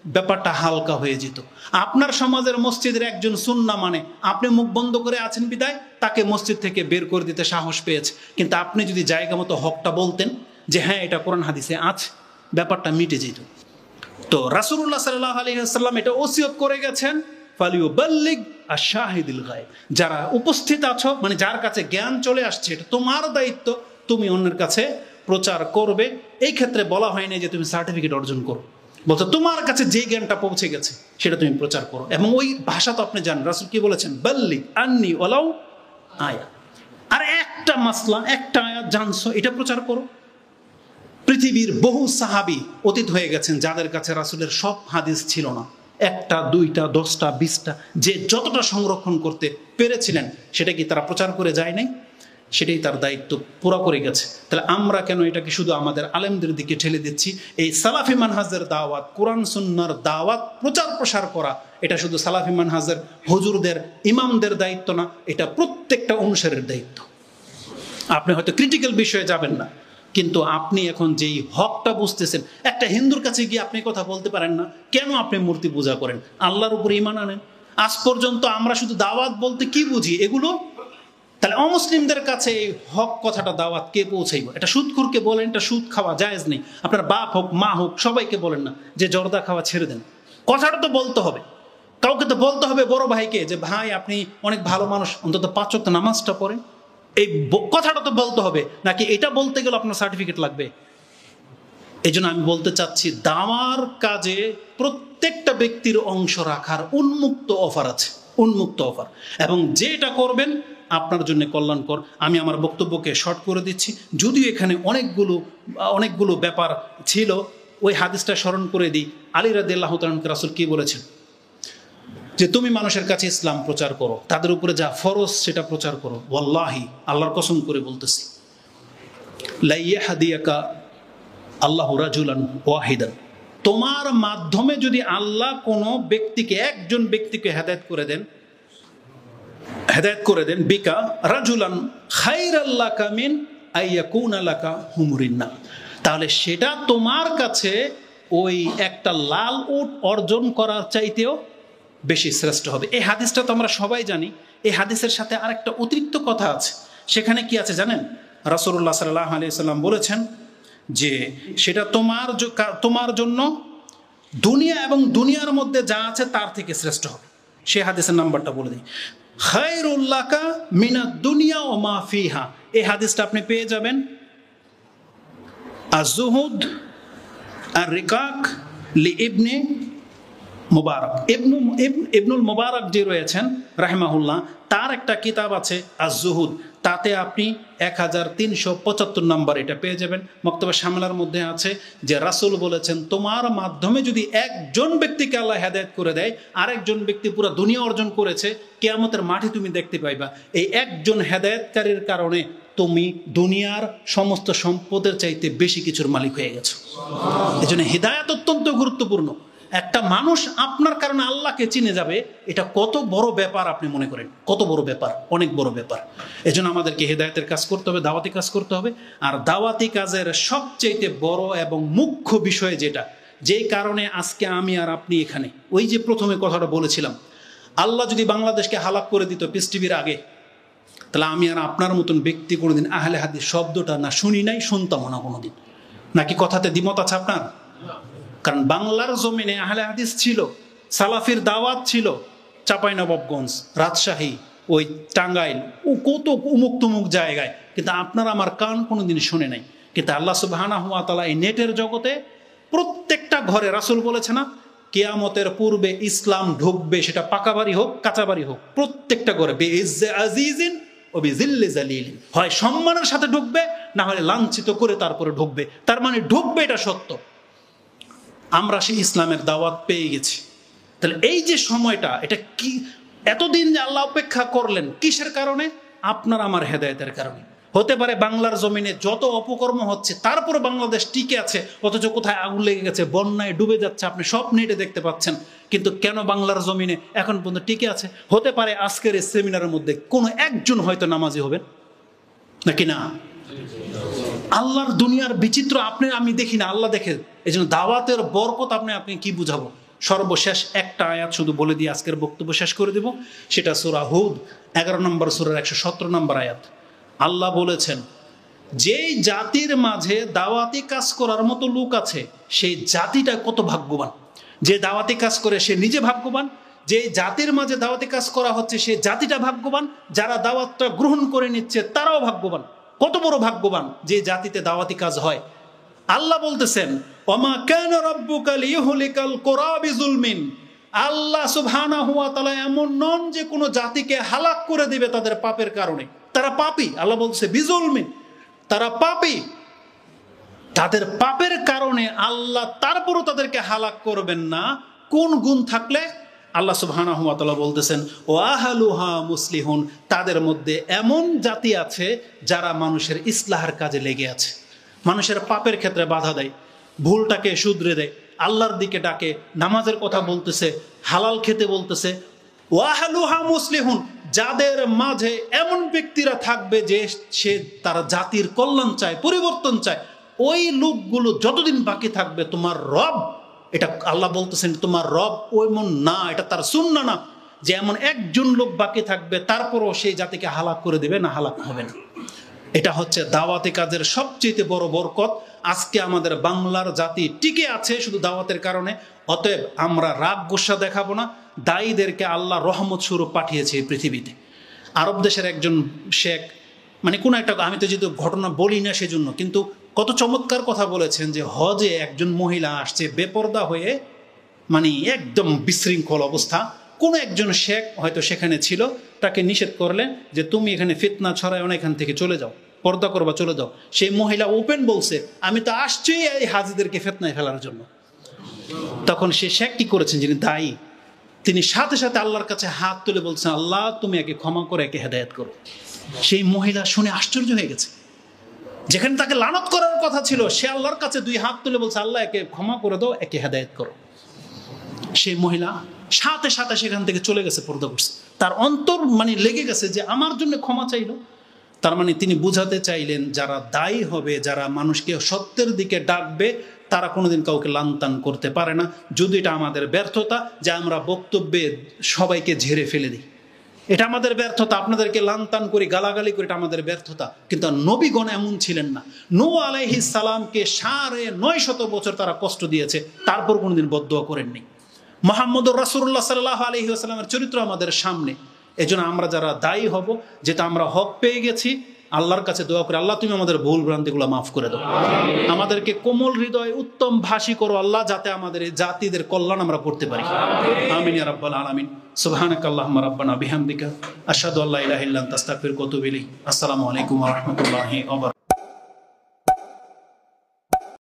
ব্যাপারটা হালকা হয়ে যেত। আপনার সমাজের মসজিদের একজন সুন্নাহ মানে, আপনি মুখ বন্ধ করে আছেন বিদায় তাকে মসজিদ থেকে বের করে দিতে সাহস পেয়েছে। কিন্তু আপনি যদি জায়গা মতো হকটা বলতেন যে হ্যাঁ এটা কোরআন হাদিসে আছে, ব্যাপারটা মিটে যেত। তো রাসূলুল্লাহ সাল্লাল্লাহু আলাইহি ওয়াসাল্লাম এটা ওসিয়ত করে গেছেন, ফালিয়ুবাল্লিগ আশ-শাহিদুল গায়ব, যারা উপস্থিত আছো মানে যার কাছে জ্ঞান চলে আসছে, এটা তোমার দায়িত্ব, তুমি অন্যের কাছে প্রচার করবে। এই ক্ষেত্রে বলা হয়নি যে তুমি সার্টিফিকেট অর্জন করো, বলছো তোমার কাছে যে জ্ঞানটা পৌঁছে গেছে সেটা তুমি প্রচার করো। এবং ওই ভাষা তো আপনি জানেন, রাসূল কি বলেছেন, বাল্লিগ আন্নি ওয়ালাউ আয়া। আর একটা মাসলা, একটা আয়াত জানছো, এটা প্রচার করো। পৃথিবীর বহু সাহাবী অতীত হয়ে গেছেন যাদের কাছে রাসূলের সব হাদিস ছিল না, 1টা 2টা 10টা 20টা, যে যতটা সংরক্ষণ করতে পেরেছিলেন সেটা কি তারা প্রচার করে যায় নাই? সেটাই তার দায়িত্ব পুরো করে গেছে। তাহলে আমরা কেন এটাকে শুধু আমাদের আলেমদের দিকে ঠেলে দিচ্ছি? এই সালাফি মানহাজের দাওয়াত, কোরআন সুন্নাহর দাওয়াত প্রচার প্রসার করা, এটা শুধু সালাফি মানহাজের হুজুরদের ইমামদের দায়িত্ব না, এটা প্রত্যেকটা অনুসারীর দায়িত্ব। আপনি হয়তো ক্রিটিক্যাল বিষয়ে যাবেন না, কিন্তু আপনি এখন যেই হকটা বুঝতেছেন, একটা হিন্দুর কাছে গিয়ে আপনি কথা বলতে পারেন না, কেন আপনি মূর্তি পূজা করেন? আল্লাহর উপরে ঈমান আনেন। আজ পর্যন্ত আমরা শুধু দাওয়াত বলতে কি বুঝি এগুলো? তাহলে অমুসলিমদের কাছে এই হক কথাটা দাওয়াত কে পৌঁছাইব? এটা সুদখোরকে বলেন এটা সুদ খাওয়া জায়েজ নেই, আপনার বাপ হোক মা হোক সবাইকে বলেন না যে জর্দা খাওয়া ছেড়ে দেন। কথাটা তো বলতে হবে, কাউকে তো বলতে হবে, বড় ভাইকে, যে ভাই আপনি অনেক ভালো মানুষ, অন্তত 5 ওয়াক্ত নামাজটা পড়েন। এই কথাটা তো বলতে হবে, নাকি এটা বলতে গেলে আপনার সার্টিফিকেট লাগবে? এই জন্য আমি বলতে চাচ্ছি, দাওয়ার কাজে প্রত্যেকটা ব্যক্তির অংশ রাখার উন্মুক্ত অফার আছে, উন্মুক্ত অফার। এবং যেটা করবেন আপনার জন্য কল্যাণকর। আমি আমার বক্তব্যকে শর্ট করে দিচ্ছি, যদিও এখানে অনেকগুলো ব্যাপার ছিল। ওই হাদিসটা স্মরণ করে দিই, আলী রাদিয়াল্লাহু তাআলা আনহু রাসূল কি বলেছেন, যে তুমি মানুষের কাছে ইসলাম প্রচার করো, তাদের উপরে যা ফরজ সেটা প্রচার করো। ওয়াল্লাহি, আল্লাহর কসম করে বলতেছি, লা ইয়াহদিয়াকা আল্লাহু রাজুলান ওয়াহিদান, তোমার মাধ্যমে যদি আল্লাহ কোনো ব্যক্তিকে, একজন ব্যক্তিকে হেদায়েত করে দেন, বিকা রাজুলান খায়রাল লাকা মিন আইয়াকুনা লাকা হুমুরিন নাম, তাহলে সেটা তোমার কাছে ওই একটা লাল উট অর্জন করার চাইতেও বেশি শ্রেষ্ঠ হবে। এই হাদিসটা তো আমরা সবাই জানি, এই হাদিসের সাথে আরেকটা অতিরিক্ত কথা আছে। সেখানে কি আছে জানেন? রাসূলুল্লাহ সাল্লাল্লাহু আলাইহি সাল্লাম বলেছেন যে সেটা তোমার জন্য দুনিয়া এবং দুনিয়ার মধ্যে যা আছে তার থেকে শ্রেষ্ঠ হবে। সে হাদিসের নাম্বারটা বলে দিই, খায়রুল লাকা মিনাদ দুনিয়া ওয়া মা ফিহা। এই হাদিসটা আপনি পেয়ে যাবেন আজ-জুহুদ আর-রিকাক লিইবনে মুবারক। ইবনুল মুবারক যে রয়েছেন রাহিমাহুল্লাহ, তার একটা কিতাব আছে আজ-জুহুদ, তাতে আপনি 1375 নম্বর এটা পেয়ে যাবেন। মক্তবা শামিলার মধ্যে আছে যে রাসূল বলেছেন, তোমার মাধ্যমে যদি একজন ব্যক্তিকে আল্লাহ হেদায়েত করে দেয়, আরেকজন ব্যক্তি পুরো দুনিয়া অর্জন করেছে, কিয়ামতের মাঠে তুমি দেখতে পাইবা এই একজন হেদায়েতকারীর কারণে তুমি দুনিয়ার সমস্ত সম্পদের চাইতে বেশি কিছুর মালিক হয়ে গেছো। এজন্য হিদায়াত অত্যন্ত গুরুত্বপূর্ণ। একটা মানুষ আপনার কারণে আল্লাহকে চিনে যাবে, এটা কত বড় ব্যাপার আপনি মনে করেন? কত বড় ব্যাপার, অনেক বড় ব্যাপার। এজন্য আমাদেরকে হিদায়াতের কাজ করতে হবে, দাওয়াতি কাজ করতে হবে। আর দাওয়াতি কাজের সবচেয়ে বড় এবং মুখ্য বিষয় যেটা, যেই কারণে আজকে আমি আর আপনি এখানে, ওই যে প্রথমে কথাটা বলেছিলাম, আল্লাহ যদি বাংলাদেশকে হালাক করে দিত পিস টিভির আগে, তাহলে আমি আর আপনার মতন ব্যক্তি কোনোদিন আহলে হাদিস শব্দটা না শুনি নাই, শুনতাম না কোনোদিন। নাকি কথাতে দ্বিমত আছে আপনার? কারণ বাংলার জমিনে আহলে হাদিস ছিল, সালাফির দাওয়াত ছিল চাঁপাইনবাবগঞ্জ, রাজশাহী, ওই টাঙ্গাইল, ও কত উমুক তুমুক জায়গায়, কিন্তু আপনার আমার কান কোনোদিন শুনে নাই। কিন্তু আল্লাহ সুবহানাহু ওয়া তাআলা এই নেটের জগতে প্রত্যেকটা ঘরে, রাসূল বলেছে না, কিয়ামতের পূর্বে ইসলাম ঢুকবে, সেটা পাকা বাড়ি হোক কাঁচা বাড়ি হোক, প্রত্যেকটা ঘরে বিইজ্জে আজিজিন ও বিজিল্লি জালিলিন, হয় সম্মানের সাথে ঢুকবে, না হলে লাঞ্ছিত করে তারপরে ঢুকবে। তার মানে ঢুকবে, এটা সত্য। আমরা সেই ইসলামের দাওয়াত পেয়ে গেছি। তাহলে এই যে সময়টা, এটা কি এতদিন যে আল্লাহ অপেক্ষা করলেন, কিসের কারণে? আপনার আমার হেদায়েতের কারণে। হতে পারে বাংলার জমিনে যত অপকর্ম হচ্ছে, তারপরে বাংলাদেশ টিকে আছে, অথচ কোথায় আগুন লেগে গেছে, বন্যায় ডুবে যাচ্ছে, আপনি সব নেটে দেখতে পাচ্ছেন। কিন্তু কেন বাংলার জমিনে এখন পর্যন্ত টিকে আছে? হতে পারে আজকের এই সেমিনারের মধ্যে কোনো একজন হয়তো নামাজি হবেন, নাকি না? আল্লাহর দুনিয়ার বিচিত্র আপনি আমি দেখি না, আল্লাহ দেখে। এই জন্য দাওয়াতের বরকত আপনি কি বুঝাবো? সর্বশেষ একটা আয়াত শুধু বলে দিয়ে আজকের বক্তব্য শেষ করে দেব। সেটা সূরা হুদ 11 নম্বর সূরার 117 নম্বর আয়াত। আল্লাহ বলেছেন, যেই জাতির মাঝে দাওয়াতি কাজ করার মতো লোক আছে, সেই জাতিটা কত ভাগ্যবান। যে দাওয়াতি কাজ করে সে নিজে ভাগ্যবান, যে জাতির মাঝে দাওয়াতি কাজ করা হচ্ছে সেই জাতিটা ভাগ্যবান, যারা দাওয়াতটা গ্রহণ করে নিচ্ছে তারাও ভাগ্যবান। কত বড় ভাগ্যবান যে জাতিতে দাওয়াতি কাজ হয়। আল্লাহ বলতেছেন, ওমা কানা রাব্বুকা লিইহলিকাল কুরা বিজুলমিন। আল্লাহ সুবহানাহু ওয়া তাআলা এমন নন যে কোনো জাতিকে হালাক করে দিবে তাদের পাপের কারণে। তারা পাপী, আল্লাহ বলছে বিজুলমিন, তারা পাপী। তাদের পাপের কারণে আল্লাহ তারপরও তাদেরকে হালাক করবেন না। কোন গুণ থাকলে? আল্লাহ সুবহানাহু ওয়া তাআলা বলতেছেন, ওয়া আহলুহা মুসলিহুন, তাদের মধ্যে এমন জাতি আছে যারা মানুষের ইসলাহের কাজে লেগে আছে, মানুষের পাপের ক্ষেত্রে বাধা দেয়, ভুলটাকে শুধরে দেয়, আল্লাহর দিকে ডাকে, নামাজের কথা বলতেছে, হালাল খেতে বলতেছে। ওয়া আহলুহা মুসলিহুন, যাদের মাঝে এমন ব্যক্তিরা থাকবে যে সে তারা জাতির কল্যাণ চায়, পরিবর্তন চায়, ওই লোকগুলো যতদিন বাকি থাকবে, তোমার রব, এটা আল্লাহ বলতেছেন, তোমার রব ওইমন না, এটা তার সুন্নাহ না যে এমন একজন লোক বাকি থাকবে তারপরও সেই জাতিকে হালাক করে দেবে না, হালাক হবে না। এটা হচ্ছে দাওয়াতি কাজের সবচেয়ে বড় বরকত। আজকে আমাদের বাংলার জাতি টিকে আছে শুধু দাওয়াতের কারণে। অতএব আমরা রাগ গোসা দেখাবো না, দায়ীদেরকে আল্লাহ রহমত স্বরূপ পাঠিয়েছে এই পৃথিবীতে। আরব দেশের একজন শেখ, মানে কোনো একটা, আমি তো যেহেতু ঘটনা বলি না সেজন্য, কিন্তু কত চমৎকার কথা বলেছেন যে হজে একজন মহিলা আসছে বেপরদা হয়ে, মানে একদম বিশৃঙ্খল অবস্থা। কোনো একজন শেখ হয়তো সেখানে ছিল, তাকে নিষেধ করলেন যে তুমি এখানে ফিতনা ছড়ায় না, এখান থেকে চলে যাও, পর্দা করবা, চলে যাও। সেই মহিলা ওপেন বলছে, আমি তো আসছি এই হাজিদেরকে ফিতনায় ফেলার জন্য। তখন সে শেখ কি করেছেন, যিনি দায়ী, তিনি সাথে সাথে আল্লাহর কাছে হাত তুলে বলছেন, আল্লাহ তুমি একে ক্ষমা করে একে হেদায়েত করো। সেই মহিলা শুনে আশ্চর্য হয়ে গেছে, যেখানে তাকে লানত করার কথা ছিল, সে আল্লাহর কাছে 2 হাত তুলে বলছে, আল্লাহ একে ক্ষমা করে দাও, একে হেদায়েত করো। সেই মহিলা সাথে সাথে সেখান থেকে চলে গেছে, পর্দা করছে। তার অন্তর মানে লেগে গেছে যে আমার জন্য ক্ষমা চাইলো। তার মানে তিনি বুঝাতে চাইলেন, যারা দায়ী হবে, যারা মানুষকে সত্যের দিকে ডাকবে, তারা কোনোদিন কাউকে লানতান করতে পারে না। যদি এটা আমাদের ব্যর্থতা যে আমরা বক্তব্যে সবাইকে ঝেড়ে ফেলে দিই, এটা আমাদের ব্যর্থতা। আপনাদেরকে লানতান করি, গালাগালি করি, এটা আমাদের ব্যর্থতা। কিন্তু নবীগণ এমন ছিলেন না। নূহ আলাইহিস সালামকে 950 বছর তারা কষ্ট দিয়েছে, তারপর কোনোদিন বদদুয়া করেননি। মুহাম্মদুর রাসূলুল্লাহ সাল্লাল্লাহু আলাইহি ওয়াসাল্লামের চরিত্র আমাদের সামনে। এজন্য আমরা যারা দায়ী হব, যেটা আমরা হক পেয়ে গেছি, আল্লাহর কাছে দোয়া করে, আল্লাহ তুমি আমাদের ভুল ভ্রান্তিগুলো মাফ করে দাও, আমাদেরকে কোমল হৃদয় উত্তম ভাষী করো আল্লাহ, যাতে আমাদের এই জাতিদের কল্যাণ আমরা করতে পারি। আমিন ইয়া রাব্বাল আলামিন। সুবহানাকাল্লাহুম্মা রাব্বানা বিহামদিকা আশহাদু আল্লা ইলাহা ইল্লা আনতা আস্তাগফিরুকা ওয়া আতুবু ইলাইক। আসসালামু আলাইকুম ওয়া রাহমাতুল্লাহি ওয়া বারাকাতুহু।